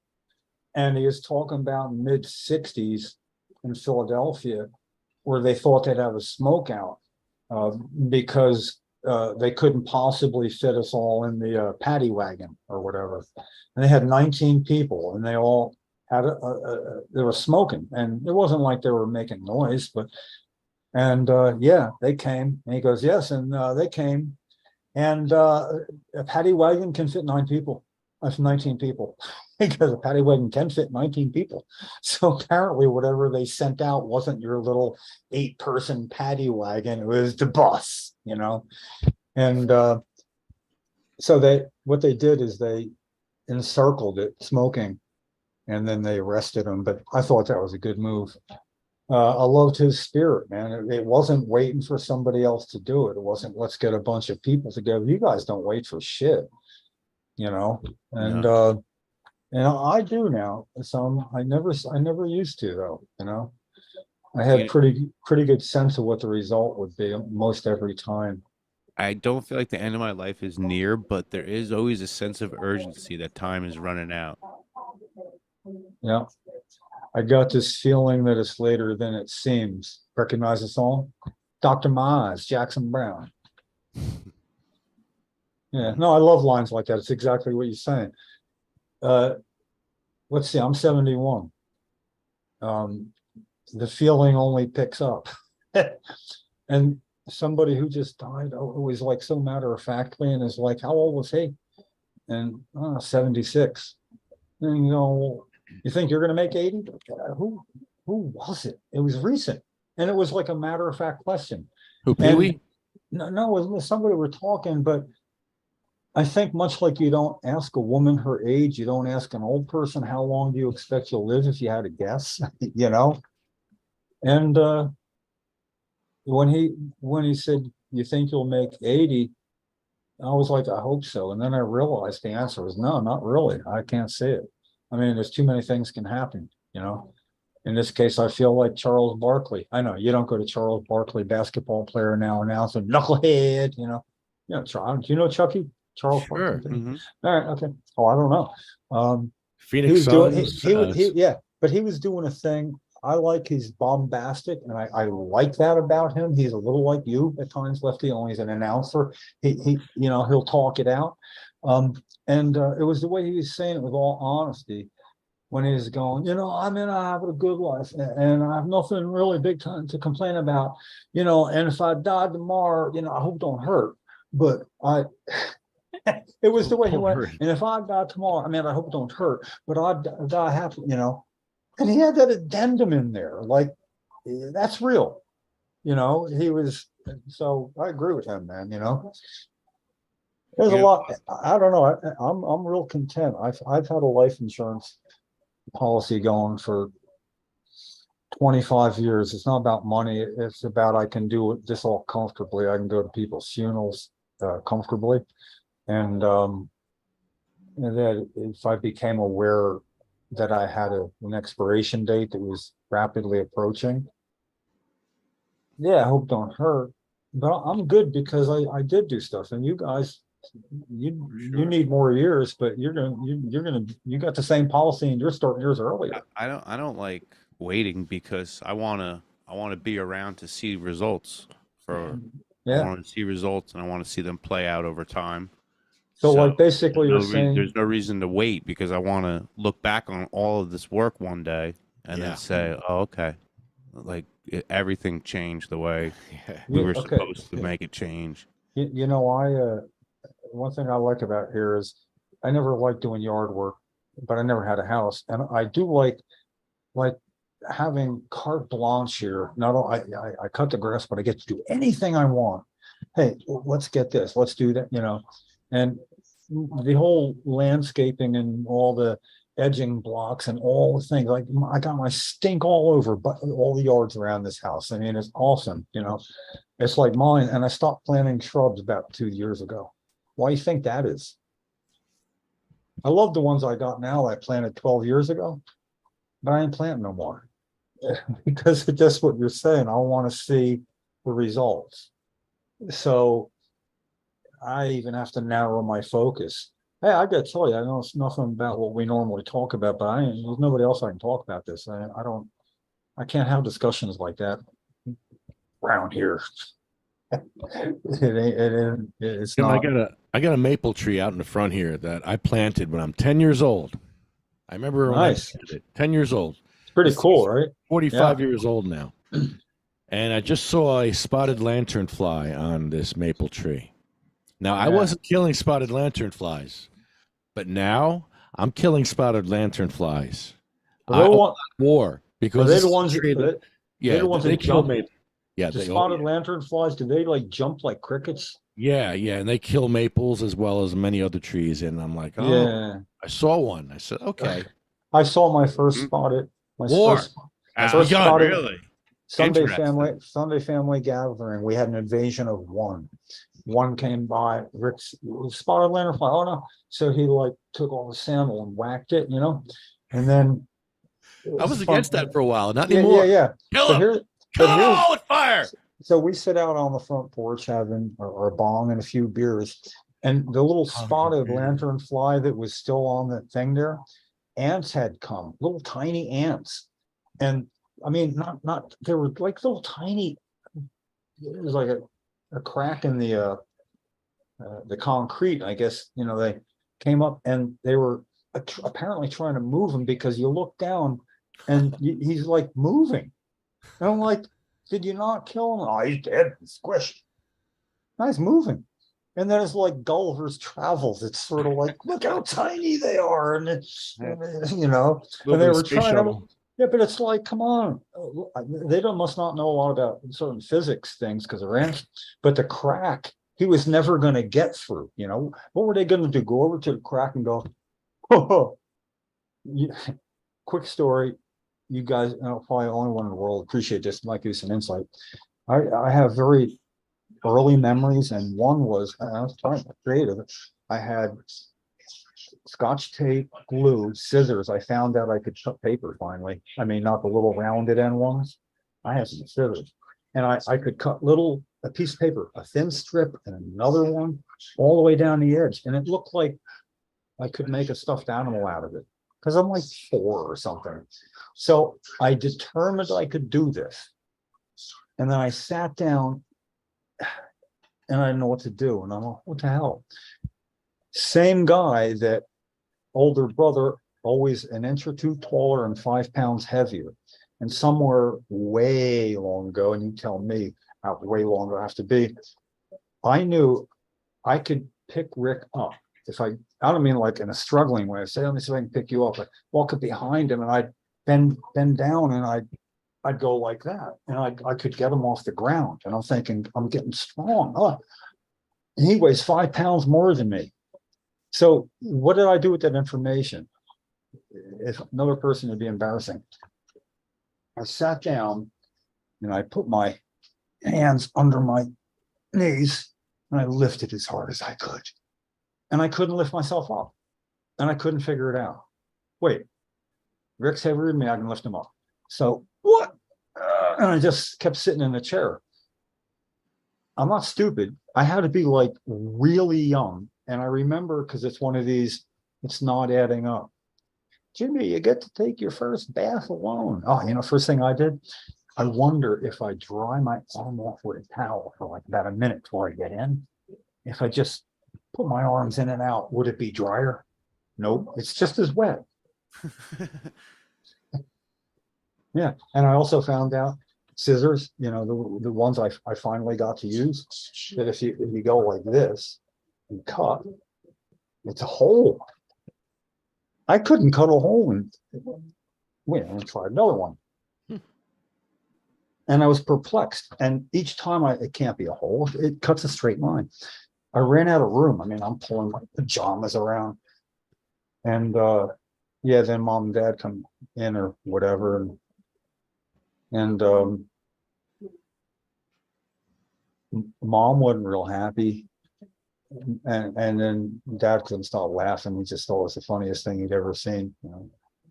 And he was talking about mid 60s in Philadelphia, where they thought they'd have a smoke out because they couldn't possibly fit us all in the paddy wagon or whatever. And they had 19 people and they all had they were smoking, and it wasn't like they were making noise, but yeah, they came. And he goes, yes, and they came, and a paddy wagon can fit 9 people. That's 19 people. Because a paddy wagon can fit 19 people. So apparently whatever they sent out wasn't your little 8-person paddy wagon, it was the bus, you know. And so what they did is they encircled it smoking, and then they arrested him. But I thought that was a good move. I loved his spirit, man. It wasn't waiting for somebody else to do it. It wasn't, let's get a bunch of people together. You guys don't wait for shit, you know. And I do now. So I never used to, though, you know. I had pretty good sense of what the result would be most every time. I don't feel like the end of my life is near, but there is always a sense of urgency that time is running out. Yeah. I got this feeling that it's later than it seems. Recognize the song? Dr. Mize, Jackson Brown. Yeah, no, I love lines like that. It's exactly what you're saying. Let's see, I'm 71. The feeling only picks up. And somebody who just died always like so matter-of-factly and is like, how old was he? And 76. And you go, well, you think you're gonna make 80? Who was it? It was recent. And it was like a matter-of-fact question. Who, Pee-wee? No, it was somebody we're talking, but I think much like you don't ask a woman her age, you don't ask an old person how long do you expect you'll live if you had a guess, you know? And when he said, you think you'll make 80, I was like, I hope so. And then I realized the answer was no, not really. I can't see it. I mean, there's too many things can happen, you know? In this case, I feel like Charles Barkley. I know you don't go to Charles Barkley, basketball player now announcing knucklehead, you know? Do you know Chucky? Charles Sure. Barkley. Mm-hmm. All right, okay. Oh, I don't know. Phoenix Suns. Yeah, but he was doing a thing. I like he's bombastic, and I like that about him. He's a little like you at times, Lefty, only he's an announcer. He you know, he'll talk it out. And it was the way he was saying it with all honesty when he was going, you know, I mean, I have a good life and I have nothing really big time to complain about, you know, and if I died tomorrow, you know, I hope don't hurt. But it was the way he went. And if I die tomorrow, I mean, I hope it don't hurt, but I die happy, you know. And he had that addendum in there, like that's real, you know. He was, so I agree with him, man. You know, there's a lot. I don't know. I'm real content. I've had a life insurance policy going for 25 years. It's not about money. It's about I can do this all comfortably. I can go to people's funerals comfortably, and that if I became aware that I had an expiration date that was rapidly approaching, yeah, I hope don't hurt, but I'm good because I did do stuff, and you guys, you need more years, but you got the same policy and you're starting yours earlier. I don't like waiting because I want to I want to be around to see results. I Yeah. want to see results, and I want to see them play out over time. So like basically you're saying, there's no reason to wait because I want to look back on all of this work one day and Yeah. then say, "Oh, okay, like everything changed the way Yeah. we Yeah, were okay. supposed to make it change." you know, one thing I like about here is I never liked doing yard work, but I never had a house. And I do like having carte blanche here. Not only I cut the grass, but I get to do anything I want. Hey, let's get this, let's do that, you know. And the whole landscaping and all the edging blocks and all the things, like I got my stink all over, but all the yards around this house. I mean, it's awesome, you know. It's like mine, and I stopped planting shrubs about 2 years ago. Why do you think that is? I love the ones I got now I planted 12 years ago, but I ain't planting no more. Because it's just what you're saying. I want to see the results. So I even have to narrow my focus. Hey, I gotta tell you, I know it's nothing about what we normally talk about, but there's nobody else I can talk about this. I can't have discussions like that around here. It's Jim, not. I got a maple tree out in the front here that I planted when I'm 10 years old. I remember when I Nice. planted it, 10 years old. It's pretty This cool, thing's right? 45 years old now. And I just saw a spotted lanternfly on this maple tree. Now, I Yeah. wasn't killing spotted lanternflies, but now I'm killing spotted lanternflies. Are they the one- War because are they this the is a ones? tree that- They're the ones they that kill jump. maple. Yeah, The they spotted lanternflies, do they like jump like crickets? yeah, and they kill maples as well as many other trees. And I'm like, oh, Yeah. I saw one. I said, okay, I saw my first spotted, my war first, has first begun. spotted Really? Sunday Interesting. family gathering. We had an invasion of one. One came by, Rick's spotted lanternfly. Oh no! So he like took all the sample and whacked it, you know, and then I was against that for a while, not Yeah, anymore. yeah. Kill But him! here, Kill but them here's all with fire! so we sit out on the front porch having our bong and a few beers, and the little spotted lanternfly that was still on that thing there, ants had come, little tiny ants, and I mean, not they were like little tiny. It was like a crack in the concrete. I guess you know they came up and they were apparently trying to move him because you look down and he's like moving. And I'm like, did you not kill him? Oh, he's dead, squished. No, he's moving. And then it's like Gulliver's Travels. It's sort of like, look how tiny they are. And it's, you know, and they were trying to, yeah, but it's like, come on. They must not know a lot about certain physics things because they're ants, but the crack, he was never going to get through, you know. What were they going to do? Go over to the crack and go, oh, quick story. You guys, probably the only one in the world appreciate this, might give you some insight. I have very early memories, and one was I was trying to be creative. I had scotch tape, glue, scissors. I found out I could cut paper finally. I mean, not the little rounded end ones. I had some scissors, and I could cut a piece of paper, a thin strip, and another one all the way down the edge, and it looked like I could make a stuffed animal out of it because I'm like 4 or something. So I determined I could do this. And then I sat down and I didn't know what to do. And I'm like, what the hell? Same guy that older brother, always an inch or two taller and 5 pounds heavier. And somewhere way long ago, and you tell me how way longer I have to be, I knew I could pick Rick up. If I don't mean like in a struggling way. I say, let me see if I can pick you up. I walk up behind him and I'd bend down and I'd go like that. And I could get him off the ground. And I'm thinking, I'm getting strong. Oh, he weighs 5 pounds more than me. So what did I do with that information? If another person would be embarrassing. I sat down and I put my hands under my knees and I lifted as hard as I could. And I couldn't lift myself up. And I couldn't figure it out. Wait, Rick's heavier than me, I can lift him up. So what? And I just kept sitting in the chair. I'm not stupid. I had to be like really young. And I remember, because it's one of these, it's not adding up. Jimmy, you get to take your first bath alone. Oh, first thing I did, I wonder if I dry my arm off with a towel for like about a minute before I get in. If I just put my arms in and out, would it be drier? Nope, it's just as wet. Yeah, and I also found out scissors, the ones I finally got to use, that if you go like this and cut, it's a hole. I couldn't cut a hole in. Wait, I'm gonna try another one. And I was perplexed. And each time it can't be a hole, it cuts a straight line. I ran out of room. I mean, I'm pulling my pajamas around. And yeah, then mom and dad come in or whatever. And mom wasn't real happy. And then dad couldn't stop laughing. He just thought it was the funniest thing he'd ever seen.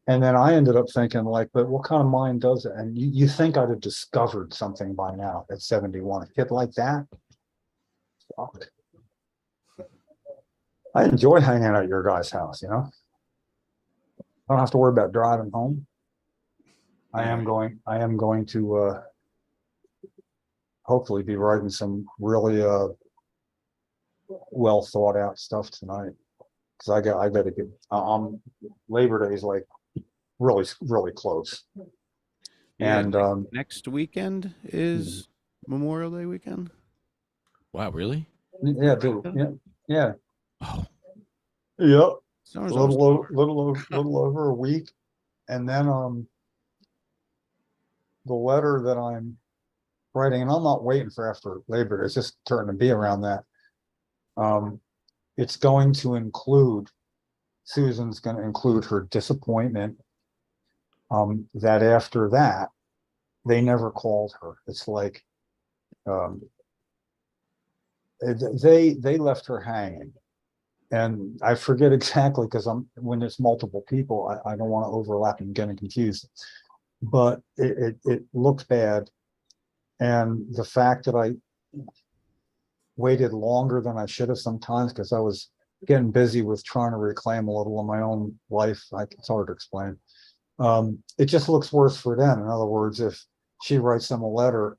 And then I ended up thinking, like, but what kind of mind does it? And you think I'd have discovered something by now at 71. A kid like that? Fuck. I enjoy hanging out at your guys' house, I don't have to worry about driving home. I am going to hopefully be writing some really well thought out stuff tonight. Because I got to get Labor Day is like really close. Yeah, And next weekend is Memorial Day weekend. Wow, really? yeah, dude, yeah. Oh, Yep. Summer's A almost little over a week. And then the letter that I'm writing, and I'm not waiting for after Labor Day, it's just starting to be around that. It's going to include, Susan's going to include her disappointment that after that, they never called her. It's like they left her hanging. And I forget exactly, because when there's multiple people, I don't want to overlap and get confused. But it looked bad. And the fact that I waited longer than I should have sometimes, because I was getting busy with trying to reclaim a little of my own life. It's hard to explain. It just looks worse for them. In other words, if she writes them a letter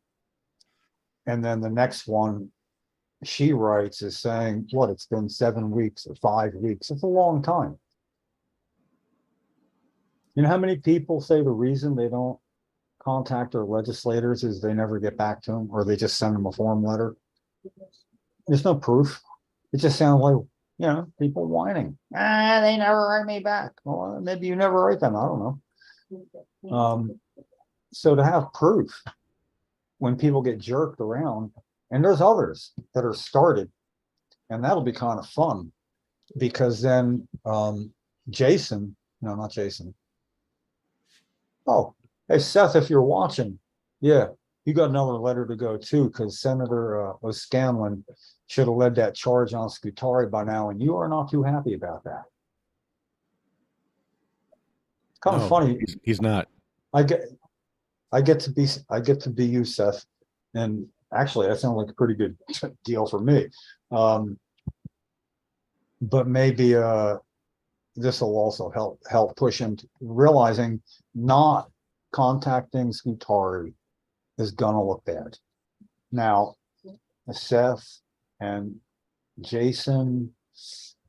and then the next one she writes is saying, what, it's been 7 weeks or 5 weeks. It's a long time. You know how many people say the reason they don't contact their legislators is they never get back to them, or they just send them a form letter? There's no proof. It just sounds like, people whining. They never write me back. Well, maybe you never write them. I don't know. So to have proof when people get jerked around, and there's others that are started, and that'll be kind of fun, because then Jason, no, not Jason. Oh, hey, Seth, if you're watching, yeah, you got another letter to go too, because Senator O'Scanlan should have led that charge on Scutari by now, and you are not too happy about that. It's kind of funny. He's not. I get to be you, Seth, and actually that sounds like a pretty good deal for me. But maybe this will also help push him to realizing not contacting Scutari is gonna look bad. Now, Seth and Jason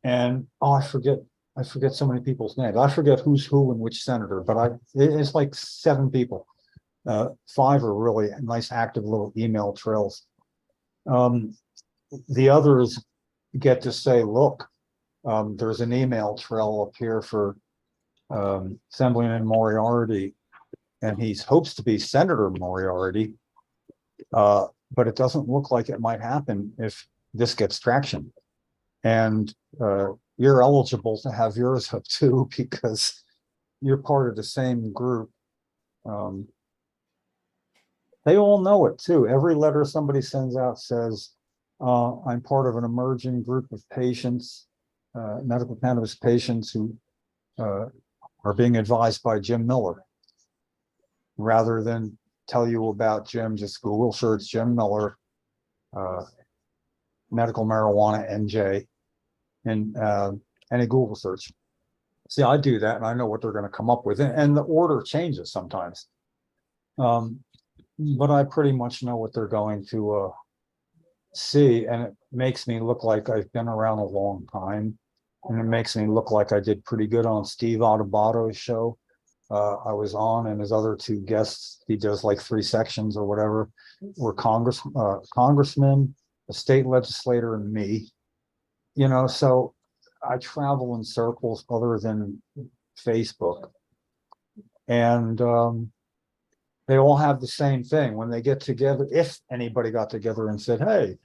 and I forget so many people's names. I forget who's who and which senator, but it's like 7 people. 5 are really nice active little email trails. The others get to say, look, there's an email trail up here for Assemblyman Moriarty, and he hopes to be Senator Moriarty, but it doesn't look like it might happen if this gets traction. And you're eligible to have yours up too, because you're part of the same group. They all know it too. Every letter somebody sends out says, I'm part of an emerging group of patients, medical cannabis patients who are being advised by Jim Miller. Rather than tell you about Jim, just Google search Jim Miller, medical marijuana NJ, and any Google search. See, I do that and I know what they're going to come up with, and the order changes sometimes. but I pretty much know what they're going to see, and it makes me look like I've been around a long time. And it makes me look like I did pretty good on Steve Adubado's show. I was on, and his other two guests, he does like 3 sections or whatever, were congressmen, a state legislator, and me. You know, so I travel in circles other than Facebook. And they all have the same thing when they get together. If anybody got together and said, hey,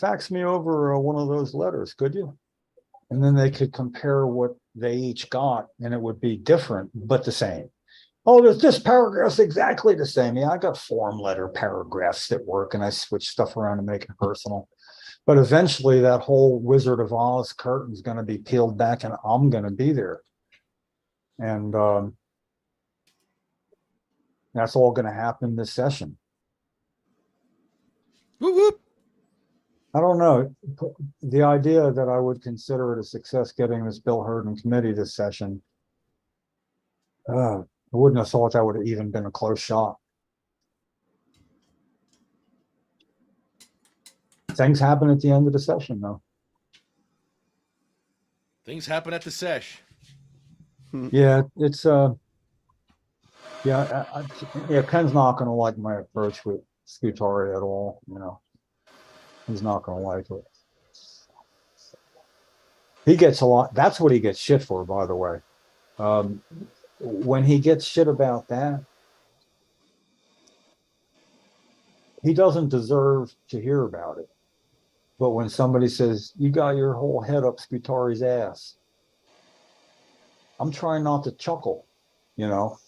fax me over one of those letters, could you? And then they could compare what they each got, and it would be different, but the same. Oh, there's this paragraph's exactly the same. Yeah, I got form letter paragraphs that work, and I switch stuff around to make it personal. But eventually that whole Wizard of Oz curtain's going to be peeled back, and I'm going to be there. And that's all going to happen this session. Whoop, whoop. I don't know. The idea that I would consider it a success getting this bill heard in committee this session, I wouldn't have thought that would have even been a close shot. Things happen at the end of the session, though. Things happen at the sesh. Yeah, it's yeah, Ken's not going to like my approach with Scutari at all. You know, he's not going to like it. He gets a lot. That's what he gets shit for, by the way. When he gets shit about that, he doesn't deserve to hear about it. But when somebody says, you got your whole head up Scutari's ass, I'm trying not to chuckle, you know,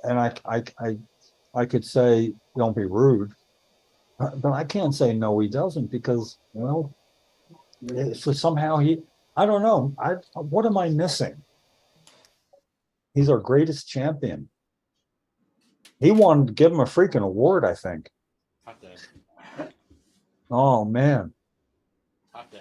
and I could say, don't be rude, but I can't say no, he doesn't, because, well, so somehow I don't know. What am I missing? He's our greatest champion. He wanted to give him a freaking award, I think. Hot damn. Oh man, Hot damn.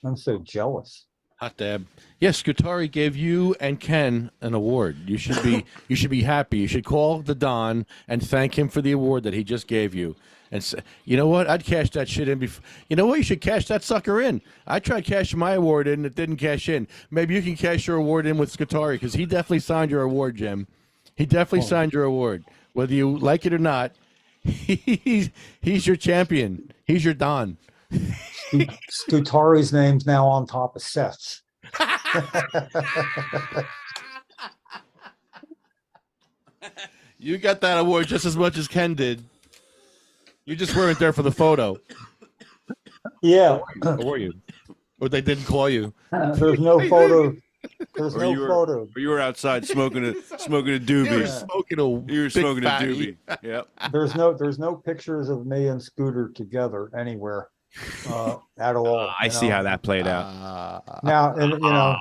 I'm so jealous. Hot dab. Yes, Scutari gave you and Ken an award. You should be happy. You should call the Don and thank him for the award that he just gave you. And say, you know what? I'd cash that shit in before. You know what? You should cash that sucker in. I tried cashing my award in, it didn't cash in. Maybe you can cash your award in with Scutari, because he definitely signed your award, Jim. He definitely signed your award, whether you like it or not. He's your champion. He's your Don. Scutari's name's now on top of Seth's. You got that award just as much as Ken did. You just weren't there for the photo. Yeah. Or were you? Or they didn't call you. There's no photo. There's no photo. Or you were outside smoking a doobie. You were smoking a doobie. Yep. There's no pictures of me and Scooter together anywhere at all. I see how that played out. Now, and you know,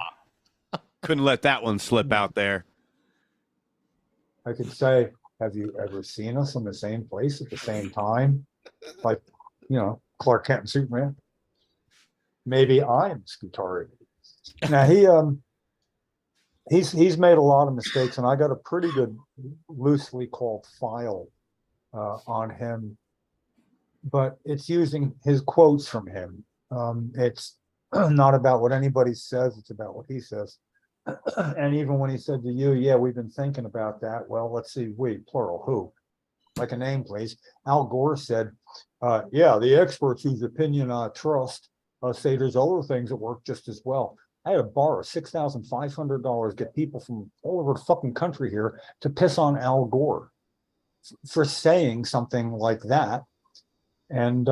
Couldn't let that one slip out there. I could say, have you ever seen us in the same place at the same time? Like, you know, Clark Kent and Superman. Maybe I'm Scutari. Now he's made a lot of mistakes, and I got a pretty good loosely called file on him, but it's using his quotes from him. It's not about what anybody says, it's about what he says. And even when he said to you, yeah, we've been thinking about that. Well, let's see, we, plural, who? Like a name, please. Al Gore said, yeah, the experts whose opinion I trust say there's other things that work just as well. I had to borrow $6,500, get people from all over the fucking country here to piss on Al Gore for saying something like that, and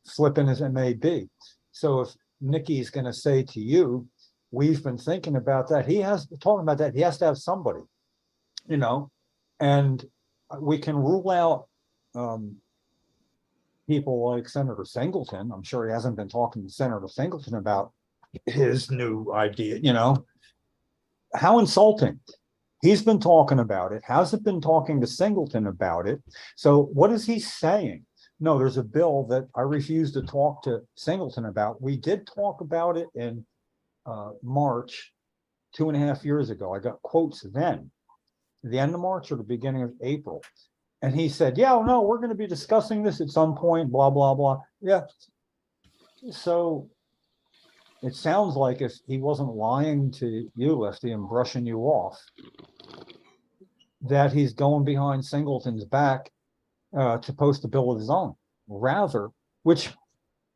flipping as it may be. So if Nikki's going to say to you, we've been thinking about that, he has talking about that, he has to have somebody, you know, and we can rule out people like Senator Singleton. I'm sure he hasn't been talking to Senator Singleton about his new idea, you know. How insulting. He's been talking about it, hasn't been talking to Singleton about it. So what is he saying? No, there's a bill that I refuse to talk to Singleton about. We did talk about it in March 2.5 years ago. I got quotes then, the end of March or the beginning of April. And he said, yeah, no, we're going to be discussing this at some point, blah, blah, blah. Yeah. So it sounds like if he wasn't lying to you, Lefty, and brushing you off, that he's going behind Singleton's back to post a bill of his own. Rather, which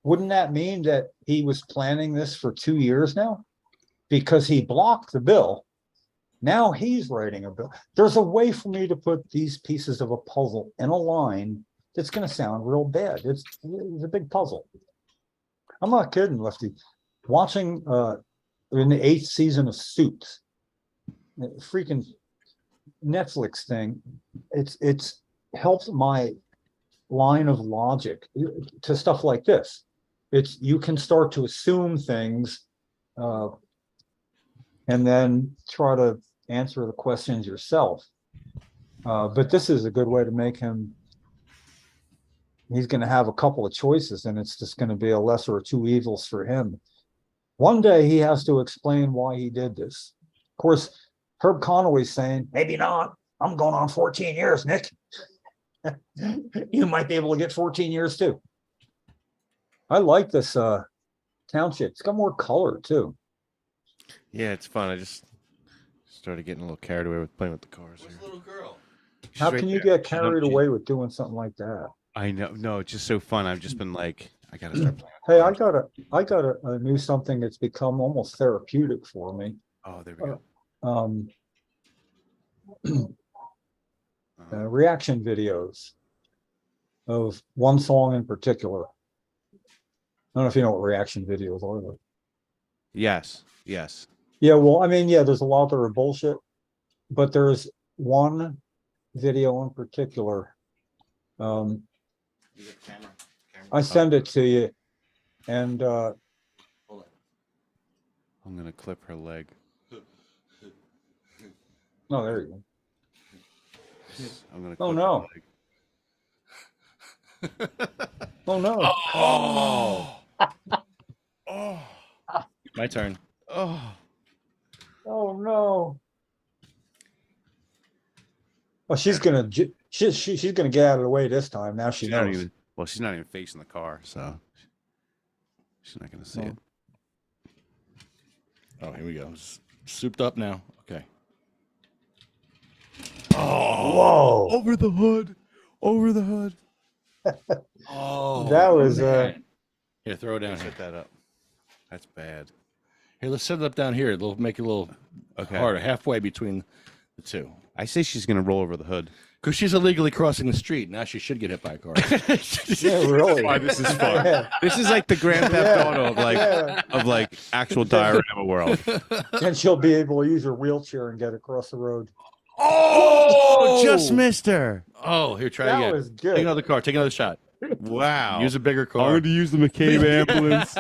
wouldn't that mean that he was planning this for 2 years now? Because he blocked the bill. Now he's writing a bill. There's a way for me to put these pieces of a puzzle in a line that's going to sound real bad. It's a big puzzle. I'm not kidding, Lefty. Watching in the 8th season of Suits, freaking Netflix thing, it's helped my line of logic to stuff like this. It's you can start to assume things and then try to answer the questions yourself. But this is a good way to make him, he's going to have a couple of choices and it's just going to be a lesser of two evils for him. One day he has to explain why he did this. Of course, Herb Conway's saying, maybe not. I'm going on 14 years, Nick. You might be able to get 14 years too. I like this township. It's got more color too. Yeah, it's fun. I just started getting a little carried away with playing with the cars. Where's the little girl? She's How right can you there. get carried away with doing something like that? I know. No, it's just so fun. I've just been like, I gotta start playing. Hey, I got a new something that's become almost therapeutic for me. Oh, there we go. Reaction videos of one song in particular. I don't know if you know what reaction videos are. But... Yes. Yeah, well, I mean, yeah, there's a lot that are bullshit, but there's one video in particular. I send it to you, and I'm gonna clip her leg. no, there you go. I'm gonna. Oh clip no! her leg. Oh no! Oh. My turn. Oh. Oh no! Well, she's gonna she's gonna get out of the way this time. Now she She's not knows. even. Well, she's not even facing the car, so she's not gonna see it. Oh, here we go. Souped up now. Okay. Whoa! Over the hood. Oh, That was man. Here, throw it down here. Set that up. That's bad. Here, let's set it up down here. It'll make it a little harder, halfway between the two. I say she's gonna roll over the hood. Because she's illegally crossing the street. Now she should get hit by a car. yeah, really. Why this is fun. Yeah. This is like the Grand Theft Auto of like actual diorama world. And she'll be able to use her wheelchair and get across the road. Oh, just missed her. Oh, here, try That again. was good. Take another car. Take another shot. Wow. Use a bigger I'm car. going to use the McCabe ambulance.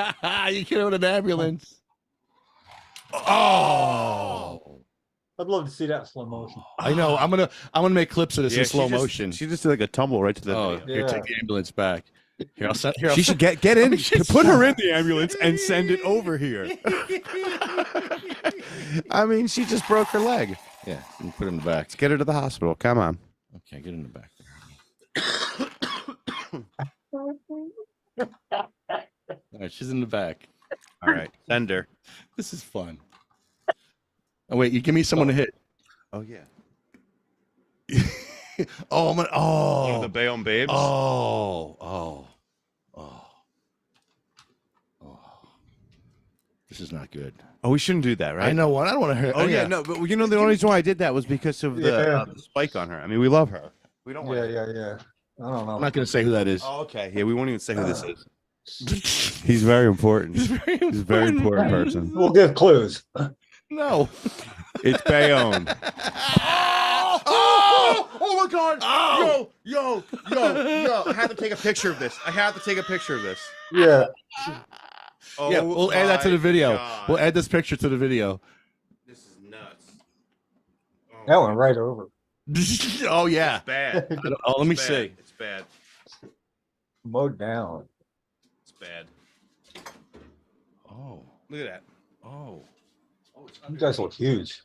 You can't with an ambulance. Oh. I'd love to see that slow motion. I know. I'm gonna make clips of this in slow motion. She just did like a tumble right to the Oh, video. here, Yeah. take the ambulance back. Here, I'll send. Here, She should get in, put her in the ambulance, and send it over here. I mean, she just broke her leg. Yeah, and put it in the back. Let's get her to the hospital. Come on. Okay, get in the back. All right, she's in the back. All right, send her. This is fun. Oh wait, you give me someone to hit. Oh yeah. Oh, I'm gonna. Oh. One of the Bayonne babes. Oh. This is not good. Oh, we shouldn't do that, right? I know what. I don't want to hurt. Oh yeah, no, but you know the only reason why I did that was because of the spike on her. I mean, we love her. We don't want. Yeah. I don't know. I'm not going to say who that is. Oh, okay. Yeah, we won't even say who this is. He's very important. He's a very important person. We'll give clues. No. It's Bayonne. Oh my God! Oh! Yo! I have to take a picture of this. Yeah. Oh, Yeah, we'll add that to the video. God. We'll add this picture to the video. This is nuts. Oh, That went right over. Oh yeah. It's bad. Oh, let me It's see. bad. It's bad. Mowed down. It's bad. Oh. Look at that. Oh. You guys look huge.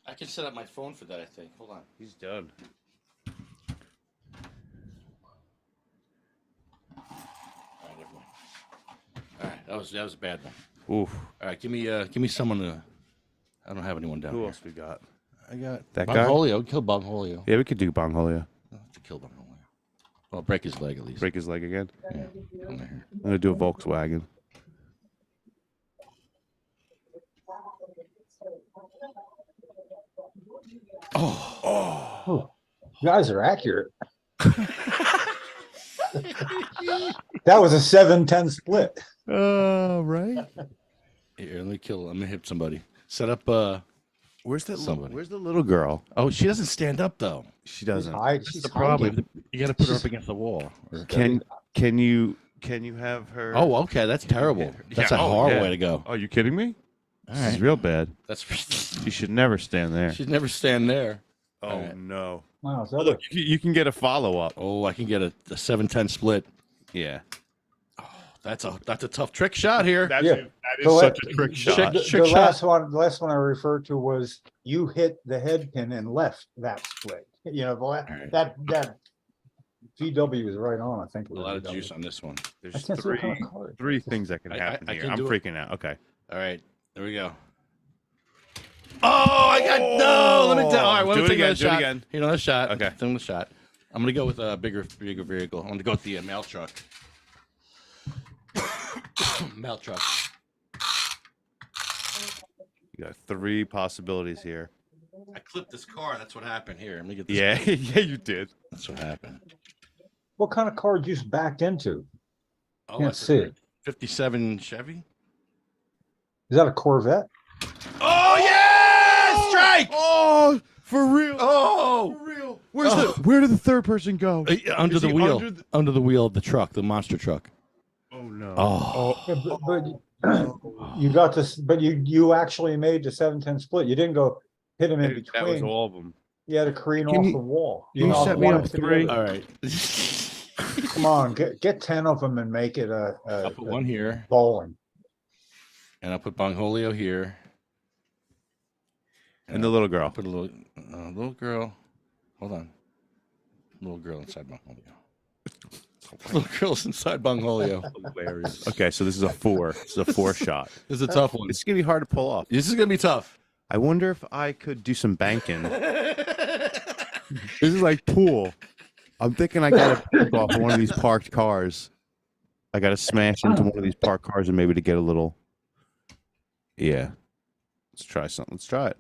I can set up my phone for that, I think. Hold on. He's done. All right, everyone. All right, that was a bad one. Oof. All right, give me someone to. I don't have anyone down Who here. else we got? I got That guy? Bongholio. Kill Bongholio. Yeah, we could do Bongholio. I'll have to kill Bongholio. Well, break his leg at least. Break his leg again. Yeah. Come here. I'm gonna do a Volkswagen. You guys are accurate. That was a 7-10 split. Right. Here, let me kill. I'm gonna hit somebody. Set up. Where's that? Somebody. Where's the little girl? Oh, she doesn't stand up though. She doesn't. She's The problem. hiding. You got to put her up against the wall. Can you have her? Oh, okay. That's terrible. That's a horrible way to go. Are you kidding me? All This is right. real bad. That's. You should never stand there. She'd never stand there. Oh All right. no! Wow, is that Look, you can get a follow up. Oh, I can get a 7-10 split. Yeah, That's a tough trick shot here. that Yeah. is The la- such a trick shot. Trick the shot. last one I referred to was you hit the head pin and left that split. You know, right. that VW was right on. I think. A lot of juice on this one. I There's can't see what three kind of card. three things that can I- happen I here. can I'm do it. freaking out. Okay. All right, there we go. Oh, I got no. Let me tell. All right, let Do me it take again, another do it shot. again. Here, another shot. Okay. Take another shot. I'm gonna go with a bigger vehicle. I'm gonna go with the mail truck. Mail truck. You got three possibilities here. I clipped this car. That's what happened. Here, let me get this. Yeah, yeah, you did. That's what happened. What kind of car you backed into? Oh, Can't that's see it. 57 Chevy. Is that a Corvette? Oh yeah! Strike! Oh, for real? Oh! For real? Oh. Where did the third person go? Under Is the he wheel. under the- Under the wheel of the truck, the monster truck. Oh no. Oh. Yeah, but you got this. But you actually made the 7-10 split. You didn't go hit him in That was between. all of them. You had to careen Can off you- the wall. can you knocked set me one up to the 3? other. All right. Come on, get 10 of them and make it I'll put one here, bowling. and I'll put Bongholio here. And the little girl. I'll put a little girl. Hold on. Little girl inside Bongholio. Little girl's inside Bongholio. Hilarious. Okay, so this is a 4. This is a 4 shot. This is a tough one. It's gonna be hard to pull off. This is gonna be tough. I wonder if I could do some banking. This is like pool. I'm thinking I gotta pick off one of these parked cars. I gotta smash into one of these parked cars and maybe to get a little. Yeah. Let's try something. Let's try it.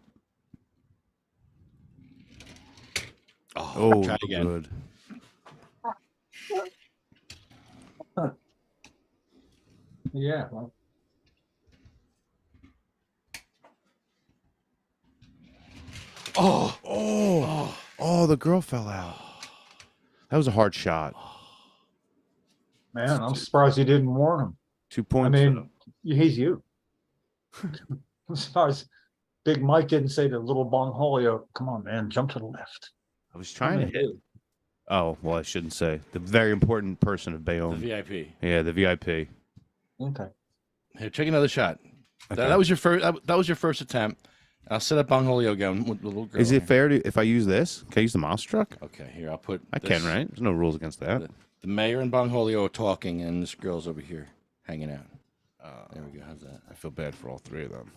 Oh, try again. good. Yeah. Well, Oh, the girl fell out. That was a hard shot. man, I'm surprised you didn't warn him. 2 I points. mean, he's you. I'm surprised Big Mike didn't say to little Bongholio, "Come on, man, jump to the left." I was trying to hit. Oh, well, I shouldn't say. The very important person of The Bayonne. VIP. Yeah, the VIP. Okay. Here, take another shot. Okay. That was your first. That was your first attempt. I'll set up Bongholio again with the little girl. Is it here. fair to if I use this? Can I use the monster truck? Okay, here I'll put. I this. can, right? There's no rules against that. The mayor and Bongholio are talking, and this girl's over here hanging out. There we go. How's that? I feel bad for all three of them.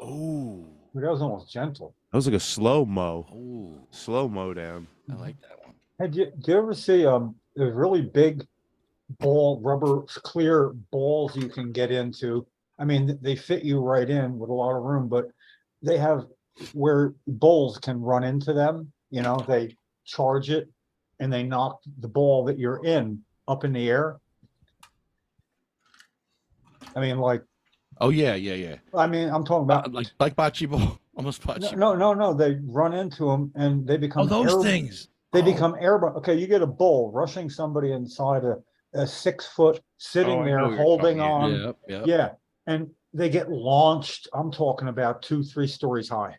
Oh, That was almost gentle. that was like a slow mo. Oh, Slow mo down. I like that one. Hey, do you ever see there's really big ball rubber clear balls you can get into? I mean, they fit you right in with a lot of room, but they have where bowls can run into them. You know, they charge it and they knock the ball that you're in up in the air. I mean, like, Oh yeah, yeah, yeah. I'm talking about Like bocce ball, almost bocce. no. They run into them and they become things. They become airborne. Okay, you get a bull rushing somebody inside a 6 foot sitting Oh, I know there what you're holding talking on. Yep, yep. Yeah, and they get launched. I'm talking about 2-3 stories high.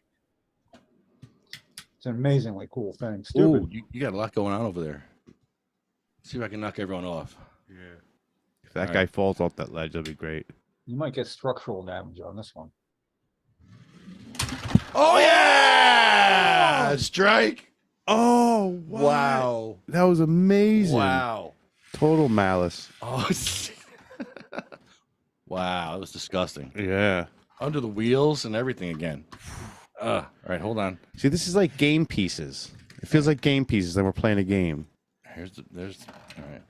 It's an amazingly cool thing. Stupid. Ooh, you got a lot going on over there. See if I can knock everyone off. Yeah. If that All guy right. falls off that ledge, that'd be great. You might get structural damage on this one. Oh yeah! Strike! Oh, what? Wow! That was amazing. Wow! Total malice. Oh, wow! That was disgusting. Yeah. Under the wheels and everything again. All right, hold on. See, this is like game pieces. It feels like game pieces that we're playing a game. There's. All right.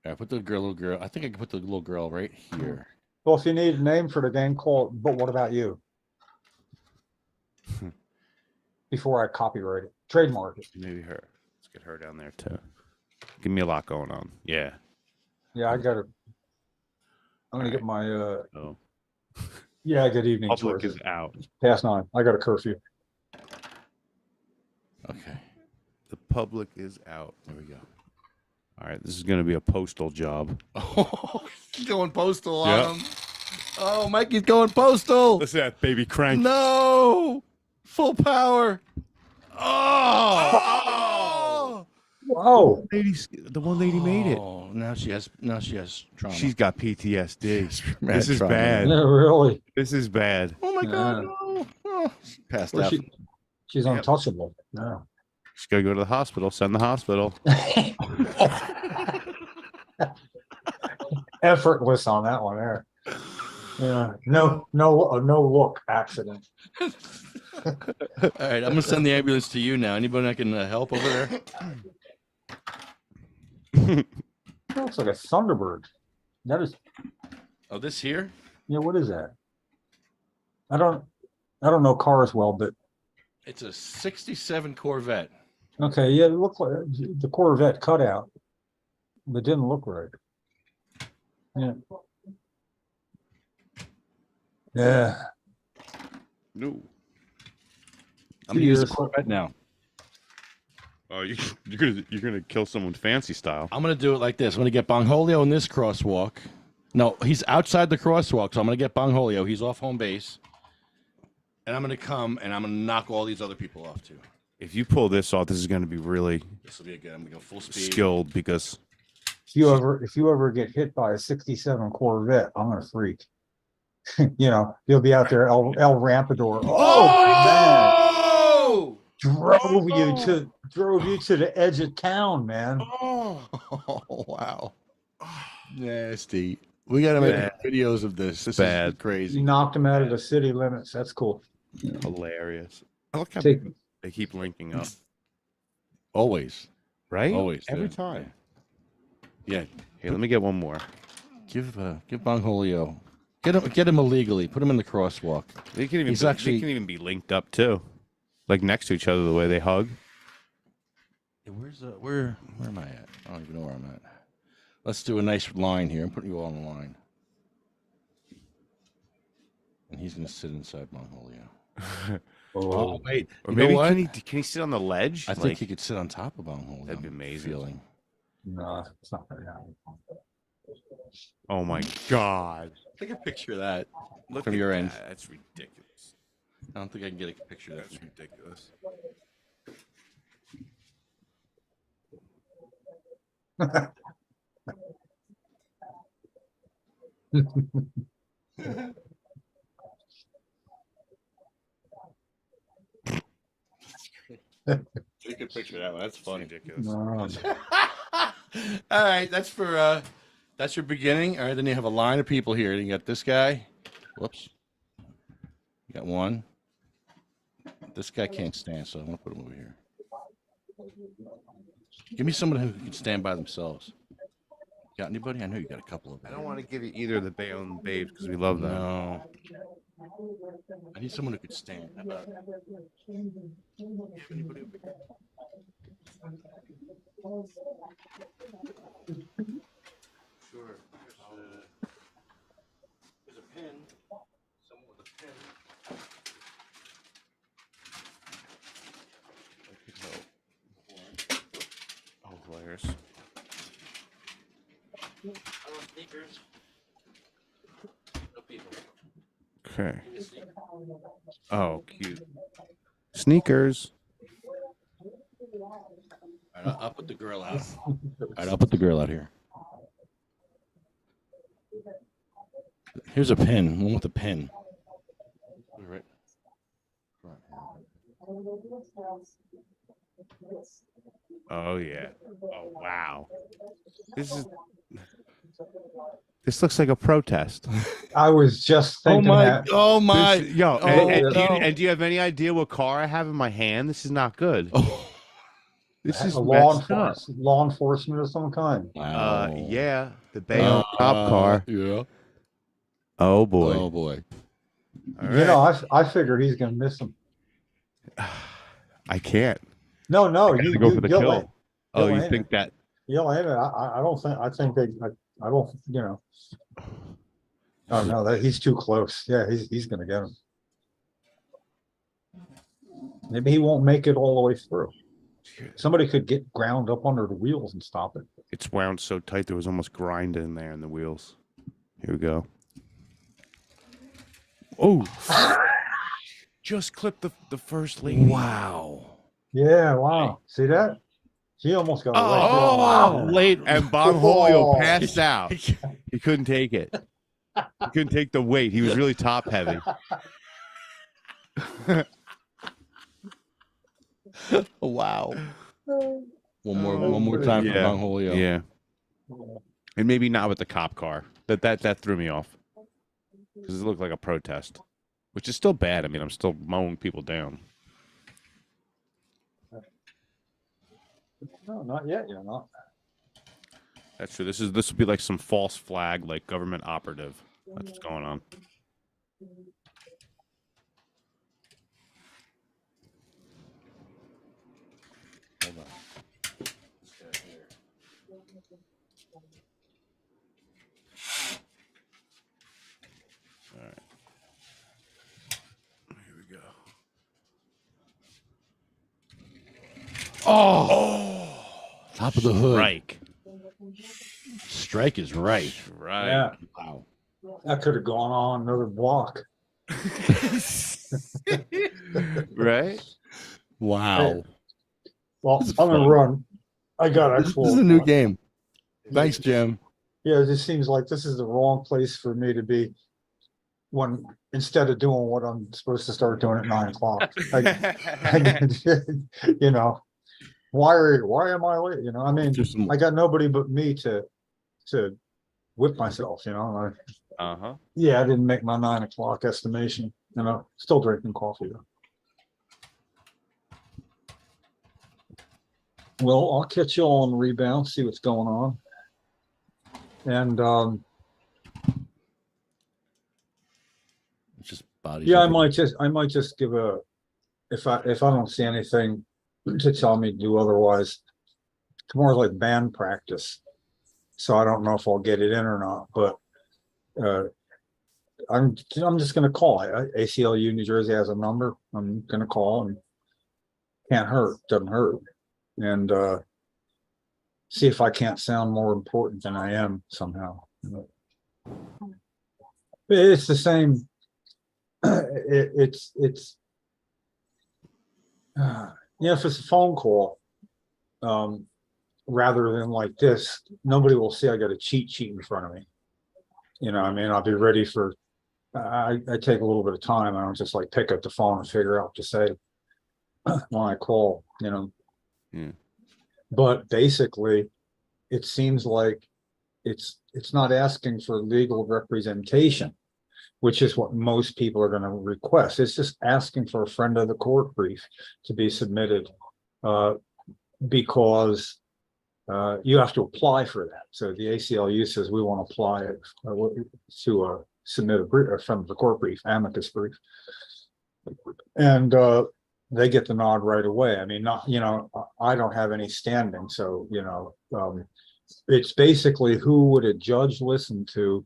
I put the little girl. I think I can put the little girl right here. Well, if you need a name for the game, call it, but what about you? Before I copyright it. Trademark it. Maybe her. Let's get her down there too. Give me a lot going on. Yeah. Yeah, I'm gonna get my Oh. yeah, good evening. Public George. is out. Past 9. I got a curfew. Okay. The public is out. There we go. All right, this is going to be a postal job. Oh, he's going postal Yep. on him. Oh, Mikey's going postal. Listen to that baby crank. No, full power. Oh, Whoa! The one lady made it. Oh, now she has trauma. She's got PTSD. mad This is trauma. bad. Yeah, really. This is bad. Oh my Yeah. God! No. Oh, she passed Well, out. she's Yep. untouchable. Yeah. She's got to go to the hospital. Send the hospital. Effortless on that one there. Yeah. No look accident. All right, I'm gonna send the ambulance to you now. Anybody that can help over there? That looks like a Thunderbird. That is, Oh, this here? yeah, what is that? I don't know cars well, but It's a '67 Corvette. okay, yeah, it looked like the Corvette cutout. But didn't look right. Yeah. Yeah. No. I'm gonna use the Corvette now. Oh, you're gonna kill someone fancy style. I'm gonna do it like this. I'm gonna get Bongholio in this crosswalk. No, he's outside the crosswalk, so I'm gonna get Bongholio. He's off home base, and I'm gonna come and I'm gonna knock all these other people off too. If you pull this off, this is gonna be really This will be good. I'm gonna go full speed. skilled because If you ever get hit by a '67 Corvette, I'm gonna freak. You'll be out there, El Rampador. Oh! Drove you to the edge of town, man. Oh, wow. Nasty. We gotta make videos of this. This Bad. is crazy. You knocked him out of the city limits. That's cool. hilarious. I look how Take they keep linking up, Always. right? Always. Every yeah. time. Yeah. Here, let me get one more. Give Bongholio. Get him illegally. Put him in the crosswalk. They can even He's actually- they can even be linked up too, like next to each other the way they hug. Where am I at? I don't even know where I'm at. Let's do a nice line here. I'm putting you all in a line. And he's gonna sit inside Bongholio. Oh wait. Or You maybe know what? can he sit on the ledge? I think he could sit on top of Bongholio. That'd be amazing. Feeling. No, it's not gonna happen. Oh my God! Take a picture of that. Look From at your end. that. That's ridiculous. I don't think I can get a picture of that. That's ridiculous. Take a picture of that one. That's funny. Ridiculous. No. All right, that's your beginning. All right, then you have a line of people here. You got this guy. Whoops. You got one. This guy can't stand, so I'm gonna put him over here. Give me someone who can stand by themselves. Got anybody? I know you got a couple of them. I don't want to give you either of the Bayonne babes because we love them. No. I need someone who could stand. How about anybody over here? Sure. There's a pen. Someone with a pen. Oh, hilarious. Sneakers. No people. Okay. Oh, cute. Sneakers. All right, I'll put the girl out. All right, I'll put the girl out here. Here's a pin. One with a pin. Right. Oh yeah. Oh wow. This looks like a protest. I was just Oh thinking my! that. Oh my! Yo, Oh, and do you have any idea what car I have in my hand? This is not good. Oh, This is A messed up. law enforcement of some kind. wow. Yeah, the Bayonne cop car. Yeah. Oh boy. Oh boy. All You know, right. I figure he's gonna miss him. I can't. No, I no, gotta go for the you'll aim- kill. Oh, you'll you aim think it. that? You'll aim it. I don't think. I think they. I don't. You know. Oh no, that he's too close. Yeah, he's gonna get him. Maybe he won't make it all the way through. Somebody could get ground up under the wheels and stop it. It's wound so tight there was almost grind in there in the wheels. Here we go. Oh, just clipped the first lady. Wow. Yeah, wow. See that? She almost got away. Oh, wow. late and Bong Holio Oh. passed out. He couldn't take it. He couldn't take the weight. He was really top heavy. Wow. One Oh, more time for yeah. Bong Holio. Yeah, and maybe not with the cop car. That threw me off because it looked like a protest, which is still bad. I mean, I'm still mowing people down. No, not yet. You're not. That's true. This will be like some false flag, like government operative. That's what's going on. Hold on. All right. Here we go. Oh. Top of the hood. Strike. Strike is right. Right. Yeah, Wow. that could have gone on another block. Right. Wow. Well, This is I'm gonna fun. run. I got This actual. is a new game. Thanks, Jim. Yeah, it just seems like this is the wrong place for me to be when instead of doing what I'm supposed to start doing at 9 o'clock. You know, why am I late? You know, I mean, Do some- I got nobody but me to whip myself, you know. Uh-huh. Yeah, I didn't make my 9 o'clock estimation, you know, still drinking coffee though. Well, I'll catch you all on the rebound, see what's going on. And It's just body. yeah, I might just give a if I don't see anything to tell me to do otherwise. Tomorrow's like band practice, so I don't know if I'll get it in or not. But I'm just gonna call it. ACLU New Jersey has a number. I'm gonna call and can't hurt, doesn't hurt, and see if I can't sound more important than I am somehow. It's the same. It's yeah, if it's a phone call, rather than like this, nobody will see I got a cheat sheet in front of me. You know, I mean, I'll be ready for, I take a little bit of time. I don't just like pick up the phone and figure out what to say when I call, you know. Yeah. But basically, it seems like it's not asking for legal representation, which is what most people are going to request. It's just asking for a friend of the court brief to be submitted because you have to apply for that. So the ACLU says we want to apply it to submit a friend of the court brief, amicus brief, and they get the nod right away. I mean, not, you know, I don't have any standing, so, you know, it's basically who would a judge listen to,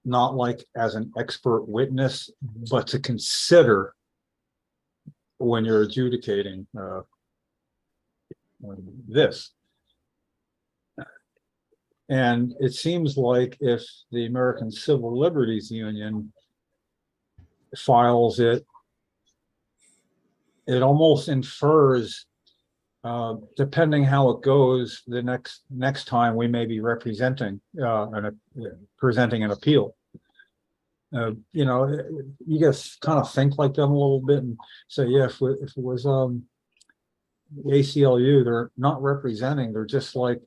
not like as an expert witness, but to consider when you're adjudicating this. And it seems like if the American Civil Liberties Union files it, it almost infers, depending how it goes, the next time we may be representing presenting an appeal. You know, you guys kind of think like them a little bit and say, yeah, if it was the ACLU, they're not representing, they're just like,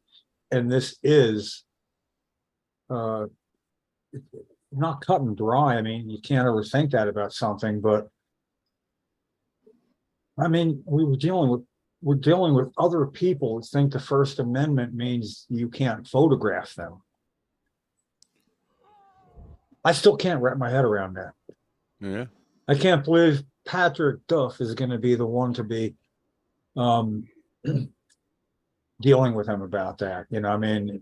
and this is uh not cut and dry. I mean, you can't ever think that about something, but I mean, we're dealing with other people that think the First Amendment means you can't photograph them. I still can't wrap my head around that. Yeah. I can't believe Patrick Duff is going to be the one to be um dealing with him about that. You know, I mean,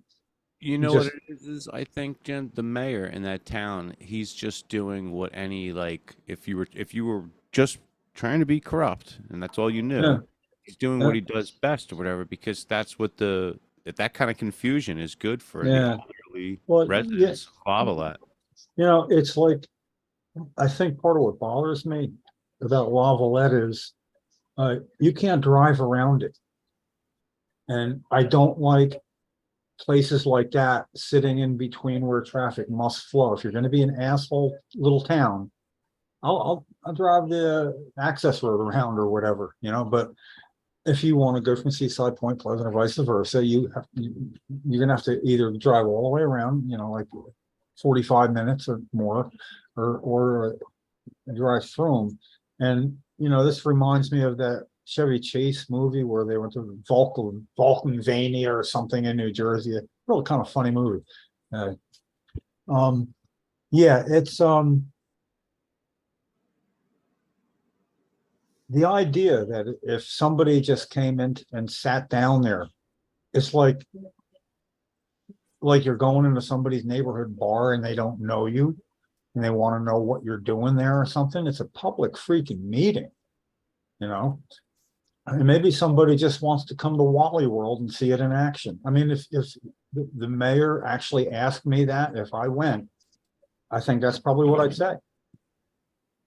You know just what it is? I think, Jim, the mayor in that town, he's just doing what any, like, if you were just trying to be corrupt and that's all you yeah, knew, he's doing what he does best or whatever, because that's what that kind of confusion is good for the yeah. elderly Well, yeah, residents of Lavalette. you know, it's like I think part of what bothers me about Lavalette is you can't drive around it. And I don't like places like that sitting in between where traffic must flow. If you're going to be an asshole little town, I'll drive the access road around or whatever, you know. But if you want to go from Seaside Point Pleasant or vice versa, you're gonna have to either drive all the way around, you know, like 45 minutes or more, or drive through them. And you know, this reminds me of that Chevy Chase movie where they went to Vulcanvania or something in New Jersey. A really kind of funny movie. Uh, um, yeah, it's the idea that if somebody just came in and sat down there, it's like you're going into somebody's neighborhood bar and they don't know you and they want to know what you're doing there or something. It's a public freaking meeting, you know. And maybe somebody just wants to come to Wally World and see it in action. I mean, if the mayor actually asked me that, if I went, I think that's probably what I'd say.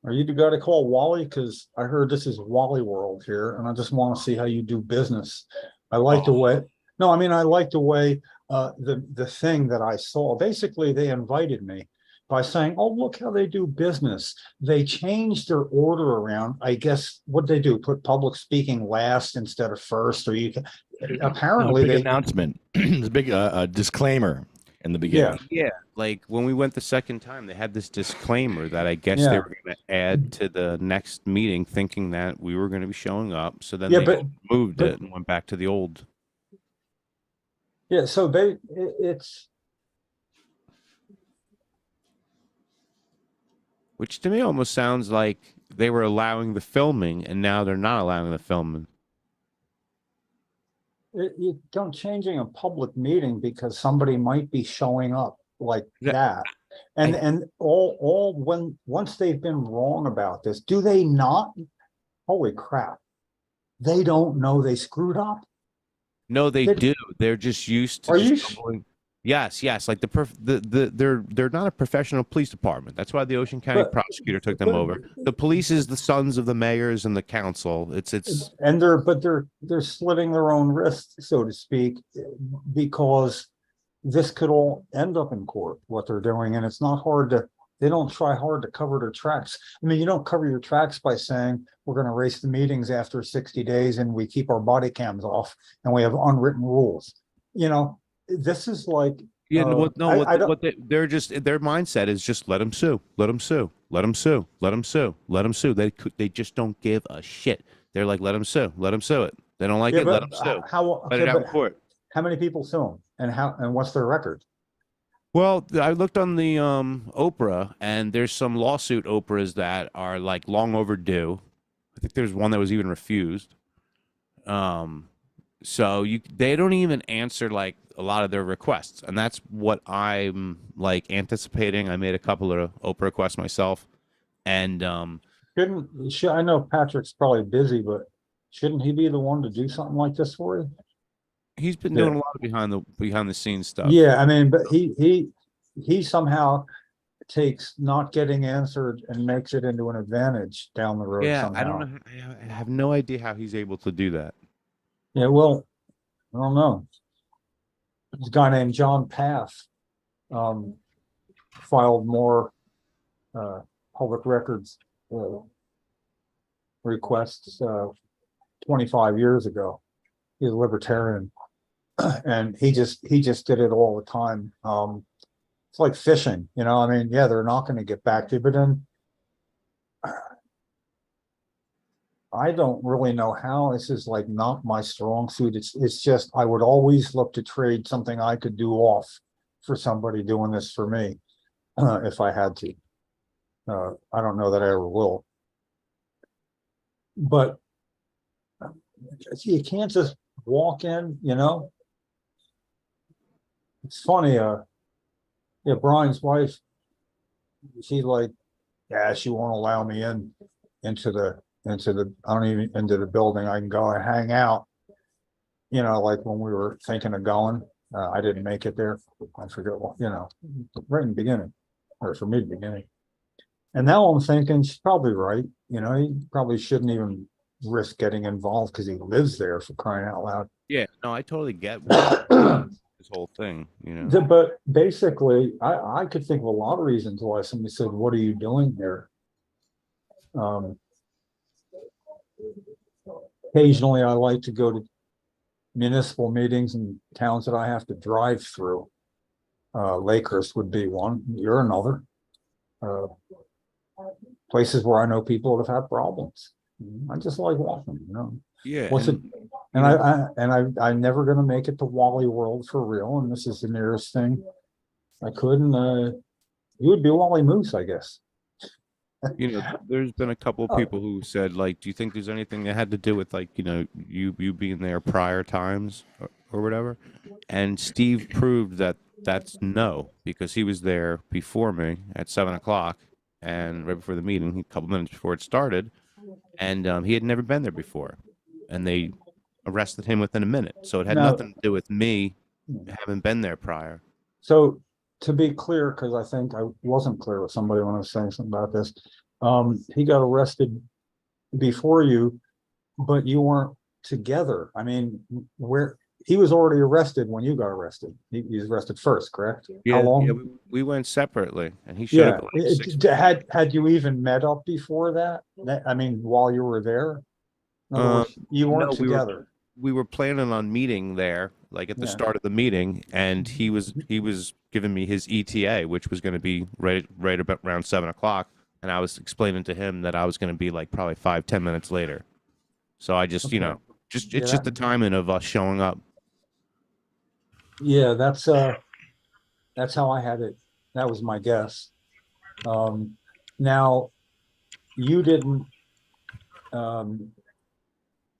Are you the guy to call Wally? Because I heard this is Wally World here, and I just want to see how you do business. I like the way. No, I mean, I like the way the thing that I saw. Basically, they invited me by saying, "Oh, look how they do business." They changed their order around. I guess what they do, put public speaking last instead of first, or you can. Apparently, big they announcement. There's a big disclaimer in the yeah, beginning. Yeah, like when we went the second time, they had this disclaimer that I guess they yeah, were going to add to the next meeting, thinking that we were going to be showing up. So then yeah, they moved but it and went back to the old. yeah. So it's Which to me almost sounds like they were allowing the filming and now they're not allowing the filming. you don't changing a public meeting because somebody might be showing up like Yeah, that. And I- all when once they've been wrong about this, do they not? Holy crap. They don't know they screwed up. No, they They, do. They're just used to are just you going. Yes, yes. Like they're not a professional police department. That's why the Ocean County but prosecutor took them but over. The police is the sons of the mayors and the council. It's and they're slitting their own wrists, so to speak, because this could all end up in court, what they're doing, and it's not hard to, they don't try hard to cover their tracks. I mean, you don't cover your tracks by saying we're going to race the meetings after 60 days and we keep our body cams off and we have unwritten rules. You know, this is like yeah. I don't, What they're just their mindset is just let them sue, let them sue, let them sue, let them sue, let them sue. They just don't give a shit. They're like let them sue it. They don't like yeah, it, let them but sue. how Let okay, it out in but court. how many people sue them and what's their record? Well, I looked on the Oprah, and there's some lawsuit Oprahs that are like long overdue. I think there's one that was even refused. Um, so they don't even answer like a lot of their requests, and that's what I'm like anticipating. I made a couple of Oprah requests myself, and I know Patrick's probably busy, but shouldn't he be the one to do something like this for you? he's been Yeah. doing a lot of behind the scenes stuff. Yeah, I mean, but he somehow takes not getting answered and makes it into an advantage down the road Yeah, I don't somehow. know. I have no idea how he's able to do that. Yeah, well, I don't know. This guy named John Path filed more public records requests 25 years ago. He's a libertarian, and he just did it all the time. It's like fishing, you know. I mean, yeah, they're not going to get back to you, but then I don't really know how. This is like not my strong suit. It's just I would always look to trade something I could do off for somebody doing this for me if I had to. I don't know that I ever will, but you can't just walk in, you know. It's funny. Yeah, Brian's wife, she like, yeah, she won't allow me into the I don't even into the building. I can go and hang out. You know, like when we were thinking of going, I didn't make it there. I forget what, you know, right in the beginning, or for me, the beginning. And now I'm thinking she's probably right. You know, he probably shouldn't even risk getting involved because he lives there, for crying out loud. Yeah, no, I totally get this whole thing, you know. But basically, I could think of a lot of reasons why somebody said, "What are you doing here?" Occasionally, I like to go to municipal meetings in towns that I have to drive through. Lakehurst would be one. You're another. Places where I know people that have had problems. I just like walking, you know. Yeah. What's it? And I'm never going to make it to Wally World for real. And this is the nearest thing I could. And you would be Wally Moose, I guess. You know, there's been a couple of people who said, like, do you think there's anything that had to do with, like, you know, you being there prior times or whatever? And Steve proved that that's no, because he was there before me at 7:00 and right before the meeting, a couple minutes before it started, and he had never been there before, and they arrested him within a minute. So it had nothing to do with me having been there prior. So to be clear, because I think I wasn't clear with somebody when I was saying something about this, he got arrested before you, but you weren't together. I mean, where he was already arrested when you got arrested. He was arrested first, correct? Yeah, How long? yeah, we went separately, and he showed up. At like 6 Had you even met up before that? I mean, while you were there? In other words, you weren't together. We were planning on meeting there, like at the start of the meeting, and he was giving me his ETA, which was going to be right about around 7:00, and I was explaining to him that I was going to be like probably 5-10 minutes later. So I just, you know, it's just the timing of us showing up. Yeah, that's how I had it. That was my guess. Now you didn't.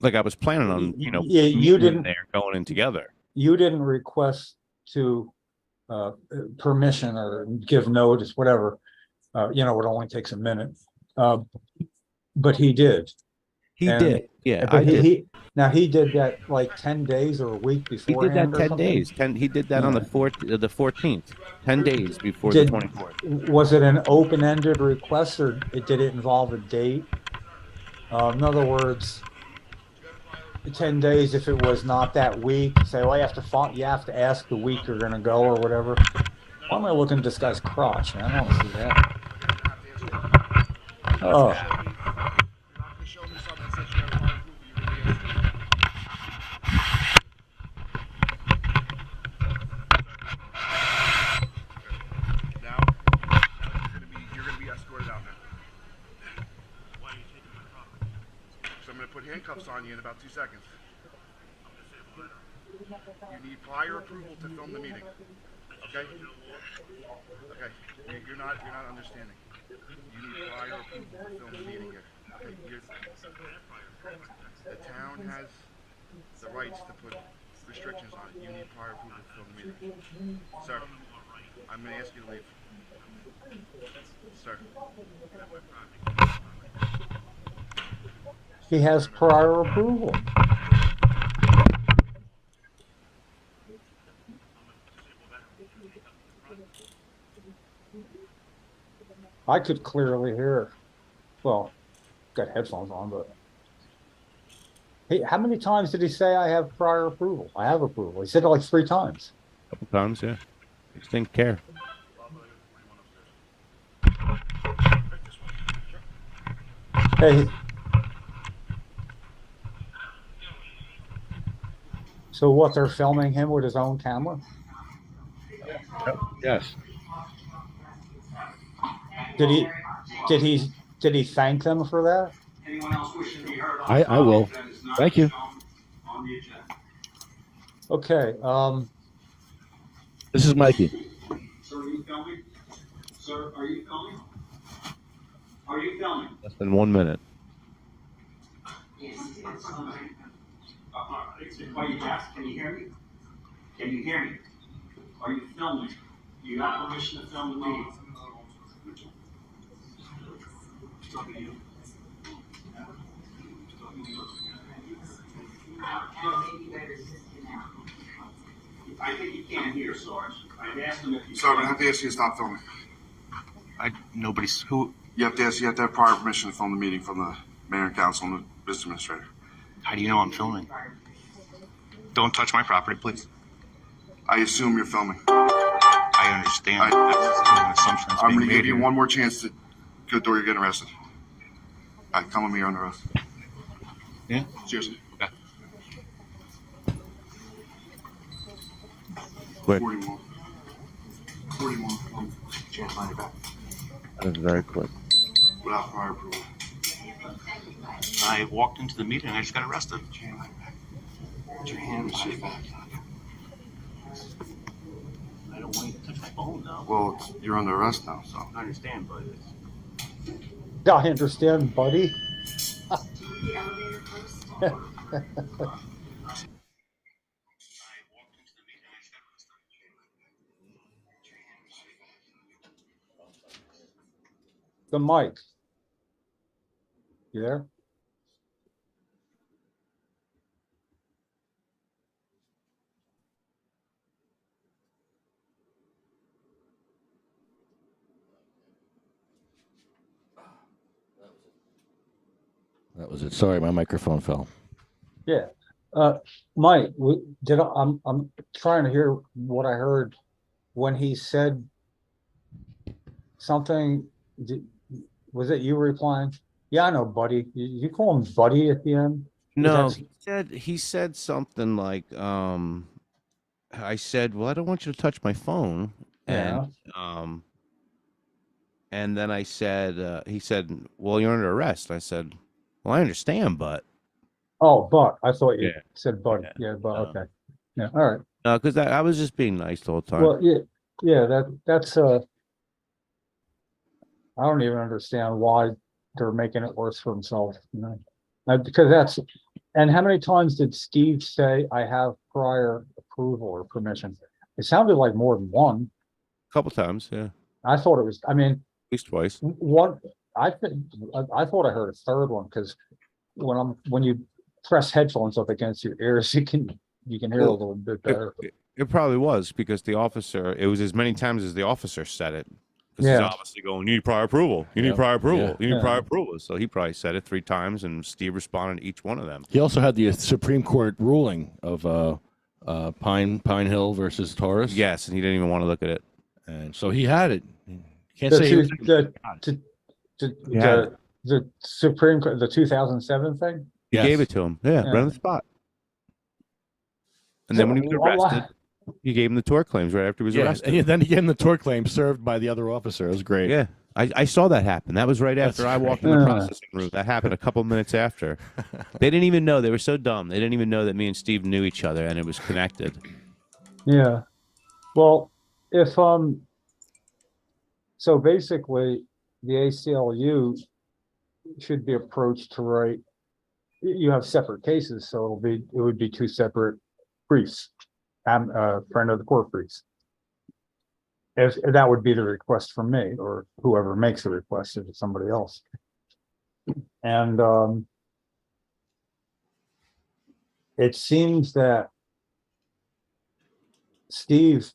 Like I was planning on, you know, you didn't there going in together. You didn't request to permission or give notice, whatever. You know, it only takes a minute. But he did. He did. Yeah, but he did that like 10 days or a week before. He did that 10 days. He did that on the 14th, 10 days before the 24th. Was it an open-ended request, or did it involve a date? In other words, 10 days, if it was not that week, say, well, you have to ask the week you're going to go or whatever. Why am I looking at this guy's crotch? Man? I don't want to see that. Oh. Handcuffs on you in about 2 seconds. You need prior approval to film the meeting. Okay? Okay. You're not understanding. You need prior approval to film the meeting here. Okay? The town has the rights to put restrictions on it. You need prior approval to film the meeting. Sir, I'm going to ask you to leave. Sir. He has prior approval. I could clearly hear. Well, got headphones on, but hey, how many times did he say I have prior approval? I have approval. He said it like 3 times. A couple times, yeah. Just didn't care. Hey. So what, they're filming him with his own camera? Yes. Did he, did he thank them for that? Anyone else wishing to be heard on I topic will. that is not Thank you. shown on the agenda? Okay, This is Mikey. Sir, are you filming? Sir, are you filming? Are you filming? Less than 1 minute. Are you asked? Can you hear me? Can you hear me? Are you filming? You got permission to film the meeting? I think you can't hear, Sarge. I'd asked him if you. So I'm gonna have to ask you to stop filming. Nobody's who. You have to have prior permission to film the meeting from the mayor and council and the business administrator. How do you know I'm filming? Don't touch my property, please. I assume you're filming. I understand. That's an assumption that's I'm being gonna made give you here. one more chance to go door. You're getting arrested. All right, come with me. You're under arrest. Yeah? Seriously. Okay. Quick. 41. 41. Chance on your back. That was very quick. Without prior approval. I walked into the meeting and I just got arrested. Put your hand on your back. I don't want you to touch my phone, though. Well, you're under arrest now, so. I understand, but I understand, buddy. The mic. You there? That was it. Sorry, my microphone fell. Yeah. Mike, I'm trying to hear what I heard when he said something. Was it you replying? Yeah, I know, buddy. You call him buddy at the end? No, That's- he said something like, I said, well, I don't want you to touch my phone. Yeah. And then I said, he said, well, you're under arrest. I said, well, I understand, but Oh, but I thought you Yeah. said buddy. Yeah. Yeah, but No. okay. Yeah, all right. because I was just being nice the whole time. Well, yeah, that's I don't even understand why they're making it worse for themselves, you know? Because that's, and how many times did Steve say, I have prior approval or permission? It sounded like more than one. A couple times, yeah, at I thought it was, I mean, least twice. one, I thought I heard a third one, because when you press headphones up against your ears, you can hear a Well, little bit better. It probably was because the officer, it was as many times as the officer said it. Because he's Yeah. obviously going, you need prior approval. You need Yep. prior approval. Yeah. You need Yeah. prior approval. So he probably said it 3 times, and Steve responded to each one of them. He also had the Supreme Court ruling of Pine Hill versus Taurus. Yes, and he didn't even want to look at it. And so he had it. Can't The say he was- the Supreme Court, the 2007 thing? He Yes. gave it to him. Yeah, Yeah. right on the spot. And then when he was arrested, he gave him the tort claims right after he was Yeah, arrested. and then again, the tort claim served by the other officer. It was great. Yeah, I saw that happen. That was right That's after I walked great. in the Yeah. processing room. That happened a couple minutes after. They didn't even know. They were so dumb. They didn't even know that me and Steve knew each other and it was connected. Yeah. Well, if so basically the ACLU should be approached to write, you have separate cases, so it would be 2 separate briefs. Friend of the court briefs. If that would be the request from me, or whoever makes the request, if it's somebody else. And it seems that Steve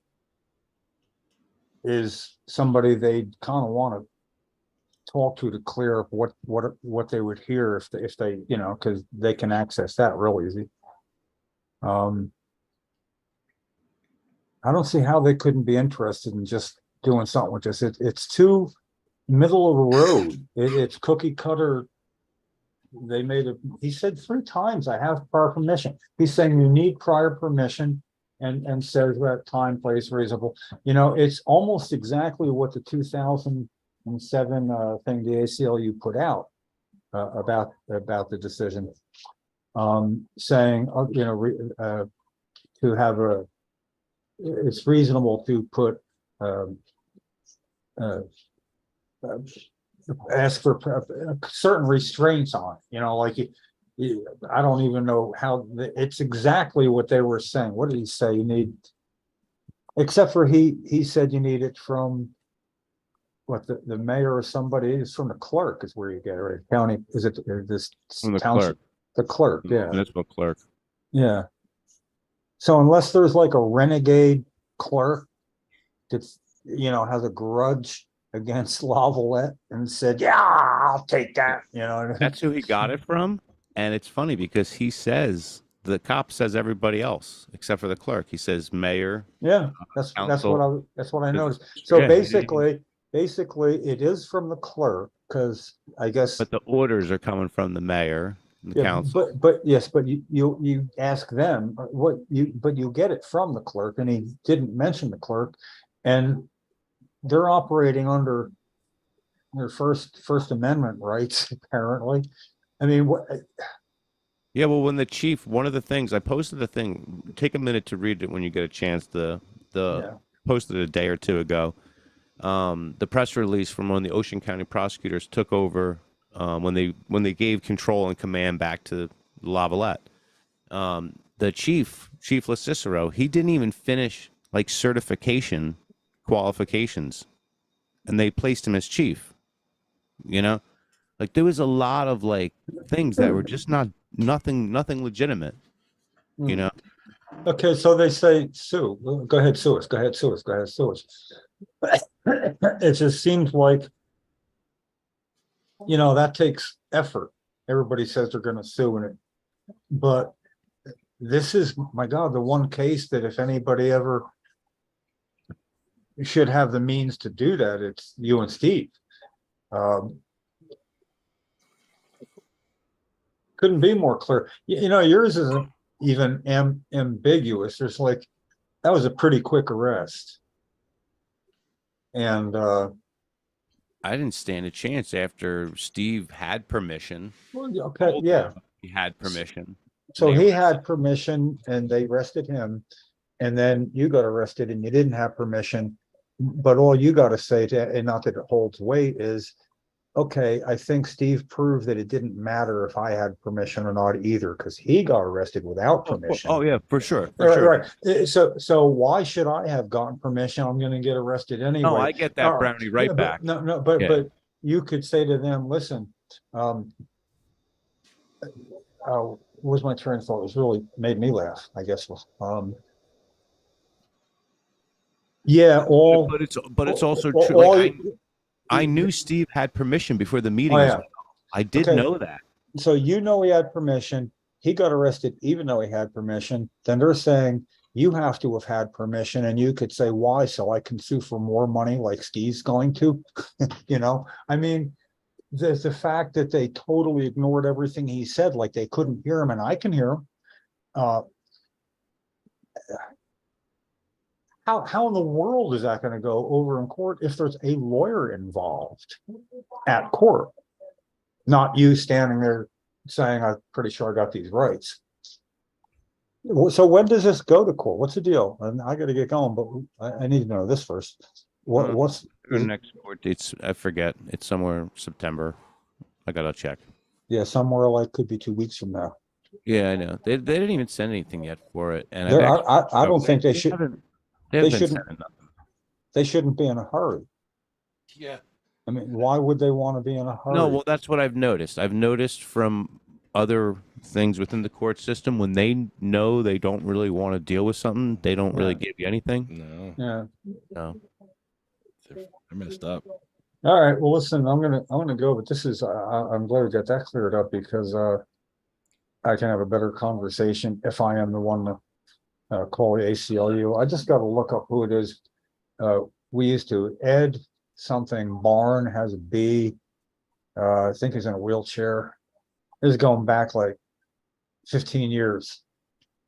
is somebody they kind of want to talk to clear up what they would hear if they you know, because they can access that real easy. I don't see how they couldn't be interested in just doing something with this. It's too middle of the road. It's cookie cutter they made it, he said 3 times, I have prior permission. He's saying you need prior permission and says that time, place, reasonable. You know, it's almost exactly what the 2007 thing the ACLU put out about the decision. Saying, you know, to have it's reasonable to put ask for certain restraints on it, you know, like I don't even know how it's exactly what they were saying. What did he say? You need, except for he said you need it from what the mayor or somebody, is from the clerk is where you get it, right? County, is it this From the township? The clerk, yeah. Municipal clerk. Yeah. So unless there's like a renegade clerk that's, you know, has a grudge against Lavalette and said, yeah, I'll take that, you know. That's who he got it from. And it's funny because he says, the cop says everybody else except for the clerk. He says mayor. Yeah, that's council. what I noticed. So Yeah, he didn't basically it is from the clerk, because I guess. But the orders are coming from the mayor, and the Yeah, council. but yes, but you ask them but you get it from the clerk, and he didn't mention the clerk, and they're operating under their First Amendment rights, apparently. I mean, what? Yeah, well, when the chief, one of the things I posted the thing, take a minute to read it when you get a chance. Posted it a day or two ago. The press release from when the Ocean County prosecutors took over, when they gave control and command back to Lavalette. The chief Cicero, he didn't even finish like certification qualifications, and they placed him as chief. You know, like there was a lot of like things that were just nothing legitimate. You know. Okay, so they say sue. Go ahead, sue us. Go ahead, sue us. Go ahead, sue us. It just seems like, you know, that takes effort. Everybody says they're going to sue in it, but this is, my God, the one case that if anybody ever should have the means to do that, it's you and Steve. Couldn't be more clear. You know, yours isn't even ambiguous. There's like, that was a pretty quick arrest. And I didn't stand a chance after Steve had permission. okay, yeah. He had permission. So he had permission and they arrested him. And then you got arrested and you didn't have permission. But all you got to say to, and not that it holds weight, is, okay, I think Steve proved that it didn't matter if I had permission or not either, because he got arrested without permission. Oh yeah, for sure. Right. So why should I have gotten permission? I'm going to get arrested anyway. No, I get that, Brownie, right back. But you could say to them, listen, where's my train of thought? It was really made me laugh, I guess. Yeah, but it's also true. Like, I knew Steve had permission before the meeting. I did know that. So you know he had permission. He got arrested even though he had permission. Then they're saying you have to have had permission, and you could say why? So I can sue for more money, like Steve's going to. You know, I mean, the fact that they totally ignored everything he said, like they couldn't hear him, and I can hear him. How in the world is that going to go over in court if there's a lawyer involved at court? Not you standing there saying, I'm pretty sure I got these rights. So when does this go to court? What's the deal? And I got to get going, but I need to know this first. What's the next court dates? I forget. It's somewhere September. I got to check. Yeah, somewhere like could be 2 weeks from now. Yeah, I know. They didn't even send anything yet for it. And I don't think they should. They shouldn't be in a hurry. Yeah. I mean, why would they want to be in a hurry? No, well, that's what I've noticed. I've noticed from other things within the court system, when they know they don't really want to deal with something, they don't really give you anything. No. No. They're messed up. All right. Well, listen, I'm gonna go, but this is I'm glad we got that cleared up, because I can have a better conversation if I am the one to call the ACLU. I just got to look up who it is. We used to Ed something Barn has a B. I think he's in a wheelchair. This is going back like 15 years.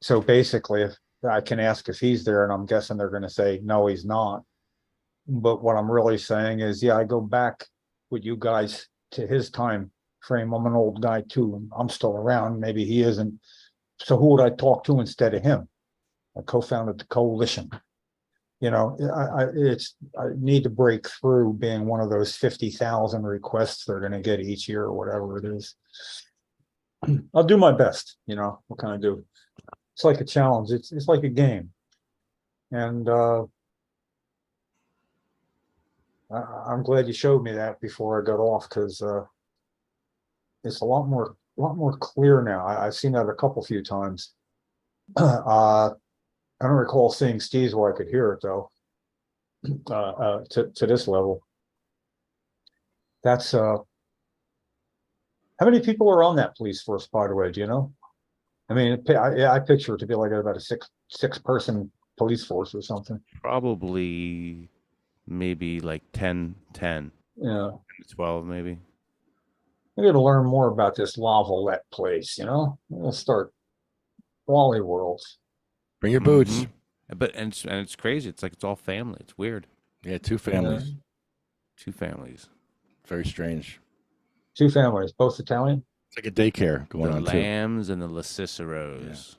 So basically, if I can ask if he's there, and I'm guessing they're going to say, no, he's not. But what I'm really saying is, yeah, I go back with you guys to his time frame. I'm an old guy too, and I'm still around. Maybe he isn't. So who would I talk to instead of him? I co-founded the coalition. You know, I need to break through being one of those 50,000 requests they're going to get each year or whatever it is. I'll do my best. You know, what can I do? It's like a challenge. It's like a game, and I'm glad you showed me that before I got off, because it's a lot more clear now. I've seen that a few times. I don't recall seeing Steve's where I could hear it though. To this level. That's how many people are on that police force, by the way? Do you know? I mean, I picture it to be like about a six person police force or something. Probably maybe like 10, Yeah. 12 maybe. I got to learn more about this Lavalette place, you know? We'll start Wally World. Bring your boots. But and it's crazy. It's like it's all family. It's weird. Yeah, two families. Two families. Very strange. Two families, both Italian. It's like a daycare going on The too. Lambs and the Liciceros.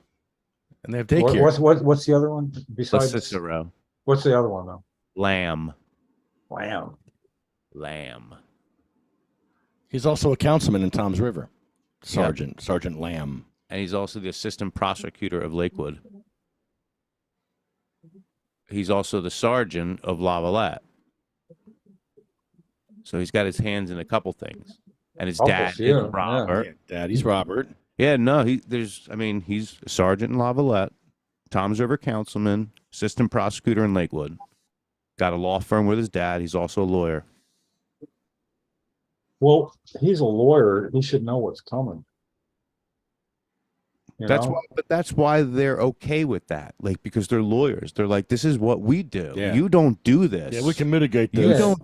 And they have daycare. What's the other one besides Licicero? What's the other one though? Lamb. Lamb. He's also a councilman in Tom's River. Sergeant Lamb. And he's also the assistant prosecutor of Lakewood. He's also the sergeant of Lavalette. So he's got his hands in a couple things. And his dad is Robert. Yeah, Daddy's Robert. Yeah, no, he's a sergeant in Lavalette, Tom's River councilman, assistant prosecutor in Lakewood. Got a law firm with his dad. He's also a lawyer. Well, he's a lawyer. He should know what's coming. That's why they're okay with that. Like, because they're lawyers. They're like, this is what we do. Yeah. You don't do this. Yeah, we can mitigate this. You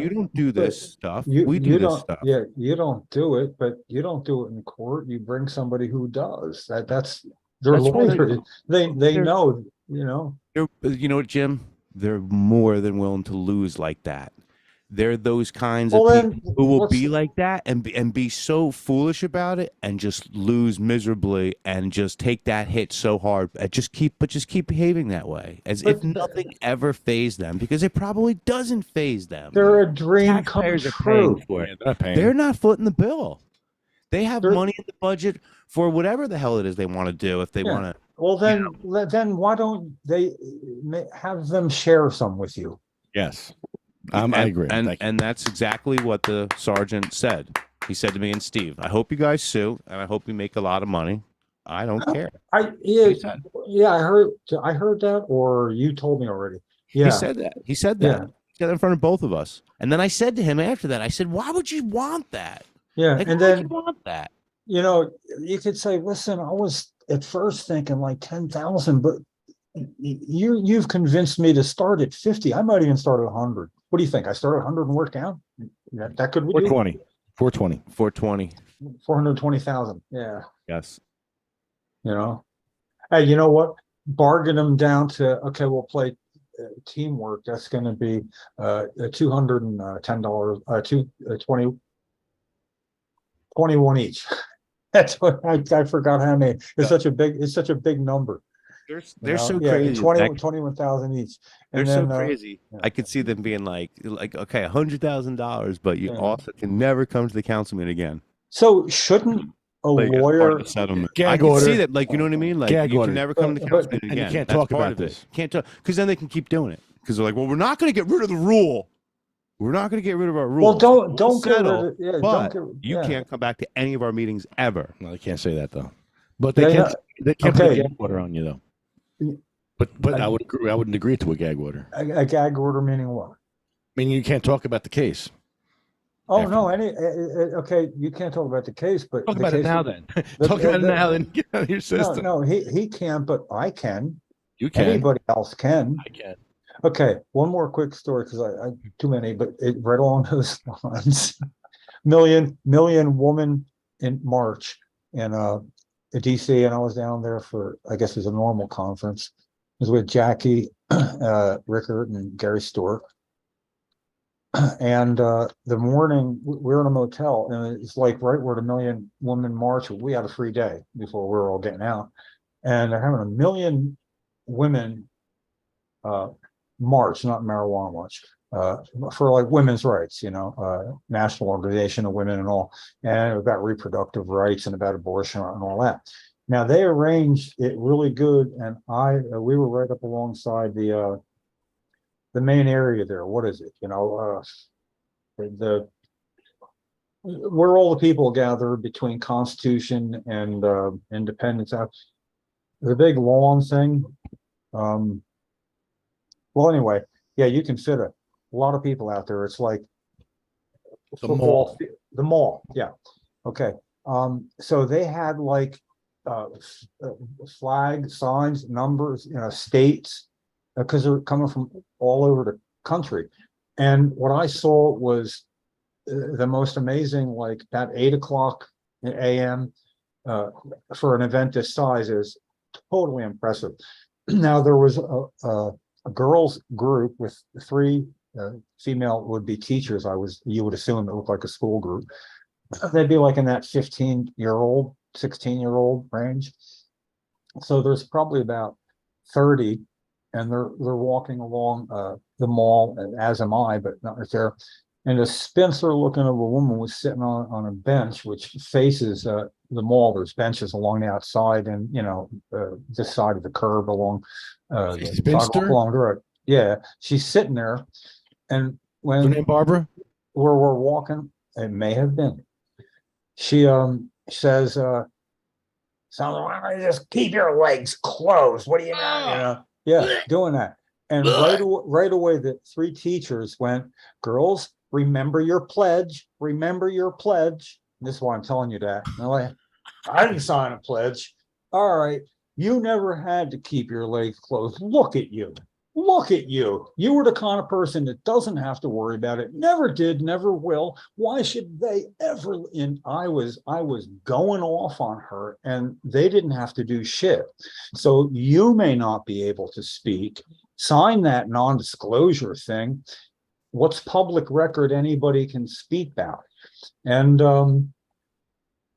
don't do this stuff. We do this stuff. Yeah, you don't do it, but you don't do it in court. You bring somebody who does. They're lawyers. They know, you know. You know what, Jim? They're more than willing to lose like that. They're those kinds of people who will be like that and be so foolish about it and just lose miserably and just take that hit so hard. Just keep behaving that way as if nothing ever fazed them, because it probably doesn't faze them. They're a dream come true. They're not footing the bill. They have money in the budget for whatever the hell it is they want to do if they want to. Well, then why don't they have them share some with you? Yes. I agree. And that's exactly what the sergeant said. He said to me and Steve, I hope you guys sue, and I hope you make a lot of money. I don't care. I heard that, or you told me already. Yeah. He said that. He said that. Yeah. He said that in front of both of us. And then I said to him after that, I said, why would you want that? Yeah. Like, and why then would you want that? You know, you could say, listen, I was at first thinking like 10,000, but you've convinced me to start at 50. I might even start at 100. What do you think? I start at 100 and work down? That could be 420. 420,000. Yeah. Yes. You know, hey, you know what? Bargain them down to, okay, we'll play teamwork. That's going to be $210, 21 each. That's what I forgot how many. It's such a big number. They're so crazy. 21,000 each. And they're so crazy. I could see them being like, okay, $100,000, but you also can never come to the councilman again. So shouldn't a lawyer settlement? Gag I can order. see that, like, you know what I mean? Like, Gag you order. can never come to the councilman and again. you can't That's talk part about of this. it. Can't talk, because then they can keep doing it. Because they're like, well, we're not going to get rid of the rule. We're not going to get rid of our rules. Well, don't settle, get rid of, but you can't come back to any of our meetings ever. No, they can't say that though. But they can't. They can't put a gag order on you though. But I wouldn't agree to a gag order. A gag order meaning what? Meaning you can't talk about the case. Oh no! Okay, you can't talk about the case, but Talk about it now. Then talk about it now. Then get out of your system. No, he can't, but I can. You can. Anybody else can. I can. Okay, one more quick story because I too many, but right along those lines. Million woman in March in DC, and I was down there for, I guess it was a normal conference. It was with Jackie Rickard and Gary Stewart. And the morning we were in a motel, and it's like right where the Million Woman March. We had a free day before we were all getting out, and they're having a million women march, not marijuana march, for like women's rights, national organization of women and all, and about reproductive rights and about abortion and all that. Now they arranged it really good, and we were right up alongside the main area there. What is it? The where all the people gather between Constitution and Independence. The big lawn thing. Well, anyway, yeah, you can fit a lot of people out there. It's like The mall. The mall, yeah. Okay. So they had like flag signs, numbers, states, because they're coming from all over the country. And what I saw was the most amazing, like at 8:00 a.m. For an event this size is totally impressive. Now there was a girls group with 3 female would-be teachers. You would assume it looked like a school group. They'd be like in that 15-year-old, 16-year-old range. So there's probably about 30, and they're walking along the mall, and as am I, but not right there. And a Spencer looking of a woman was sitting on a bench which faces the mall. There's benches along the outside, and this side of the curb along the sidewalk along the road. Yeah, she's sitting there, and when Her name Barbara? where we're walking, it may have been. She says, "Sounds like, why don't you just keep your legs closed? What do you know?" Yeah, doing that. And right away, the 3 teachers went, "Girls, remember your pledge. Remember your pledge." And this is why I'm telling you that. And I'm like, I didn't sign a pledge. All right, you never had to keep your legs closed. Look at you. Look at you. You were the kind of person that doesn't have to worry about it. Never did, never will. Why should they ever? And I was going off on her, and they didn't have to do shit. So you may not be able to speak. Sign that non-disclosure thing. What's public record anybody can speak about? And I'm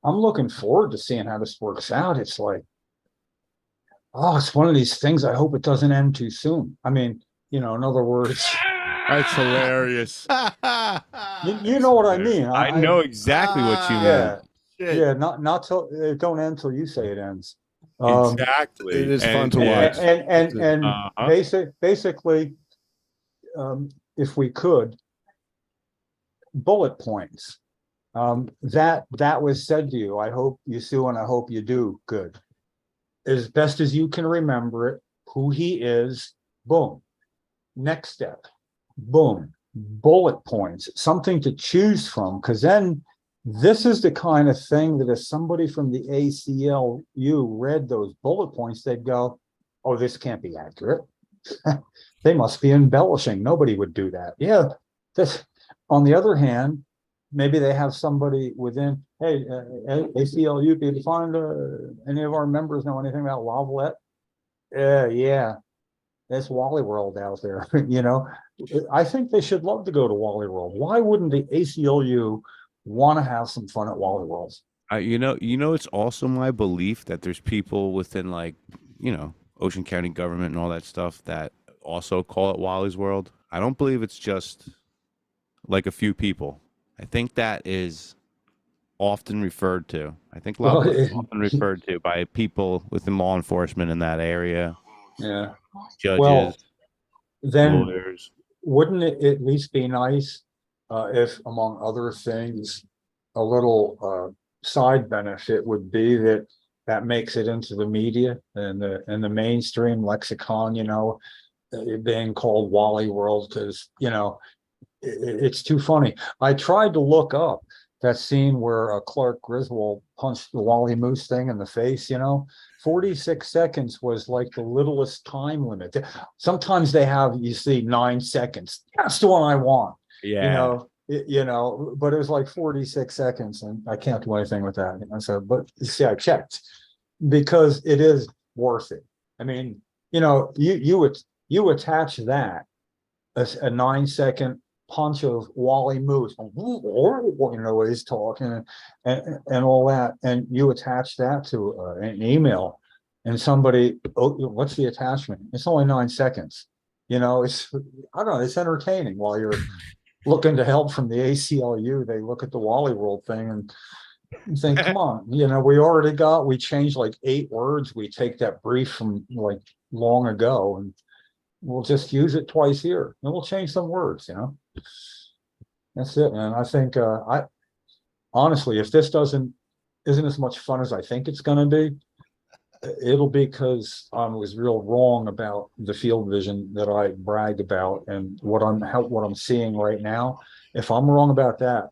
looking forward to seeing how this works out. It's like, it's one of these things. I hope it doesn't end too soon. I mean, in other words, That's hilarious. you know what I mean. I know exactly what you mean. Yeah. Not till it don't end till you say it ends. Exactly. It is fun to watch. And basically, if we could, bullet points. That was said to you. I hope you sue, and I hope you do good. As best as you can remember it, who he is, boom. Next step, boom. Bullet points, something to choose from, because then this is the kind of thing that if somebody from the ACLU read those bullet points, they'd go, "Oh, this can't be accurate. They must be embellishing. Nobody would do that." Yeah. On the other hand, maybe they have somebody within, hey, ACLU, do you find any of our members know anything about Lavalette? Yeah, that's Wally World out there. I think they should love to go to Wally World. Why wouldn't the ACLU want to have some fun at Wally World? It's also my belief that there's people within, like, Ocean County government and all that stuff that also call it Wally's World. I don't believe it's just like a few people. I think that is often referred to. I think is often referred to by people within law enforcement in that area. Yeah. Judges, well, then lawyers. Wouldn't it at least be nice if, among other things, a little side benefit would be that makes it into the media and the mainstream lexicon, it being called Wally World, because it's too funny. I tried to look up that scene where Clark Griswold punched the Wally Moose thing in the face. 46 seconds was like the littlest time limit. Sometimes they have, 9 seconds. That's the one I want. Yeah. you know, but it was like 46 seconds and I can't do anything with that. And so, but you see, I checked because it is worth it. I mean, you know, you attach that as a 9 second punch of Wally Moose, you know, he's talking and all that, and you attach that to an email, and somebody, oh, what's the attachment? It's only 9 seconds. You know, it's, I don't know, it's entertaining while you're looking to help from the ACLU. They look at the Wally World thing and think, come on, you know, we changed like 8 words. We take that brief from like long ago and we'll just use it twice here and we'll change some words, you know. That's it. And I think I honestly, if this isn't as much fun as I think it's gonna be, it'll be because I was real wrong about the field vision that I brag about and what I'm seeing right now. If I'm wrong about that,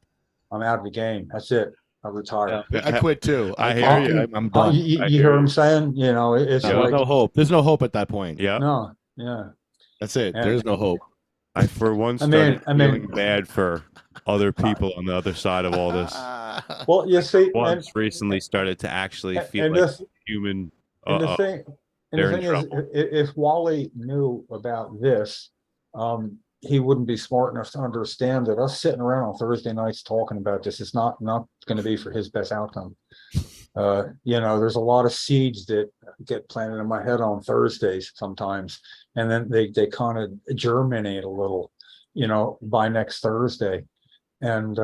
I'm out of the game. That's it. I retire. I quit too. I hear you. I'm done. You hear what I'm saying? You know, it's There's like no hope. There's no hope at that point. Yeah. no, yeah. That's it. Yeah. There's no hope. I for once started feeling bad for other people on the other side of all this. Well, you see, Once recently started to actually feel and like this, human. and the thing, they're in is, if Wally knew about this, he wouldn't be smart enough to understand that us sitting around on Thursday nights talking about this is not going to be for his best outcome. You know, there's a lot of seeds that get planted in my head on Thursdays sometimes, and then they kind of germinate a little, you know, by next Thursday. And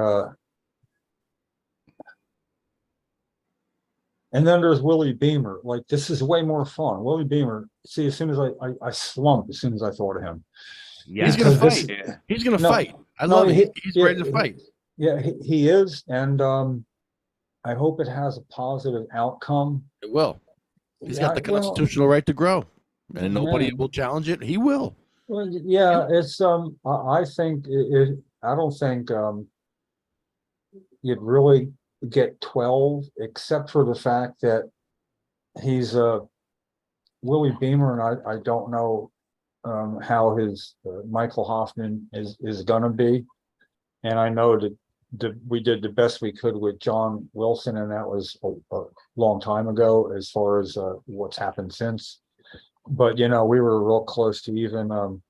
then there's Willie Beamer. Like, this is way more fun. Willie Beamer, see, as soon as I slumped as soon as I thought of him. Yeah. He's gonna fight. He's gonna fight. I love it. He's ready to fight. Yeah, he is, and I hope it has a positive outcome. It will. He's got the constitutional right to grow, and nobody will challenge it. He will. Well, yeah, it's I think I don't think you'd really get 12, except for the fact that he's Willie Beamer, and I don't know how his Michael Hoffman is gonna be, and I know that we did the best we could with John Wilson, and that was a long time ago as far as what's happened since. But you know, we were real close to even not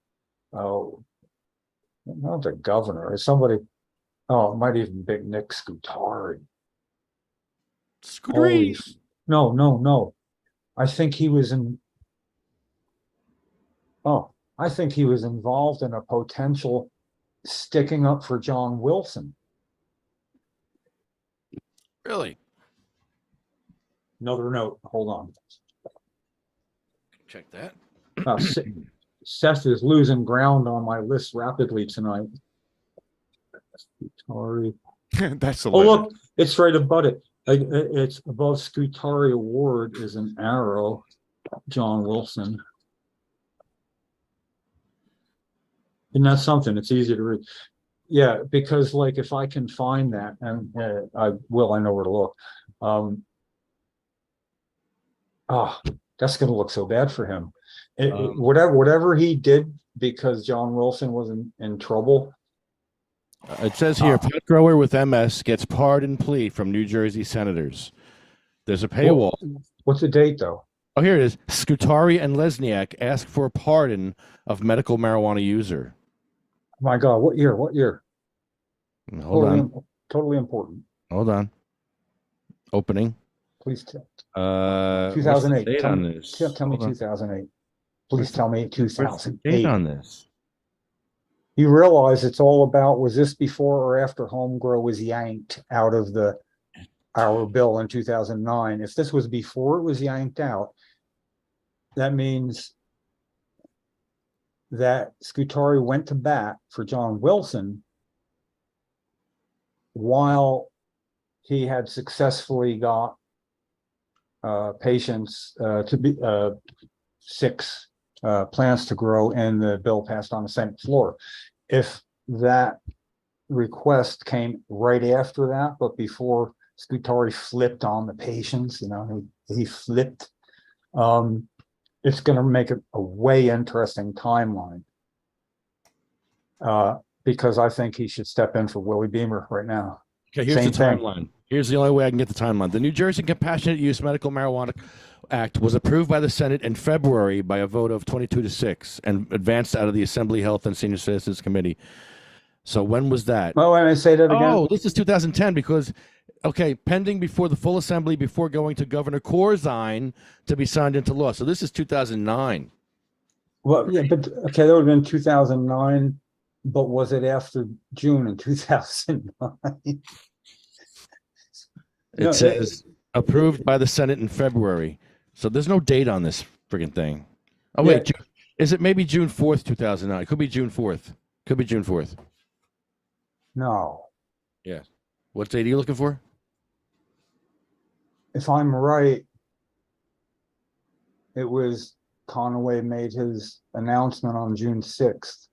the governor, it's somebody. Oh, it might even be Nick Scutari. No. I think he was I think he was involved in a potential sticking up for John Wilson. Really? Another note. Hold on. Check that. Seth is losing ground on my list rapidly tonight. Scutari. That's a look, it's right above it. It's above Scutari Award is an arrow. John Wilson. Isn't that something? It's easy to read. Yeah, because like if I can find that, and I know where to look. That's going to look so bad for him. Whatever he did because John Wilson was in trouble. It says here, pot grower with MS gets pardon plea from New Jersey senators. There's a paywall. What's the date though? Oh, here it is. Scutari and Lesniak ask for a pardon of medical marijuana user. My God, what year? What year? Hold on. Totally important. Hold on. Opening. Please tell. 2008. Tell me 2008. Please tell me 2008. Date on this. You realize it's all about, was this before or after home grow was yanked out of our bill in 2009? If this was before it was yanked out, that means that Scutari went to bat for John Wilson while he had successfully got patients to be 6 plants to grow, and the bill passed on the Senate floor. If that request came right after that, but before Scutari flipped on the patients, you know, he flipped, it's going to make it a way interesting timeline. because I think he should step in for Willie Beamer right now. Okay, here's Same the thing. timeline. Here's the only way I can get the timeline. The New Jersey Compassionate Use Medical Marijuana Act was approved by the Senate in February by a vote of 22-6 and advanced out of the Assembly Health and Senior Citizens Committee. So when was that? Oh, and I say that again. Oh, this is 2010 because, okay, pending before the full assembly before going to Governor Corzine to be signed into law. So this is 2009. Well, yeah, but okay, that would have been 2009. But was it after June in 2009? It says approved by the Senate in February. So there's no date on this friggin' thing. Oh, wait. Yeah. Is it maybe June 4th, 2009? It could be June 4th. Could be June 4th. No. Yeah. What date are you looking for? If I'm right, it was Conway made his announcement on June 6th,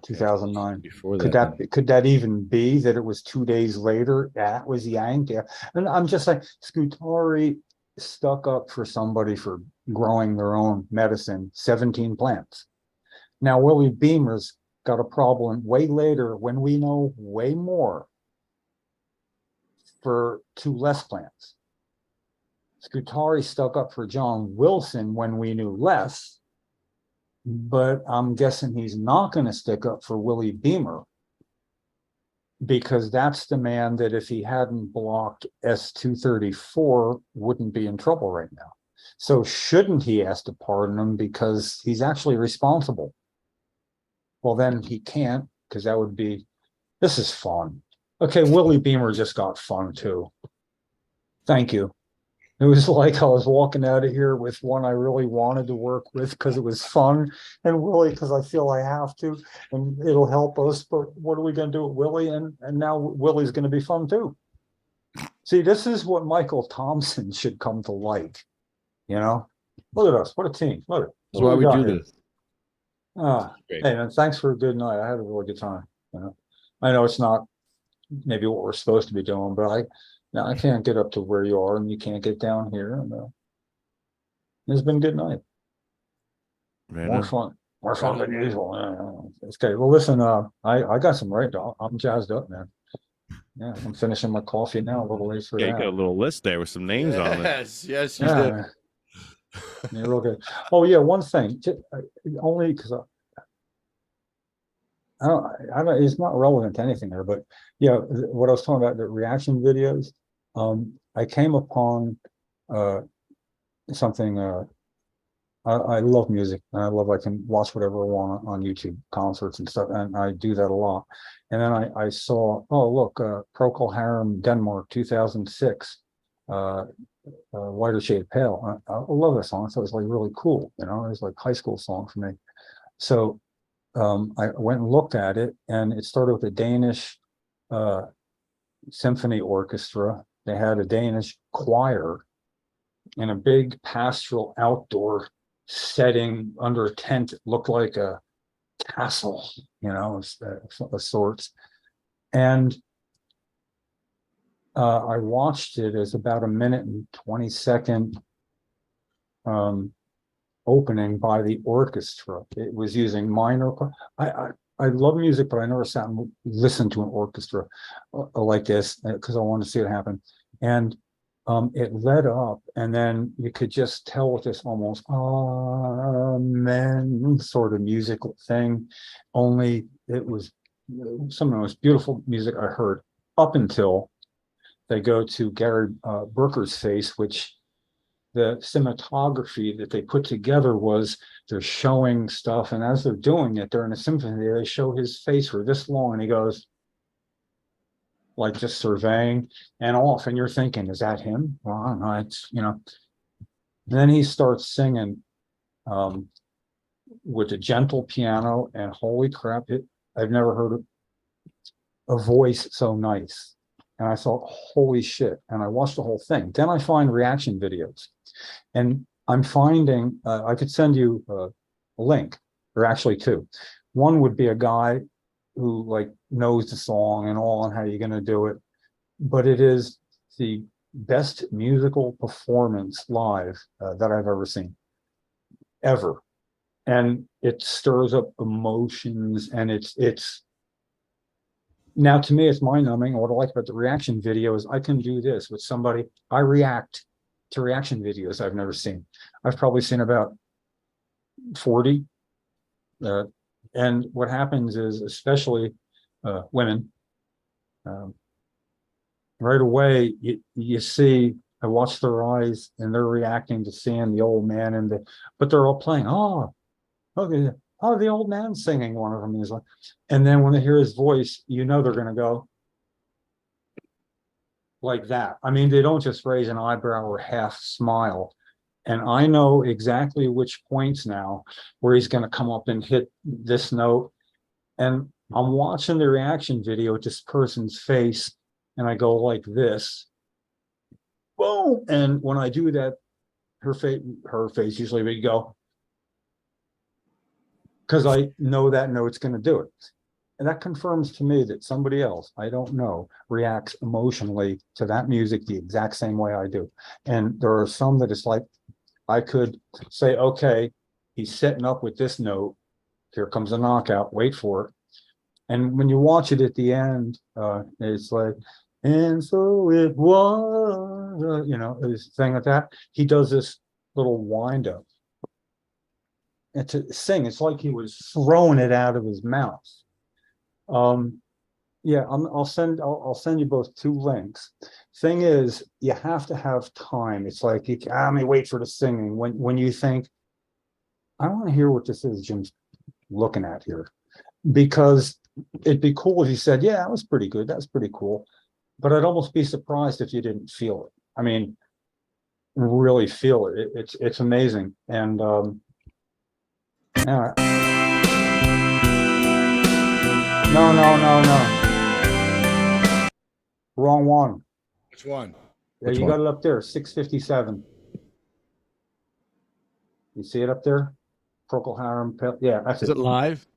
2009. Before Could that even be that it was 2 days later that was yanked? Yeah. And I'm just saying, Scutari stuck up for somebody for growing their own medicine, 17 plants. Now, Willie Beamer's got a problem way later when we know way more for 2 less plants. Scutari stuck up for John Wilson when we knew less, but I'm guessing he's not going to stick up for Willie Beamer because that's the man that if he hadn't blocked S-234 wouldn't be in trouble right now. So shouldn't he ask to pardon him because he's actually responsible? Well, then he can't because that would be, this is fun. Okay, Willie Beamer just got fun too. Thank you. It was like I was walking out of here with one I really wanted to work with because it was fun, and Willie because I feel I have to, and it'll help us. But what are we going to do with Willie? And now Willie's going to be fun too. See, this is what Michael Thompson should come to like. You know, look at us. What a team. Look. That's why we do this. Hey, man, thanks for a good night. I had a really good time. You know, I know it's not maybe what we're supposed to be doing, but I can't get up to where you are, and you can't get down here. And it's been a good night. More fun than usual. It's okay. Well, listen, I got some right. I'm jazzed up, man. Yeah, I'm finishing my coffee now. A little late for that. You got a little list there with some names on it. Yes, you did. Yeah, real good. Oh yeah, one thing, only because I don't. It's not relevant to anything there, but yeah, what I was talking about, the reaction videos. I came upon something. I love music. I can watch whatever I want on YouTube, concerts and stuff, and I do that a lot. And then I saw, oh look, Procol Harum, Denmark, 2006. Whiter Shade Pale. I love that song. I thought it was like really cool. You know, it was like high school song for me. So I went and looked at it, and it started with a Danish symphony orchestra. They had a Danish choir in a big pastoral outdoor setting under a tent. It looked like a castle, you know, of sorts. And I watched it as about a 1:20 opening by the orchestra. It was using minor. I love music, but I never sat and listened to an orchestra like this because I wanted to see it happen. And it led up, and then you could just tell with this almost amen sort of musical thing. Only it was some of the most beautiful music I heard up until they go to Gary Brooker's face, which the cinematography that they put together was they're showing stuff, and as they're doing it during the symphony, they show his face for this long, and he goes like just surveying and off, and you're thinking, is that him? Well, I don't know. It's, you know. And then he starts singing with a gentle piano, and holy crap, I've never heard a voice so nice. And I thought, holy shit. And I watched the whole thing. Then I find reaction videos. And I'm finding, I could send you a link, or actually 2. One would be a guy who like knows the song and all and how you're going to do it. But it is the best musical performance live that I've ever seen. Ever. and it stirs up emotions, and it's now, to me, it's mind numbing. And what I like about the reaction video is I can do this with somebody. I react to reaction videos I've never seen. I've probably seen about 40. And what happens is, especially women, right away, you see, I watch their eyes and they're reacting to seeing the old man, but they're all playing, okay, the old man singing, one of them is like, and then when they hear his voice, they're going to go like that. I mean, they don't just raise an eyebrow or half smile. And I know exactly which points now where he's going to come up and hit this note. And I'm watching the reaction video at this person's face, and I go like this, boom. And when I do that, her face usually would go, because I know that note's going to do it. And that confirms to me that somebody else, I don't know, reacts emotionally to that music the exact same way I do. And there are some that it's like, I could say, okay, he's setting up with this note. Here comes a knockout, wait for it. And when you watch it at the end, it's like, and so it was, this thing like that. He does this little wind up. And to sing, it's like he was throwing it out of his mouth. Yeah, I'll send you both 2 links. Thing is, you have to have time. It's like, let me wait for the singing. When you think, I want to hear what this is Jim's looking at here, because it'd be cool if you said, yeah, that was pretty good. That's pretty cool. But I'd almost be surprised if you didn't feel it. I mean, really feel it. It's amazing. And yeah. No. Wrong one. Which one? Yeah, you got it up there, 657. You see it up there? Procol Harum. Yeah, that's Is it live?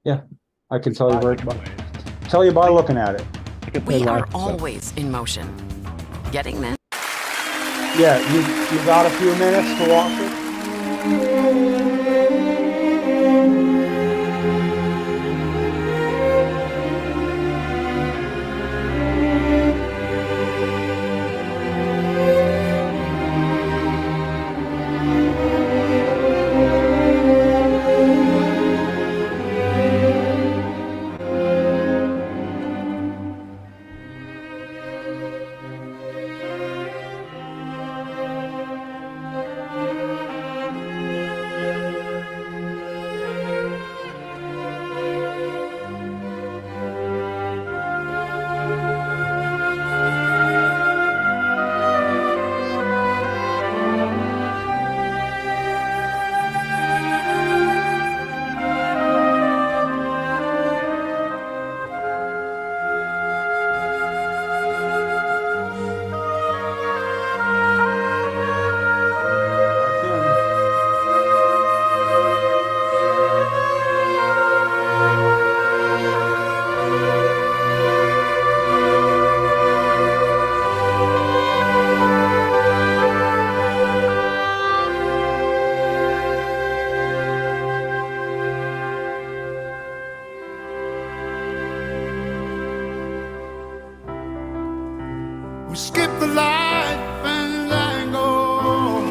Yeah, I can tell you tell you by looking at it. We are always in motion. Getting this? Yeah, you got a few minutes to watch it? We skip the life and tango,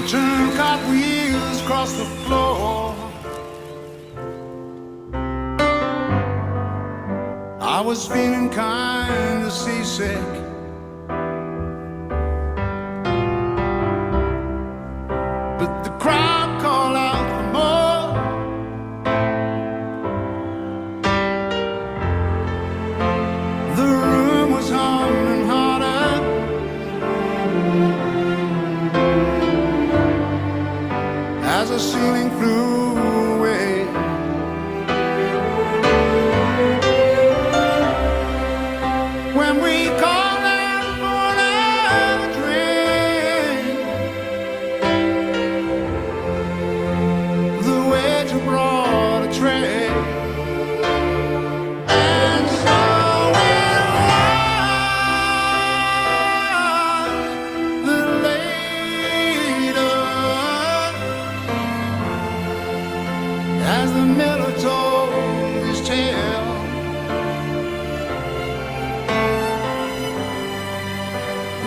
turn cartwheels across the floor. I was feeling kind of seasick, but the crowd called out for more. The room was humming harder, as the ceiling flew away. When we called out for another drink, the waiter brought a tray. And so it was the later as the miller told his tale.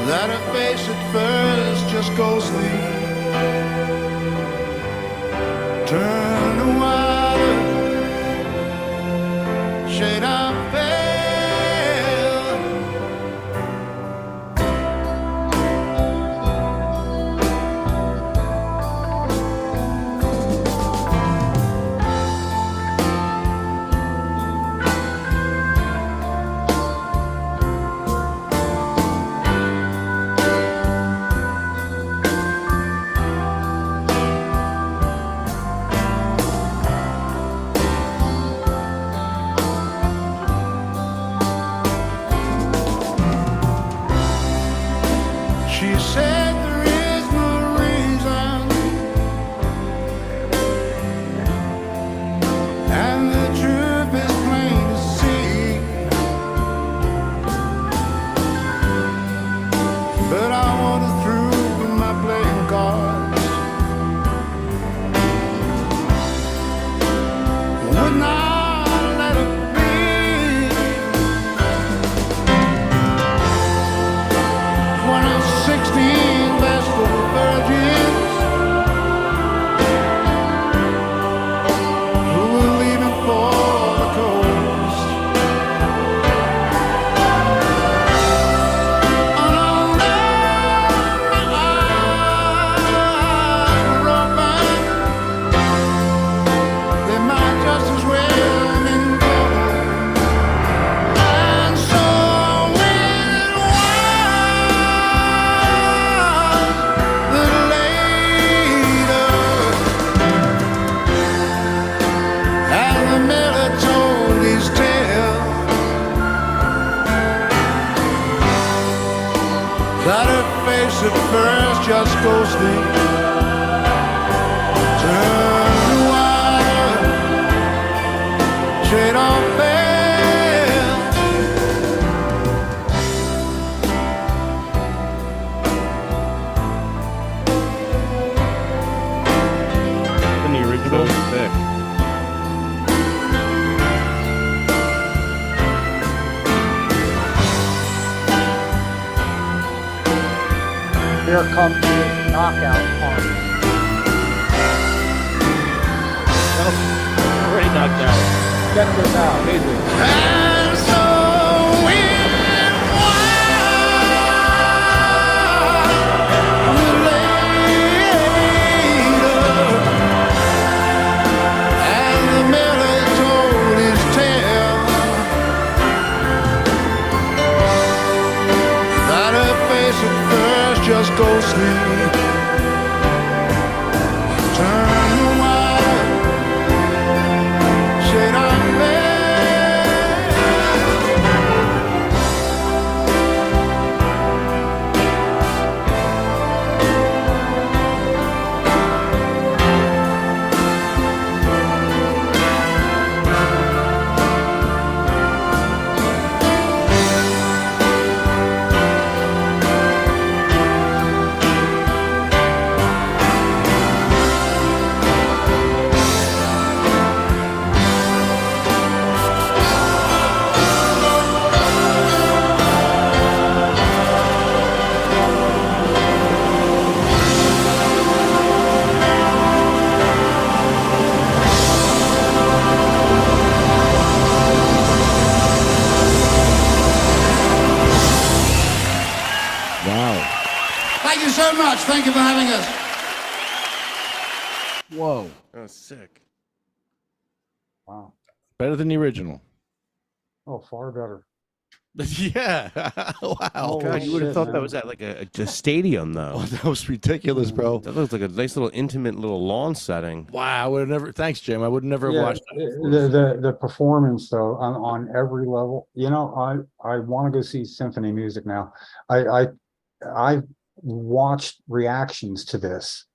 That her face at first just ghostly turned to water, shade of pale. She said there is no reason, and the truth is plain to see. But I wanted through with my playing cards. Would not let it be. When I was 16, bashful virgins who were leaving for the coast. And I'll never open. They might just as well been closed. And so it was that later, as the miller told his tale, that her face at first just ghostly turned to water, shade of pale. In the original, thick. Here comes the knockout party. Already knocked out. Check this out. Amazing. And so it was later, as the miller told his tale, that her face at first just ghostly turned to white, shade of pale. Wow. Thank you so much. Thank you for having us. Whoa. Oh, sick. Wow. Better than the original. Oh, far better. Yeah. Wow. Oh, God, you would have shit, thought man. that was at like a stadium, though. Oh, that was ridiculous, bro. That looks like a nice little intimate little lawn setting. Wow. I would have never. Thanks, Jim. I would never have Yeah, watched that. the performance though on every level. You know, I want to go see symphony music now. I've watched reactions to this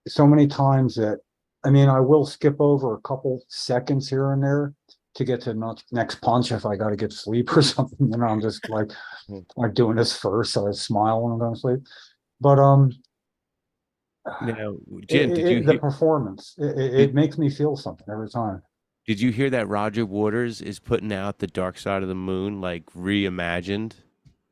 so many times that I mean I will skip over a couple seconds here and there to get to the next punch if I got to get sleep or something. You know, I'm just like doing this first, so I smile when I'm going to sleep. But Now, Jim, the performance, it makes me feel something every time. did you hear that Roger Waters is putting out the Dark Side of the Moon like reimagined?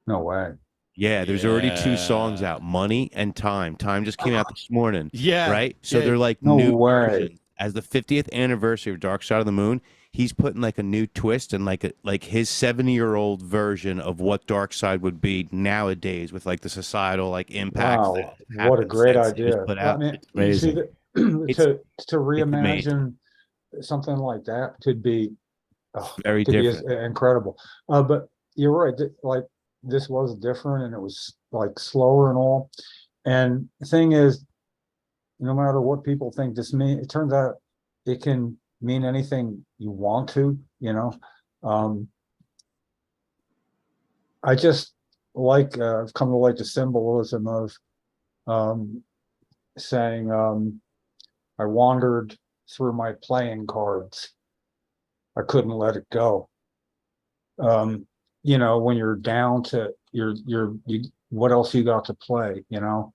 No way. Yeah, there's already two songs Yeah. out, Money and Time. Time just came out this morning, Yeah. right? So Yeah. they're like No new way. versions. As the 50th anniversary of Dark Side of the Moon, he's putting like a new twist and like his 70-year-old version of what Dark Side would be nowadays with like the societal like impacts that Wow, have what a happened great since it was idea. put I out. mean, It's you see amazing. that It's to it's amazing. reimagine something like that could be Very could be different. incredible. But you're right, like this was different and it was like slower and all. And the thing is, no matter what people think this means, it turns out it can mean anything you want to, you know. Um, I just like I've come to like the symbolism of um, saying I wandered through my playing cards. I couldn't let it go. You know, when you're down to you what else you got to play, you know?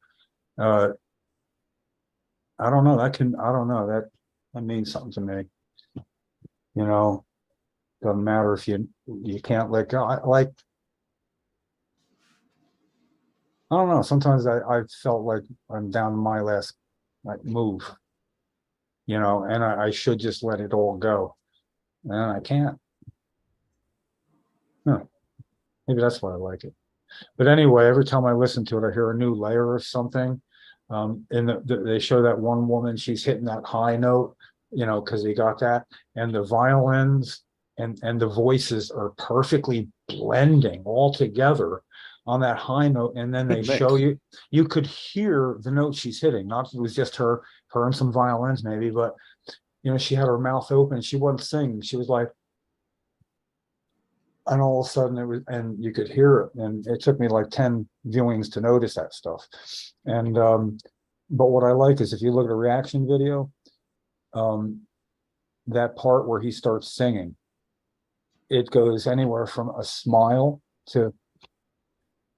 Uh I don't know. I don't know. That means something to me. You know, doesn't matter if you can't let go. I don't know. Sometimes I felt like I'm down to my last like move, you know, and I should just let it all go. And I can't. Huh. Maybe that's why I like it. But anyway, every time I listen to it, I hear a new layer of something. And they show that one woman, she's hitting that high note, you know, because they got that, and the violins and the voices are perfectly blending all together on that high note. And then they Good show mix. you could hear the note she's hitting. Not it was just her and some violins maybe, but you know, she had her mouth open. She wasn't singing. She was like, and all of a sudden it was, and you could hear it. And it took me like 10 viewings to notice that stuff. And but what I like is if you look at a reaction video, that part where he starts singing, it goes anywhere from a smile to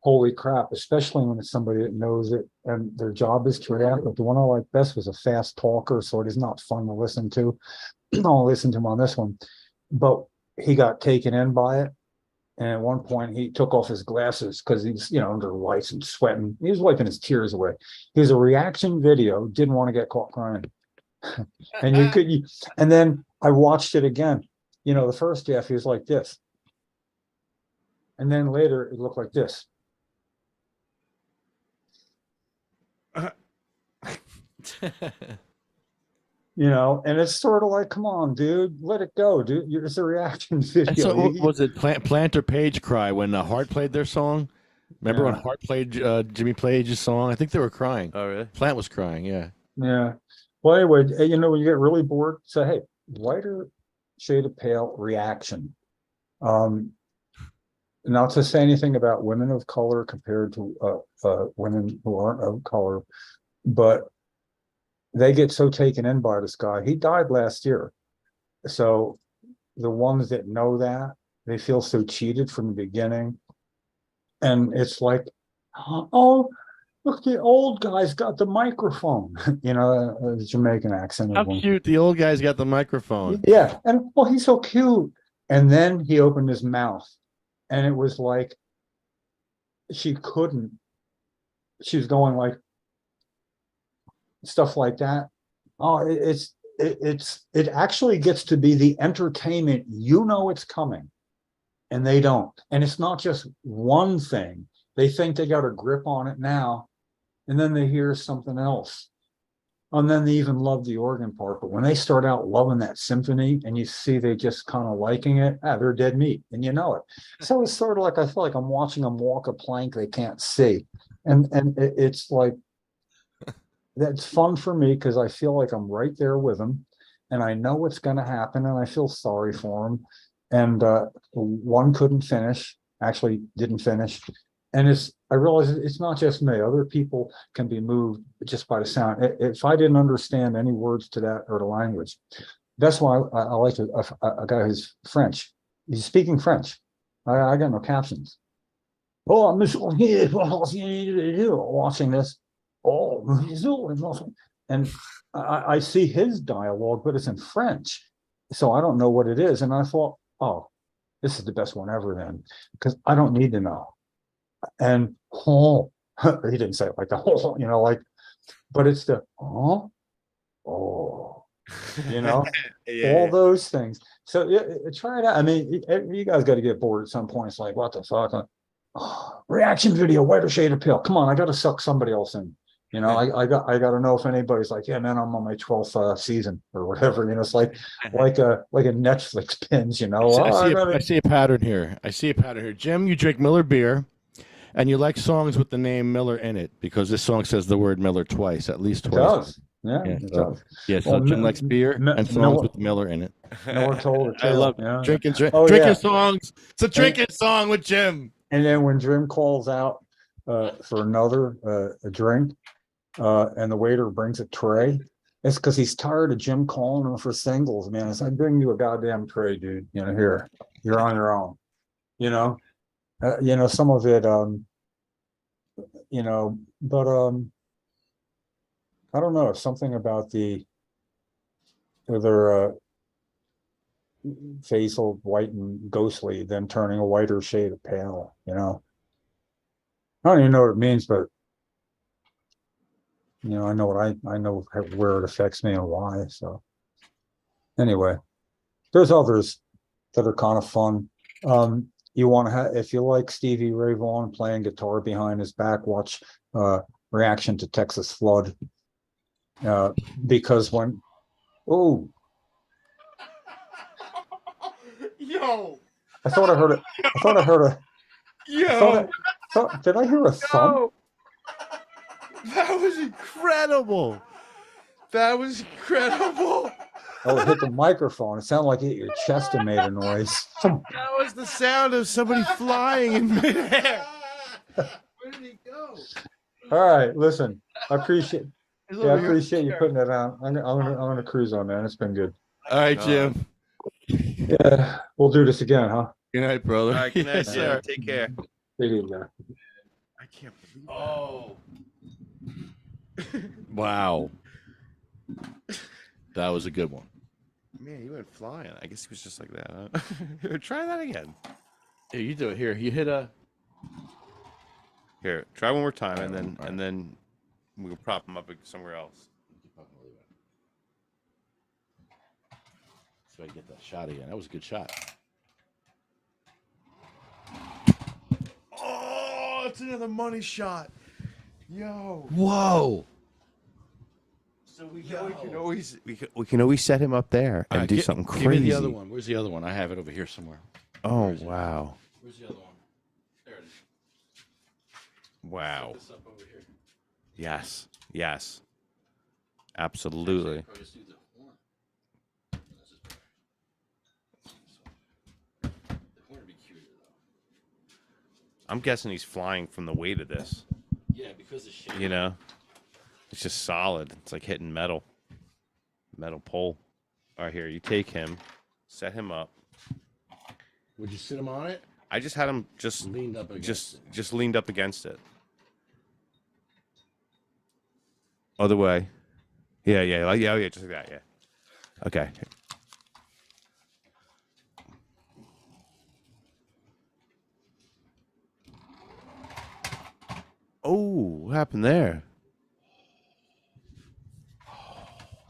holy crap, especially when it's somebody that knows it and their job is to react. But the one I like best was a fast talker, so it is not fun to listen to. I'll listen to him on this one, but he got taken in by it. And at one point, he took off his glasses because he's, you know, under lights and sweating. He was wiping his tears away. He was a reaction video, didn't want to get caught crying. And and then I watched it again. You know, the first half, he was like this. And then later, it looked like this. You know, and it's sort of like, come on, dude, let it go, dude. It's a reaction video. So what was it Planter Page cry when Hart played their song? Remember when Yeah. Hart played Jimmy Page's song? I think they were crying. Oh, really? Plant was crying. Yeah. Yeah. Well, anyway, you know, when you get really bored, say, hey, lighter shade of pale reaction. Not to say anything about women of color compared to women who aren't of color, but they get so taken in by this guy. He died last year. So the ones that know that, they feel so cheated from the beginning. And it's like, oh, look, the old guy's got the microphone, you know, the Jamaican accent. How cute. The old guy's got the microphone. Yeah. And well, he's so cute. And then he opened his mouth and it was like, she was going like stuff like that. Oh, it actually gets to be the entertainment. You know, it's coming and they don't. And it's not just one thing. They think they got a grip on it now. And then they hear something else. And then they even love the organ part. But when they start out loving that symphony and you see they just kind of liking it, they're dead meat and you know it. So it's sort of like, I feel like I'm watching them walk a plank they can't see. And it's like, that's fun for me because I feel like I'm right there with them and I know what's going to happen and I feel sorry for them. And one couldn't finish, actually didn't finish. And I realize it's not just me. Other people can be moved just by the sound. If I didn't understand any words to that or the language, that's why I like a guy who's French. He's speaking French. I got no captions. Oh, I'm watching this. and I see his dialogue, but it's in French, so I don't know what it is. And I thought, oh, this is the best one ever then, because I don't need to know. And he didn't say it like that, like, but it's the all those things. So try it out. I mean, you guys got to get bored at some point. It's like, what the fuck? Reaction video, whiter shade of pale. Come on, I got to suck somebody else in. I got to know if anybody's like, yeah, man, I'm on my 12th season or whatever. It's like a Netflix binge. I see a pattern here. Jim, you drink Miller beer, and you like songs with the name Miller in it because this song says the word Miller twice, at least twice. It does. Yeah, it does. Yeah, so Jim likes beer and songs with Miller in it. Miller told it. I love drinking songs. It's a drinking song with Jim. And then when Jim calls out for another a drink, and the waiter brings a tray, it's because he's tired of Jim calling him for singles, man. It's like, bring you a goddamn tray, dude. Here, you're on your own. Some of it, but I don't know, something about the their face all white and ghostly, then turning a whiter shade of pale. I don't even know what it means, but I know where it affects me and why. So anyway, there's others that are kind of fun. You want to if you like Stevie Ray Vaughan playing guitar behind his back, watch Reaction to Texas Flood. Because when I thought I heard it. Did I hear a thump? That was incredible. Oh, it hit the microphone. It sounded like it hit your chest and made a noise. That was the sound of somebody flying in midair. Where did he go? All right, listen. I appreciate you putting that on. I'm gonna cruise on, man. It's been good. All right, Jim. Yeah, we'll do this again, huh? Good night, brother. All right, good night, sir. Take care. Take it, man. I can't believe that. Oh. Wow. That was a good one. Man, he went flying. I guess he was just like that, huh? Try that again. Here, you do it. Here, you hit a. Here, try one more time, and then we'll prop him up somewhere else. So I get that shot again. That was a good shot. Oh, it's another money shot. Yo. Whoa. So we can always set him up there and do something crazy. Give me the other one. Where's the other one? I have it over here somewhere. Oh, wow. Where's the other one? There it is. Wow. Set this up over here. Yes. Absolutely. I'm guessing he's flying from the weight of this. Yeah, because the shape. It's just solid. It's like hitting metal pole. All right, here, you take him, set him up. Would you sit him on it? I just had him just leaned up against it. Just leaned up against it. Other way. Yeah, just like that, yeah. Okay. Oh, what happened there?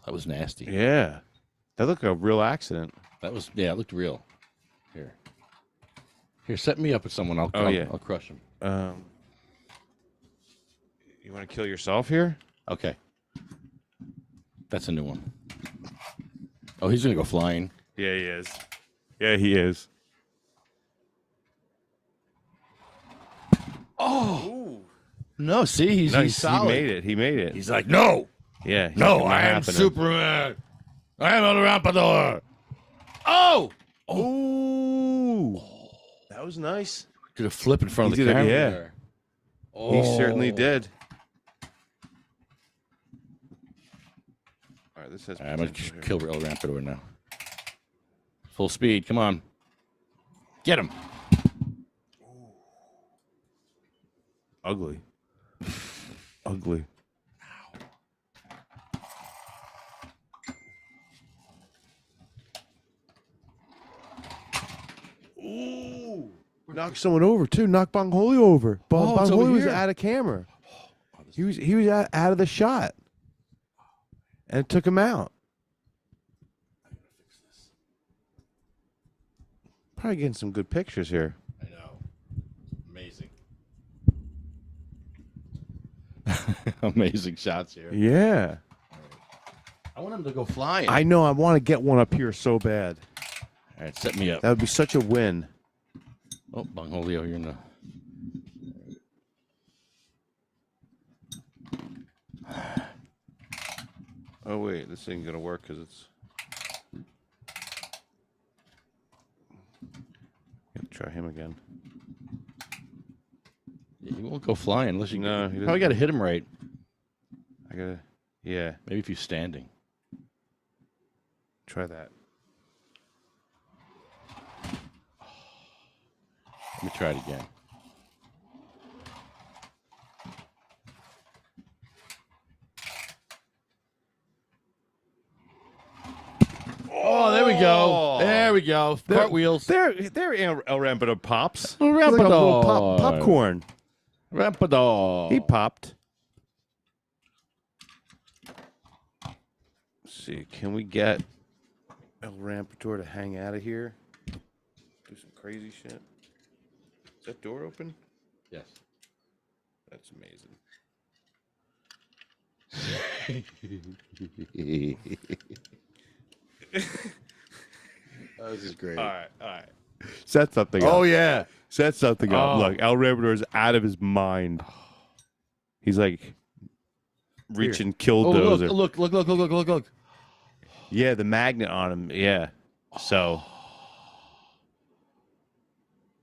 That was nasty. Yeah. That looked like a real accident. It looked real. Here, set me up with someone. I'll crush him. You want to kill yourself here? Okay. That's a new one. Oh, he's going to go flying. Yeah, he is. Oh. Ooh. No, see, he's solid. He made it. He's like, no. Yeah. No, I am Superman. I am El Rampador. Oh. Ooh. That was nice. Did a flip in front of the camera. Yeah. There. Oh. He certainly did. All right, this has. I'm going to kill El Rampador now. Full speed. Come on. Get him. Ugly. Knock someone over too. Knock Bongholio over. Oh, it's over Bongholio was here. out of camera. He was out of the shot, and it took him out. Probably getting some good pictures here. I know. Amazing. Amazing shots here. Yeah. I want him to go flying. I know. I want to get one up here so bad. All right, set me up. That would be such a win. Oh, Bongholio, you're in the... Oh, wait. This ain't going to work because it's... Gotta try him again. Yeah, he won't go flying unless you... No, he you doesn't. probably got to hit him right. I got to... Yeah. Maybe if he's standing. Try that. Let me try it again. Oh, there we go. There we go. Cartwheels. There El Rampador pops. El He's like a little Rampador. popcorn. Rampador. He popped. Let's see, can we get El Rampador to hang out of here? Do some crazy shit. Is that door open? Yes. That's amazing. This is great. All right. Set something up. Oh, yeah. Set something up. Oh. Look, El Rampador is out of his mind. He's like reaching Oh, killdozer. look. Yeah, the magnet on him. Yeah. So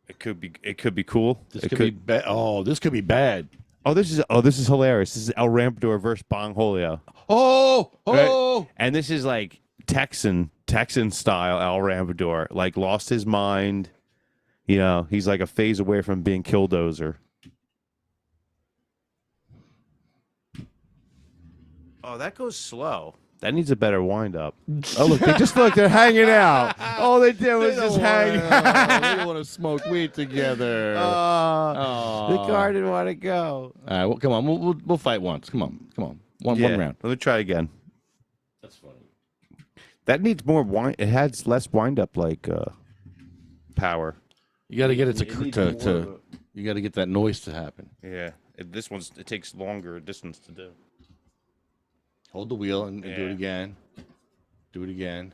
it could be cool. This could be bad. Oh, this could be bad. This is hilarious. This is El Rampador versus Bongholio. Oh. Right? And this is like Texan style El Rampador. Like lost his mind. You know, he's like a phase away from being killdozer. Oh, that goes slow. That needs a better wind up. Oh, look, they're hanging out. All they did was just hang out. We don't want to smoke weed together. The car didn't want to go. All right, well, come on. We'll fight once. Come on. One round. Let me try again. That's funny. That needs more wind. It has less wind up like power. You got to get it needs more of to you got to get that noise to happen. Yeah, it takes longer distance to do. Hold the wheel and do it again. Do it again.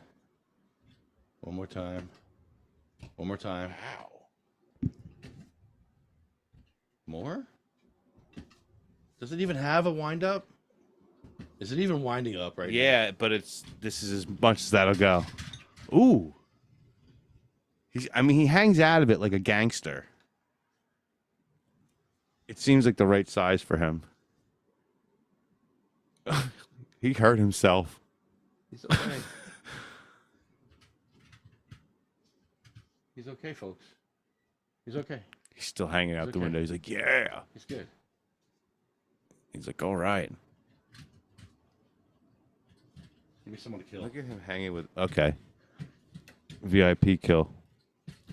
One more time. Wow. More? Does it even have a wind up? Is it even winding up right now? Yeah, but this is as much as that'll go. Ooh. He hangs out of it like a gangster. It seems like the right size for him. He hurt himself. He's okay. He's okay, folks. He's okay. He's still hanging out the window. He's like, yeah. He's good. He's like, all right. Give me someone to kill. Look at him hanging with. Okay. VIP kill.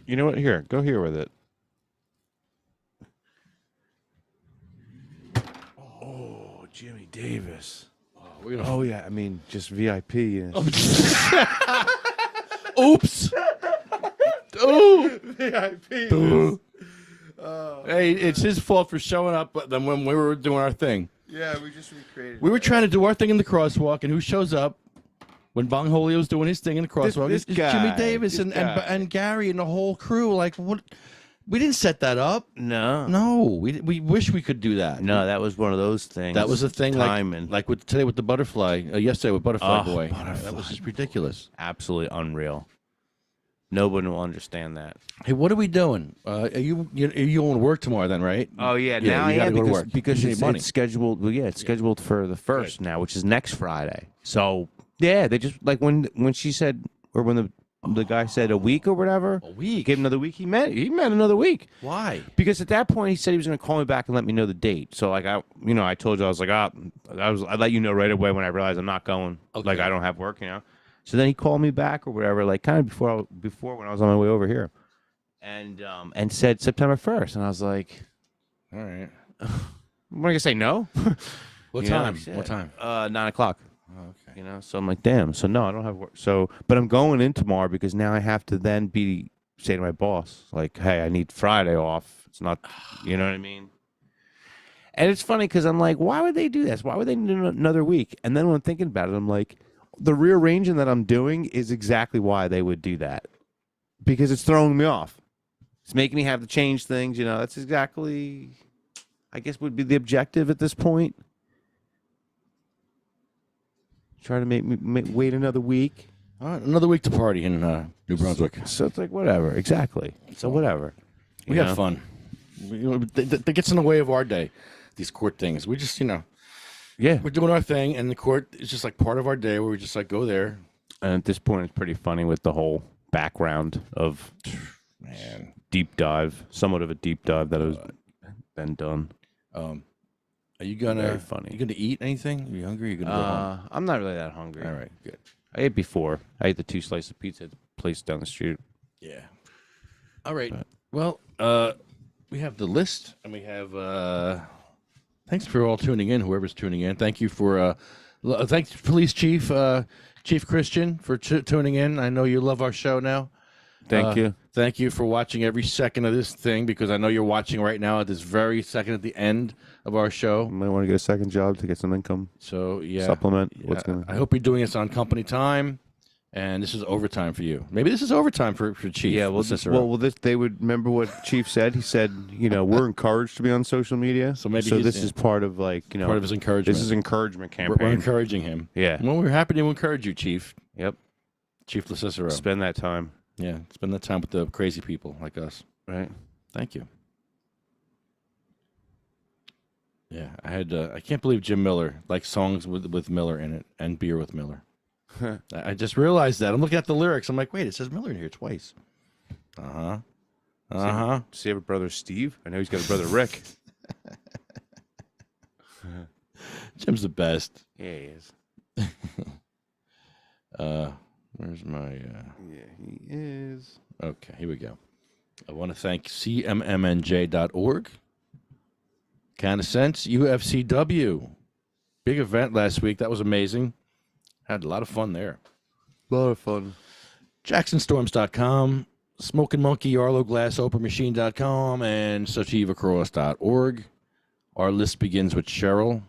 You know what? Here, go here with it. Oh, Jimmy Davis. Oh yeah, I mean just VIP. Oops. Ooh. VIP. Hey, it's his fault for showing up then when we were doing our thing. Yeah, we just recreated. We were trying to do our thing in the crosswalk, and who shows up when Bongholio's doing his thing in the crosswalk? This It's guy, Jimmy Davis this guy. and Gary and the whole crew. Like, what? We didn't set that up. No, we wish we could do that. no, that was one of those things. That was a thing, Timing. like with today with the butterfly. Yesterday with Butterfly Oh, Boy. Butterfly. That was just ridiculous. Absolutely unreal. No one will understand that. Hey, what are we doing? Are you going to work tomorrow then, right? Oh yeah, Yeah, now you I gotta am go to because, work. because You need it's, money. it's scheduled. Well, yeah, it's scheduled for the 1st now, which is next Friday. So yeah, they just like when she said, or when the guy said a week or whatever. A week. Give him another week. He meant another week. Why? Because at that point he said he was going to call me back and let me know the date. So like I told you I was like I let you know right away when I realized I'm not going. Okay. Like I don't have work, So then he called me back or whatever, like kind of before when I was on my way over here. and said September 1st, and I was like, All right. "I'm gonna say no." What You know, time? shit. What time? 9:00. Oh, okay. You know, so I'm like, damn. So no, I don't have work. So, but I'm going in tomorrow because now I have to then say to my boss, like, hey, I need Friday off. It's not, you know what I mean? And it's funny because I'm like, why would they do this? Why would they need another week? And then when I'm thinking about it, I'm like, the rearranging that I'm doing is exactly why they would do that, because it's throwing me off. It's making me have to change things. You know, that's exactly, I guess, would be the objective at this point. Try to make me wait another week. All right, another week to party in New Brunswick. So it's like, whatever. Exactly. So whatever. We You have know? fun. That gets in the way of our day, these court things. We just, Yeah. we're doing our thing, and the court is just like part of our day where we just like go there. And at this point, it's pretty funny with the whole background of Man. somewhat of a deep dive that has been done. Are you gonna? Very funny. You gonna eat anything? Are you hungry? Are you gonna go home? I'm not really that hungry. All right, good. I ate before. I ate the 2 slices of pizza at the place down the street. Yeah. All right. Well, we have the list, and we have. Thanks for all tuning in. Whoever's tuning in, thank you for. Thanks, Police Chief Chief Christian, for tuning in. I know you love our show now. Thank you. Thank you for watching every second of this thing, because I know you're watching right now at this very second at the end of our show. I might want to get a second job to get some income. So yeah, Supplement. Yeah, I hope you're doing this on company time, and this is overtime for you. Maybe this is overtime for Chief. Yeah, they would remember what Chief said. He said, we're encouraged to be on social media. So maybe this is part of part of his encouragement. This is encouragement campaign. We're encouraging him. Yeah. Well, we're happy to encourage you, Chief. Yep. Chief LeCicero. Spend that time. Yeah, spend that time with the crazy people like us. Right. Thank you. Yeah, I can't believe Jim Miller likes songs with Miller in it and beer with Miller. I just realized that. I'm looking at the lyrics. I'm like, wait, it says Miller in here twice. Does he have a brother Steve? I know he's got a brother Rick. Jim's the best. Yeah, he is. Where's my... Yeah, he is. Okay, here we go. I want to thank cmmnj.org. Kind of Sense, UFCW. Big event last week. That was amazing. Had a lot of fun there. A lot of fun. JacksonStorms.com, Smoking Monkey, Arlo Glass, OprahMachine.com, and SachievaCross.org. Our list begins with Cheryl,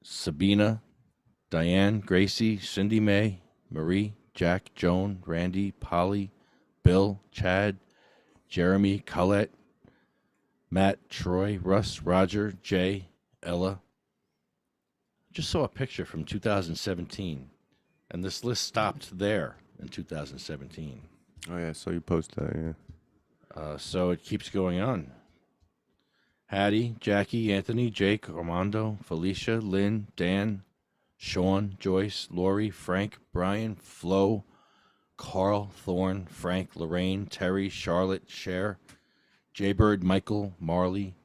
Sabina, Diane, Gracie, Cindy Mae, Marie, Jack, Joan, Randy, Polly, Bill, Chad, Jeremy, Colette, Matt, Troy, Russ, Roger, Jay, Ella. Just saw a picture from 2017, and this list stopped there in 2017. Oh, yeah, so you post that, yeah. So it keeps going on. Hattie, Jackie, Anthony, Jake, Armando, Felicia, Lynn, Dan, Sean, Joyce, Lori, Frank, Brian, Flo, Carl, Thorne, Frank, Lorraine, Terry, Charlotte, Cher, Jaybird, Michael, Marley,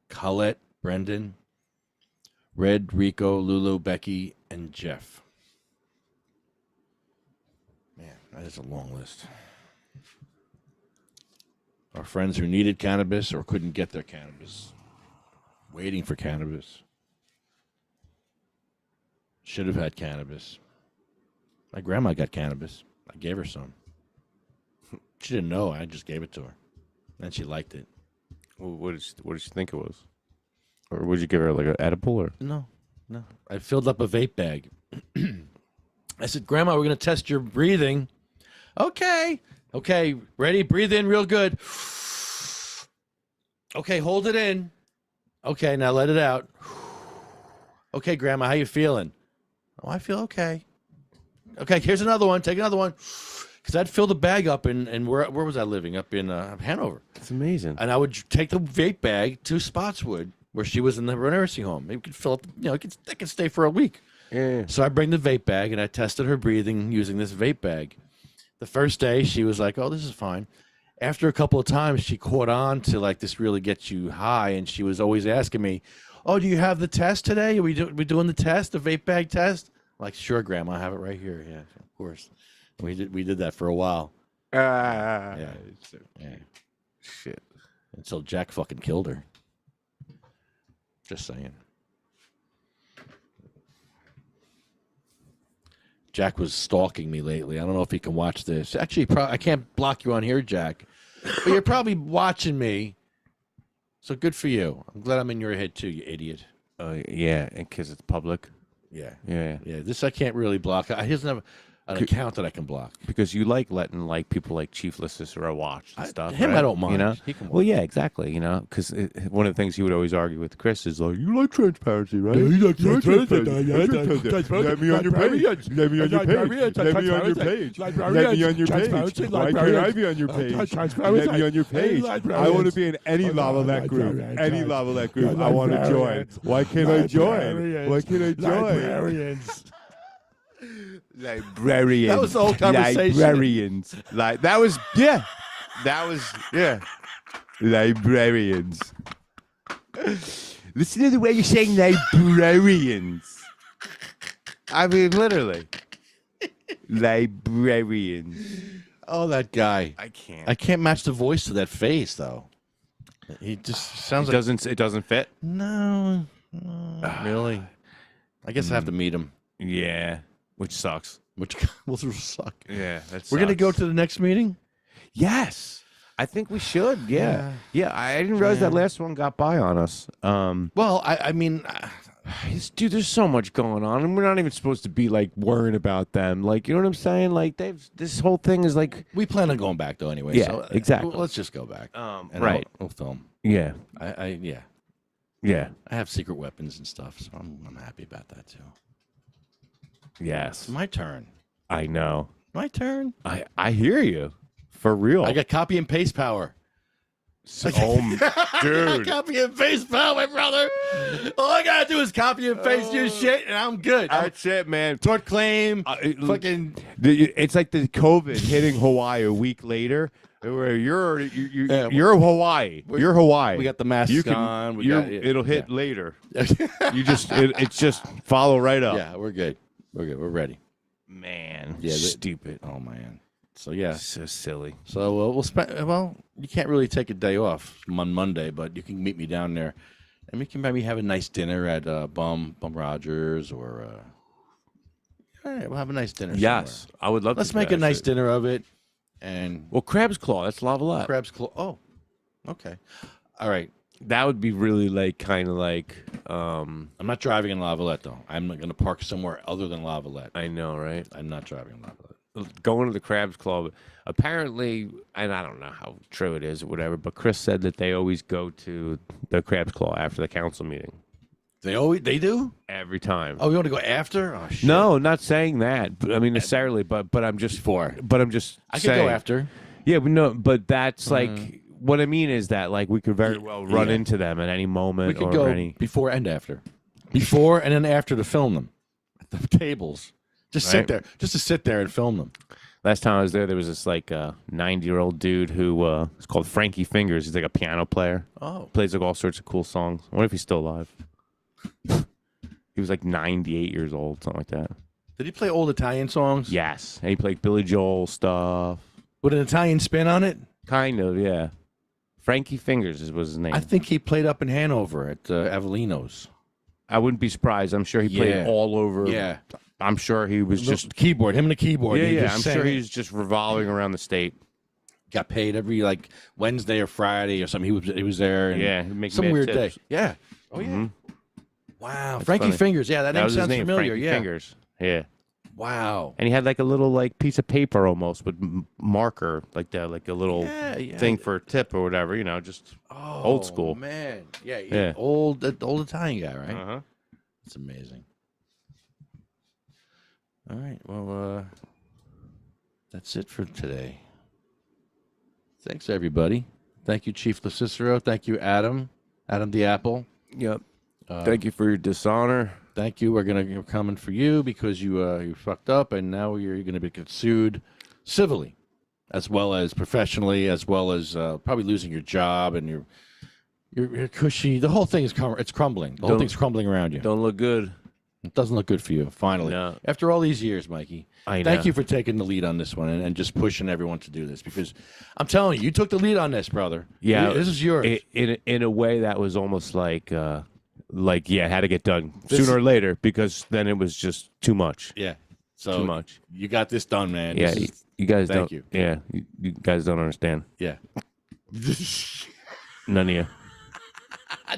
Colette, Brendan, Red, Rico, Lulu, Becky, and Jeff. Man, that is a long list. Our friends who needed cannabis or couldn't get their cannabis, waiting for cannabis, should have had cannabis. My grandma got cannabis. I gave her some. She didn't know. I just gave it to her. And she liked it. Well, what did she think it was? Or would you give her like an edible? Or No. I filled up a vape bag. I said, Grandma, we're going to test your breathing. Okay, ready? Breathe in real good. Okay, hold it in. Okay, now let it out. Okay, Grandma, how you feeling? Oh, I feel okay. Okay, here's another one. Take another one. Because I'd fill the bag up in where was I living? Up in Hanover. It's amazing. And I would take the vape bag to Spotswood, where she was in the nursing home. It could fill up, it could stay for a week. Yeah. So I bring the vape bag, and I tested her breathing using this vape bag. The first day, she was like, oh, this is fine. After a couple of times, she caught on to, like, this really gets you high, and she was always asking me, oh, do you have the test today? Are we doing the test, the vape bag test? I'm like, sure, Grandma, I have it right here. Yeah, of course. And we did that for a while. Yeah. Yeah. Shit. Until Jack fucking killed her. Just saying. Jack was stalking me lately. I don't know if he can watch this. Actually, I can't block you on here, Jack. But you're probably watching me. So good for you. I'm glad I'm in your head too, you idiot. Yeah, in case it's public. Yeah. Yeah. Yeah, this I can't really block. He doesn't have an account that I can block. Because you like letting people like Chief Cicero watch and stuff. Him, right? I don't mind. You know? He can watch. Well, yeah, exactly. You know, because one of the things he would always argue with Chris is like, you like transparency, right? Yeah, you like transparency. Let me on your page. Let me on your page. Let me on your page. Let me on your page. Why can't I be on your page? Let me on your page. I want to be in any Lavalette group. Any Lavalette group. I want to join. Why can't I join? Why can't I join? Librarians. That was the whole conversation. Librarians. That was librarians. Listen to the way you're saying librarians. I mean, literally. Librarians. Oh, that guy. I I can't match the voice to that face, though. He just sounds like... It doesn't fit? No. Really? I guess I have to meet him. Yeah. Which sucks. Which will suck. Yeah, that's. We're gonna go to the next meeting. Yes, I think we should. Yeah. I didn't realize that last one got by on us. Well, I mean, dude, there's so much going on, and we're not even supposed to be like worrying about them. Like, you know what I'm saying? Like, this whole thing is like. We plan on going back though, anyway. Yeah, so, exactly. Let's just go back. And right. We'll film. Yeah. Yeah. I have secret weapons and stuff, so I'm happy about that too. Yes. It's my turn. I know. My turn. I hear you. For real. I got copy and paste power. Dude. I got copy and paste power, my brother. All I gotta do is copy and paste your shit, and I'm good. That's it, man. Tort claim. Fucking. It's like the COVID hitting Hawaii a week later. Where you're Hawaii. You're Hawaii. We got the masks on. It'll hit later. It's just follow right up. Yeah, we're good. We're good. We're ready. Man, yeah, stupid. Oh man. So yeah, so silly. So we'll spend. Well, you can't really take a day off on Monday, but you can meet me down there, and we can maybe have a nice dinner at Bum Rogers, or all right, we'll have a nice dinner. Yes, somewhere. I would love. Let's to make a nice dinner of it, and Crab's Claw. That's Lavalette. Crab's Claw. Oh, okay. All right. That would be really like kind of like. I'm not driving in Lavalette though. I'm going to park somewhere other than Lavalette. I know, right? I'm not driving in Lavalette. Going to the Crab's Claw. Apparently, and I don't know how true it is or whatever, but Chris said that they always go to the Crab's Claw after the council meeting. They do? Every time. Oh, you want to go after? Oh, shit. No, not saying that. I mean necessarily, but I'm just before. But I'm just. I could saying. go after. Yeah, but no, but that's like. What I mean is that, like, we could very well run into them at any moment. We could go before and after. Before and then after to film them at the tables. Just sit there. Just to sit there and film them. Last time I was there was this, like, 90-year-old dude who is called Frankie Fingers. He's, like, a piano player. Oh. Plays, like, all sorts of cool songs. I wonder if he's still alive. He was, like, 98 years old, something like that. Did he play old Italian songs? Yes. And he played Billy Joel stuff. With an Italian spin on it? Kind of, yeah. Frankie Fingers was his name. I think he played up in Hanover at Avellino's. I wouldn't be surprised. I'm sure he played all over. Yeah. I'm sure he was just keyboard. Him and the keyboard. Yeah. I'm sure he was just revolving around the state. Got paid every like Wednesday or Friday or something. He was there. And yeah, he'd make some weird tips. day. Yeah. Oh yeah. Wow. That's Frankie funny. Fingers. Yeah, that name was his sounds name, familiar. Frankie Yeah. Fingers. Yeah. Wow. And he had like a little like piece of paper almost with marker, like a little thing for a tip or whatever, you know, just old school. Man. Yeah. Old Italian guy, right? Uh-huh. It's amazing. All right. Well, that's it for today. Thanks, everybody. Thank you, Chief Cicero. Thank you, Adam the Apple. Yep. Thank you for your dishonor. Thank you. We're coming for you because you fucked up, and now you're going to be sued civilly, as well as professionally, as well as probably losing your job and your cushy. The whole thing is crumbling. The whole thing's crumbling around you. Don't look good. It doesn't look good for you. Finally, No. after all these years, Mikey. I Thank know. you for taking the lead on this one and just pushing everyone to do this, because I'm telling you, you took the lead on this, brother. Yeah, This is yours. In a way that was almost like yeah, it had to get done This sooner or later because then it was just too much. Yeah. So Too much. You got this done, man. Yeah, This is- you guys thank don't. you. Yeah, you guys don't understand. Yeah. None of you.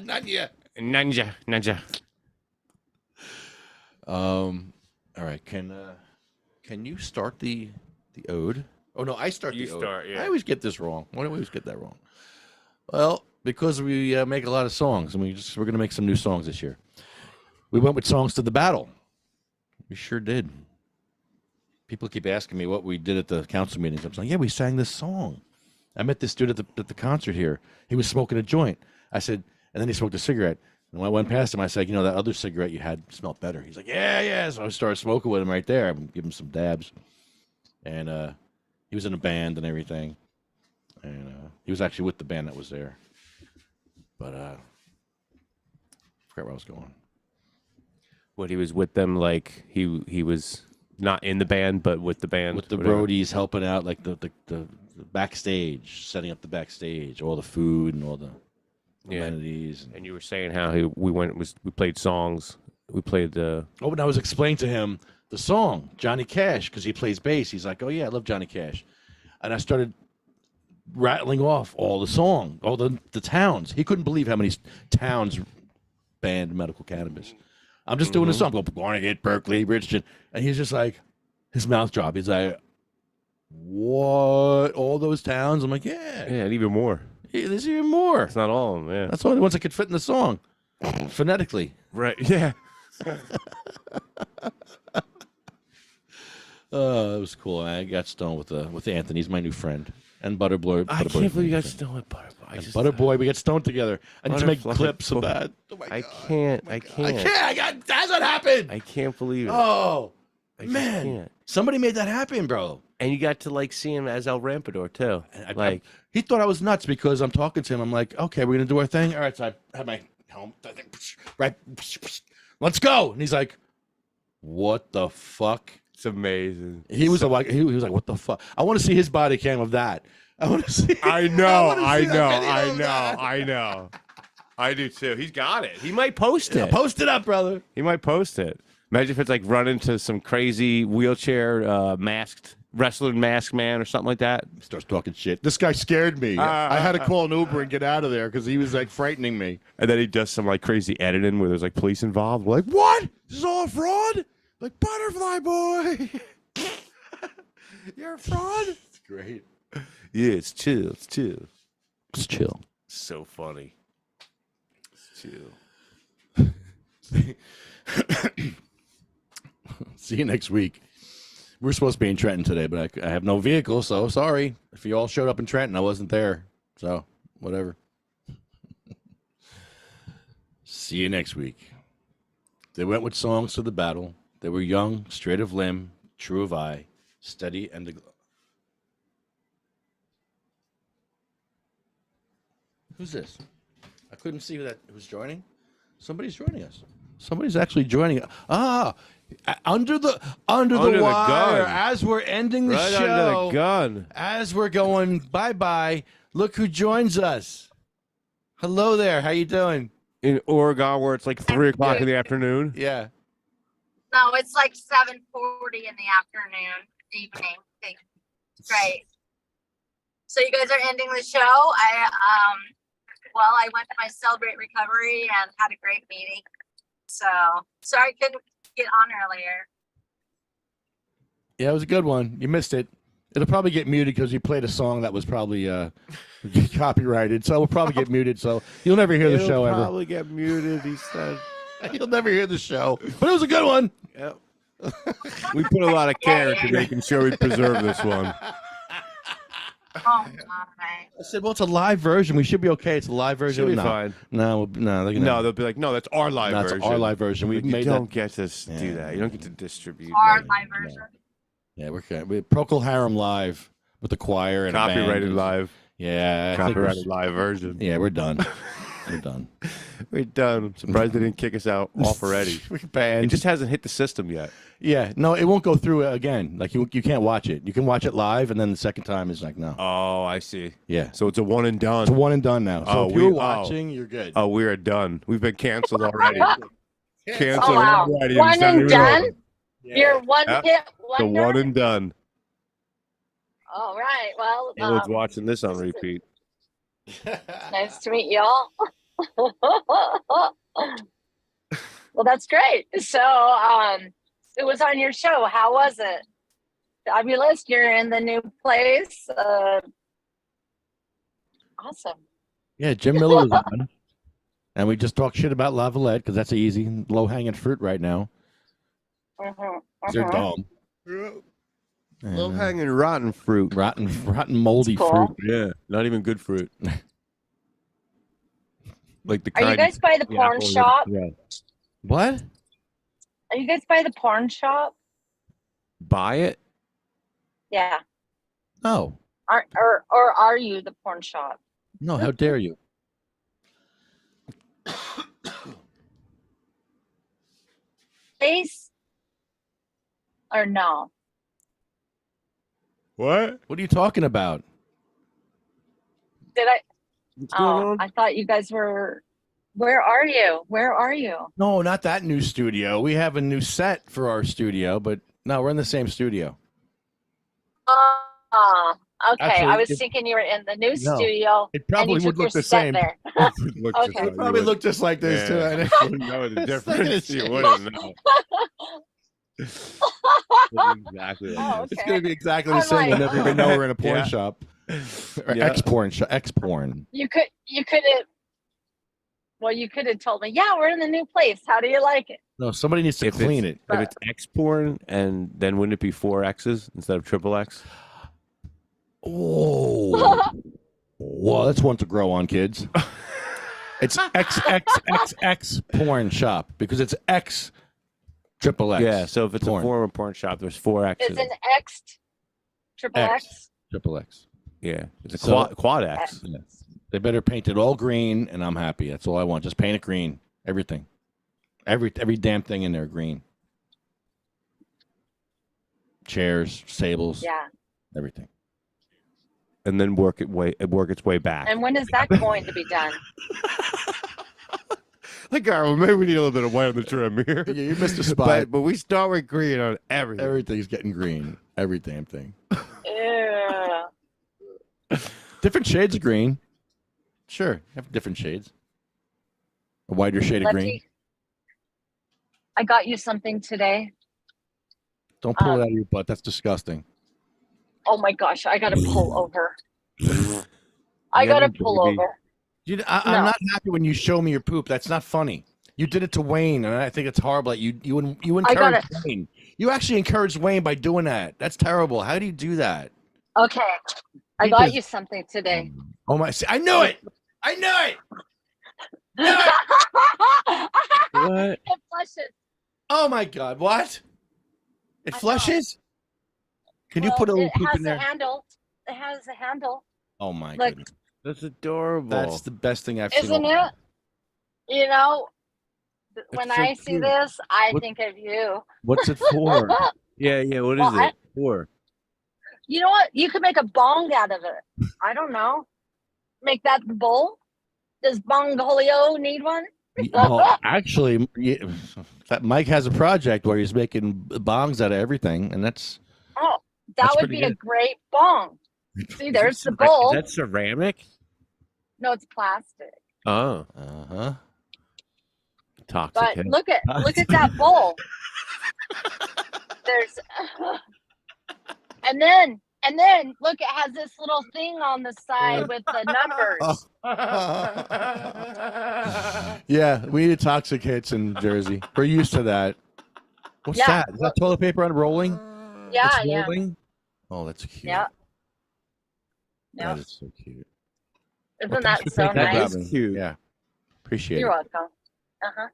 Not yet. Ninja. All right. Can you start the ode? Oh no, I start You the ode. start, yeah. I always get this wrong. Why do I always get that wrong? Well, because we make a lot of songs, and we're gonna make some new songs this year. We went with Songs to the Battle. We sure did. People keep asking me what we did at the council meetings. I'm like, yeah, we sang this song. I met this dude at the concert here. He was smoking a joint. I said, and then he smoked a cigarette. And when I went past him, I said, that other cigarette you had smelled better. He's like, yeah. So I started smoking with him right there. I give him some dabs. And he was in a band and everything. And he was actually with the band that was there. But I forgot where I was going. What, he was with them, like he was not in the band, but with the band, With the whatever. roadies helping out, like the backstage, setting up the backstage, all the food and all the amenities. And you were saying how we played songs. We played the. Oh, and I was explaining to him the song, Johnny Cash, because he plays bass. He's like, oh, yeah, I love Johnny Cash. And I started rattling off all the song, all the towns. He couldn't believe how many towns banned medical cannabis. I'm just doing the song, Barnegat, Berkeley, Richmond. And he's just like, his mouth dropped. He's like, what? All those towns? I'm like, yeah. Yeah, and even more. Yeah, there's even more. It's not all of them, yeah. That's the only ones that could fit in the song, phonetically. Right, yeah. It was cool. I got stoned with Anthony. He's my new friend. And Butterboy. I can't believe you got stoned with Butterboy. Butterboy, we got stoned together. I need to make Butterfly clips of Boy. that. Oh my I God. can't. That's what happened. I can't believe it. Oh, I just man. can't. Somebody made that happen, bro. And you got to like see him as El Rampador too. He thought I was nuts because I'm talking to him. I'm like, okay, we're going to do our thing. All right, so I have my helmet. Right. Let's go. And he's like, what the fuck? It's amazing. He was like, what the fuck? I want to see his body cam of that. I want to see. I know. I do too. He's got it. He might post it. Post it up, brother. He might post it. Imagine if it's like run into some crazy wheelchair wrestling masked man or something like that. Starts talking shit. This guy scared me. I had to call an Uber and get out of there because he was like frightening me. And then he does some like crazy editing where there's like police involved. We're like, what? This is all a fraud? Like, Butterfly Boy. You're a fraud? It's great. Yeah, it's chill. It's chill. It's chill. So funny. It's chill. See you next week. We're supposed to be in Trenton today, but I have no vehicle, so sorry. If you all showed up in Trenton, I wasn't there. So, whatever. See you next week. They went with Songs to the Battle. They were young, straight of limb, true of eye, steady and... Who's this? I couldn't see who was joining. Somebody's joining us. Somebody's actually joining us. Under the wire, gun. as we're ending the Right show, under the gun. as we're going bye-bye, look who joins us. Hello there. How you doing? In Oregon, where it's like 3 o'clock in the afternoon. Yeah. No, it's like 7:40 in the afternoon, evening. Right. So you guys are ending the show. I went to my Celebrate Recovery and had a great meeting. So sorry I couldn't get on earlier. Yeah, it was a good one. You missed it. It'll probably get muted because you played a song that was probably copyrighted. So we'll probably get muted. So you'll never hear the show It'll ever. probably get muted, he said. You'll never hear the show. But it was a good one. Yep. We put a lot of care into making sure we preserve this one. Oh my. I said, well, it's a live version. We should be okay. It's a live version. Should be No. fine. No, They'll be like, no, that's our live version. That's our live version. We You made don't that. get to do that. You don't get to distribute. Our that. live version. Yeah, we're good. We Procol Harum live with the choir and a band. Copyrighted live. Yeah, I think Copyrighted live version. Yeah, we're done. We're done. We're done. I'm surprised they didn't kick us out off already. We're banned. It just hasn't hit the system yet. Yeah, no, it won't go through again. Like you can't watch it. You can watch it live, and then the second time is like no. Oh, I see. Yeah, So it's a one and done. it's one and done now. So Oh, if you're we- watching, you're good. Oh, we are done. We've been canceled already. Canceled Oh, wow. already. One It's not and even done? over. You're one Yep. hit The wonder. one and done. All right. Well, Everyone's watching this on repeat. nice to meet y'all. Well, that's great. So, it was on your show. How was it? Fabulous. You're in the new place. Awesome. Yeah, Jim Miller was on, and we just talked shit about Lavalette because that's easy, low hanging fruit right now. Mhm, They're mhm. dumb. Low hanging rotten fruit. Rotten, moldy That's cool. fruit. Yeah, not even good fruit. Like the Are you kind guys by the porn apple shop? Yeah. What? Are you guys by the porn shop? Buy it? Yeah. No, Or are you the porn shop? no. How dare you? Face or no? What? What are you talking about? Did I? What's going on? I thought you guys were. Where are you? Where are you? No, not that new studio. We have a new set for our studio, but no, we're in the same studio. Okay. Actually, I was it- thinking you were in the new No, studio. it probably and you would took your look the set same. there. Look Okay. just like It probably you looked just like this too. Yeah. I You wouldn't know the It's difference. like- You wouldn't know. Exactly like Oh, this. It's okay. going to be exactly the I'm same. We'll like- never even know we're in a porn Yeah. shop. Or Yeah. X-porn. X-porn. You could have. Well, you could have told me. Yeah, we're in the new place. How do you like it? No, somebody needs to If clean it. If it's X porn, and then wouldn't it be 4 X's instead of triple X? Oh. Well, that's one to grow on, kids. It's XXXX porn shop because it's X triple X. Yeah, so if it's porn. a former porn shop, there's 4 X's. It's an X, triple X. Triple X. Yeah, it's a So- quad X. Yeah. They better paint it all green, and I'm happy. That's all I want. Just paint it green. Everything. Every damn thing in there green. Chairs, tables, Yeah. everything. And then work its way back. And when is that going to be done? Like, all right, well, maybe we need a little bit of white on the trim here. Yeah, you missed a spot. But we start with green on everything. Everything's getting green. Every damn thing. Ew. Different shades of green. Sure, have different shades. A whiter shade of green. Lefty, I got you something today. Don't pull it out of your butt. That's disgusting. Oh my gosh, I gotta pull over. I gotta pull baby. over. I'm No. not happy when you show me your poop. That's not funny. You did it to Wayne, and I think it's horrible. That you encouraged Wayne. You actually encouraged Wayne by doing that. That's terrible. How do you do that? Okay, I He got does- you something today. Oh my! See, I knew it. I knew it. What? It flushes. Oh my God! What? It I know. flushes? Can you Well, put a little it poop has in there? a handle. It has a handle. Oh my Look. goodness! That's adorable. That's the best thing I've seen. Isn't all day. it? You know, when so I see cute. this, I What- think of you. What's it for? Yeah. What is Well, it for? You know what? You could make a bong out of it. I don't know. Make that the bowl. Does Bongolio need one? Well, actually, that Mike has a project where he's making bongs out of everything, and that's Oh, that That's would pretty be a good. great bong. See, there's the bowl. Is that ceramic? No, it's plastic. Oh, uh-huh. toxic. But head. look at that bowl. There's and then look, it has this little thing on the side with the numbers. Yeah, we need toxic hits in Jersey. We're used to that. What's Yeah. that? Is that toilet paper unrolling? Yeah, It's yeah, rolling? Oh, that's cute. yeah. That is so cute. Isn't Well, that thanks for so taking that, nice? Robin. Cute. Yeah. Appreciate You're it. welcome. Uh-huh.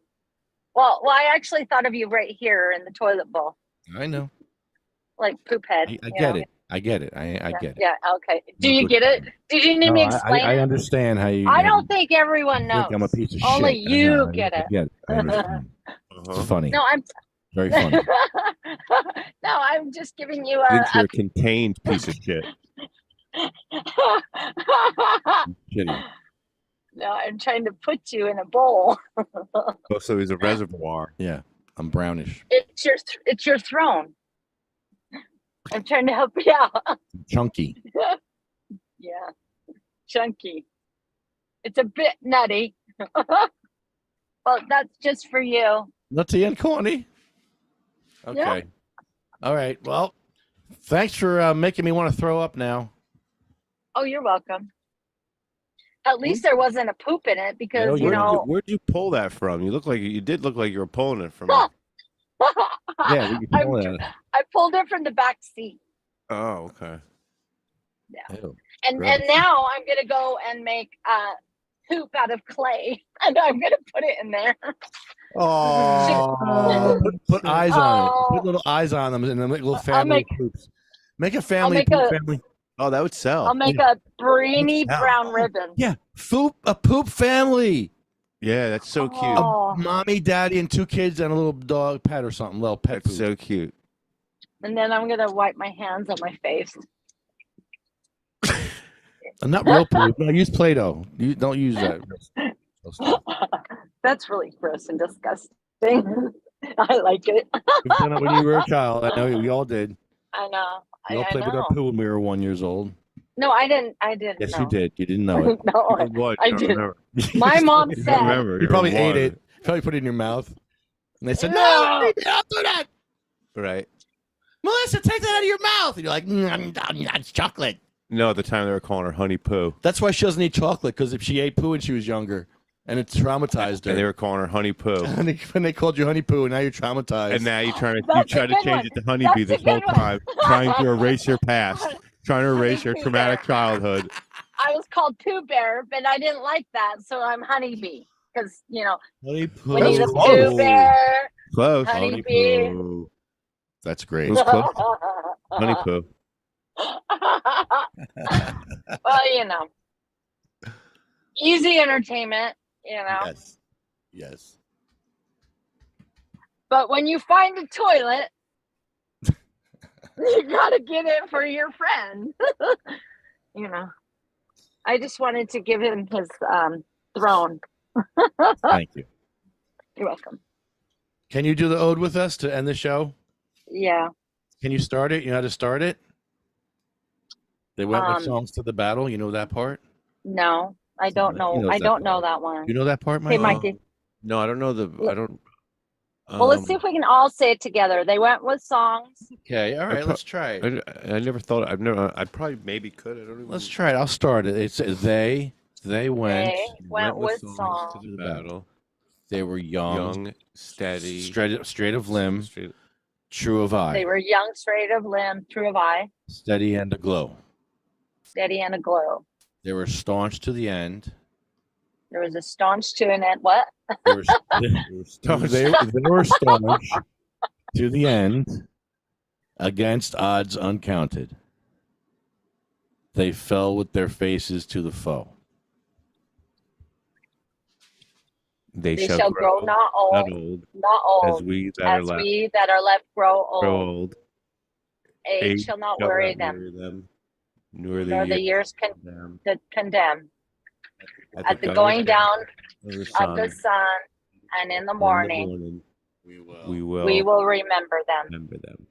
Well, I actually thought of you right here in the toilet bowl, I know. like poop head. I you get know? it. I get it. I get it. Yeah. Okay. Do No you good get it? comment. Did you need No, me to explain I it? understand how you. I don't think everyone knows. think I'm a piece of Only shit. I you know. get I it. get it. I understand. It's funny. No, I'm Very funny. no, I'm just giving you I think a you're a contained piece of shit. Shitty. No, I'm trying to put you in a bowl. Oh, so he's a reservoir. Yeah, I'm brownish. It's your throne. I'm trying to help you out. Chunky. Yeah, chunky. It's a bit nutty. Well, that's just for you. Nutty and corny. Okay. Yeah. All right. Well, thanks for making me want to throw up now. Oh, you're welcome. At least there wasn't a poop in it because, Where'd you pull that from? You did look like you were pulling it from. Yeah, we can pull that. I pulled it from the back seat. Oh, okay. Yeah. Ew, And gross. now I'm gonna go and make poop out of clay, and I'm gonna put it in there. Oh, put eyes on it. Put little eyes on them, and then make little family poops. Make a family poop family. Oh, that would sell. I'll make a brainy brown ribbon. Yeah, a poop family. Yeah, that's so cute. Oh. A mommy, daddy, and 2 kids, and a little dog pet or something. Little pet. That's so cute. And then I'm gonna wipe my hands on my face. Not real poop. No, use Play-Doh. You don't use that. That's really gross and disgusting. I like it. You've done it when you were a child. I know we all did. I know. We all I played with know. our poo when we were 1 year old. No, I didn't. Yes, know. you did. You didn't know it. No, I didn't. My mom said. You probably ate it. Probably put it in your mouth. And they said, No. "No, don't do that." Right. Melissa, take that out of your mouth. And you're like, that's chocolate. No, at the time they were calling her Honey Poo. That's why she doesn't eat chocolate, because if she ate poo when she was younger, and it traumatized her. And they were calling her Honey Poo. And they called you Honey Poo, and now you're traumatized. And now you try to That's a good change one. it to Honeybee That's a this whole good one. time, trying to erase your past, trying to erase your traumatic childhood. I was called Pooh Bear, but I didn't like that, so I'm Honeybee. Because, Honey Poo. Winnie the Close. Pooh Bear, Close. Honeybee. That's great. It was close. Honey Poo. Well, easy entertainment, Yes. But when you find a toilet, you gotta get it for your friend. I just wanted to give him his throne. Thank you. You're welcome. Can you do the ode with us to end the show? Yeah. Can you start it? You know how to start it? They went with songs to the battle. You know that part? No, I don't know. knows I that don't know part. that one. You know that part, Mike? Hey, Mikey. No, I don't know I don't. Well, let's see if we can all say it together. They went with songs. Okay, all right, let's try it. I never thought. I probably maybe could. I don't even. Let's try it. I'll start it. It's they went. They went with songs. to the battle. They were young, steady, straight of limb, true of eye. They were young, straight of limb, true of eye, steady and aglow. steady and aglow. They were staunch to the end. There was a staunch to an end. What? They were staunch to the end against odds uncounted. They fell with their faces to the foe. They shall grow not old, as we that are left grow old. old. Age shall not worry them, nor nor the years condemn. At the going going down of the of the sun and in the morning, we will we will remember them. remember them.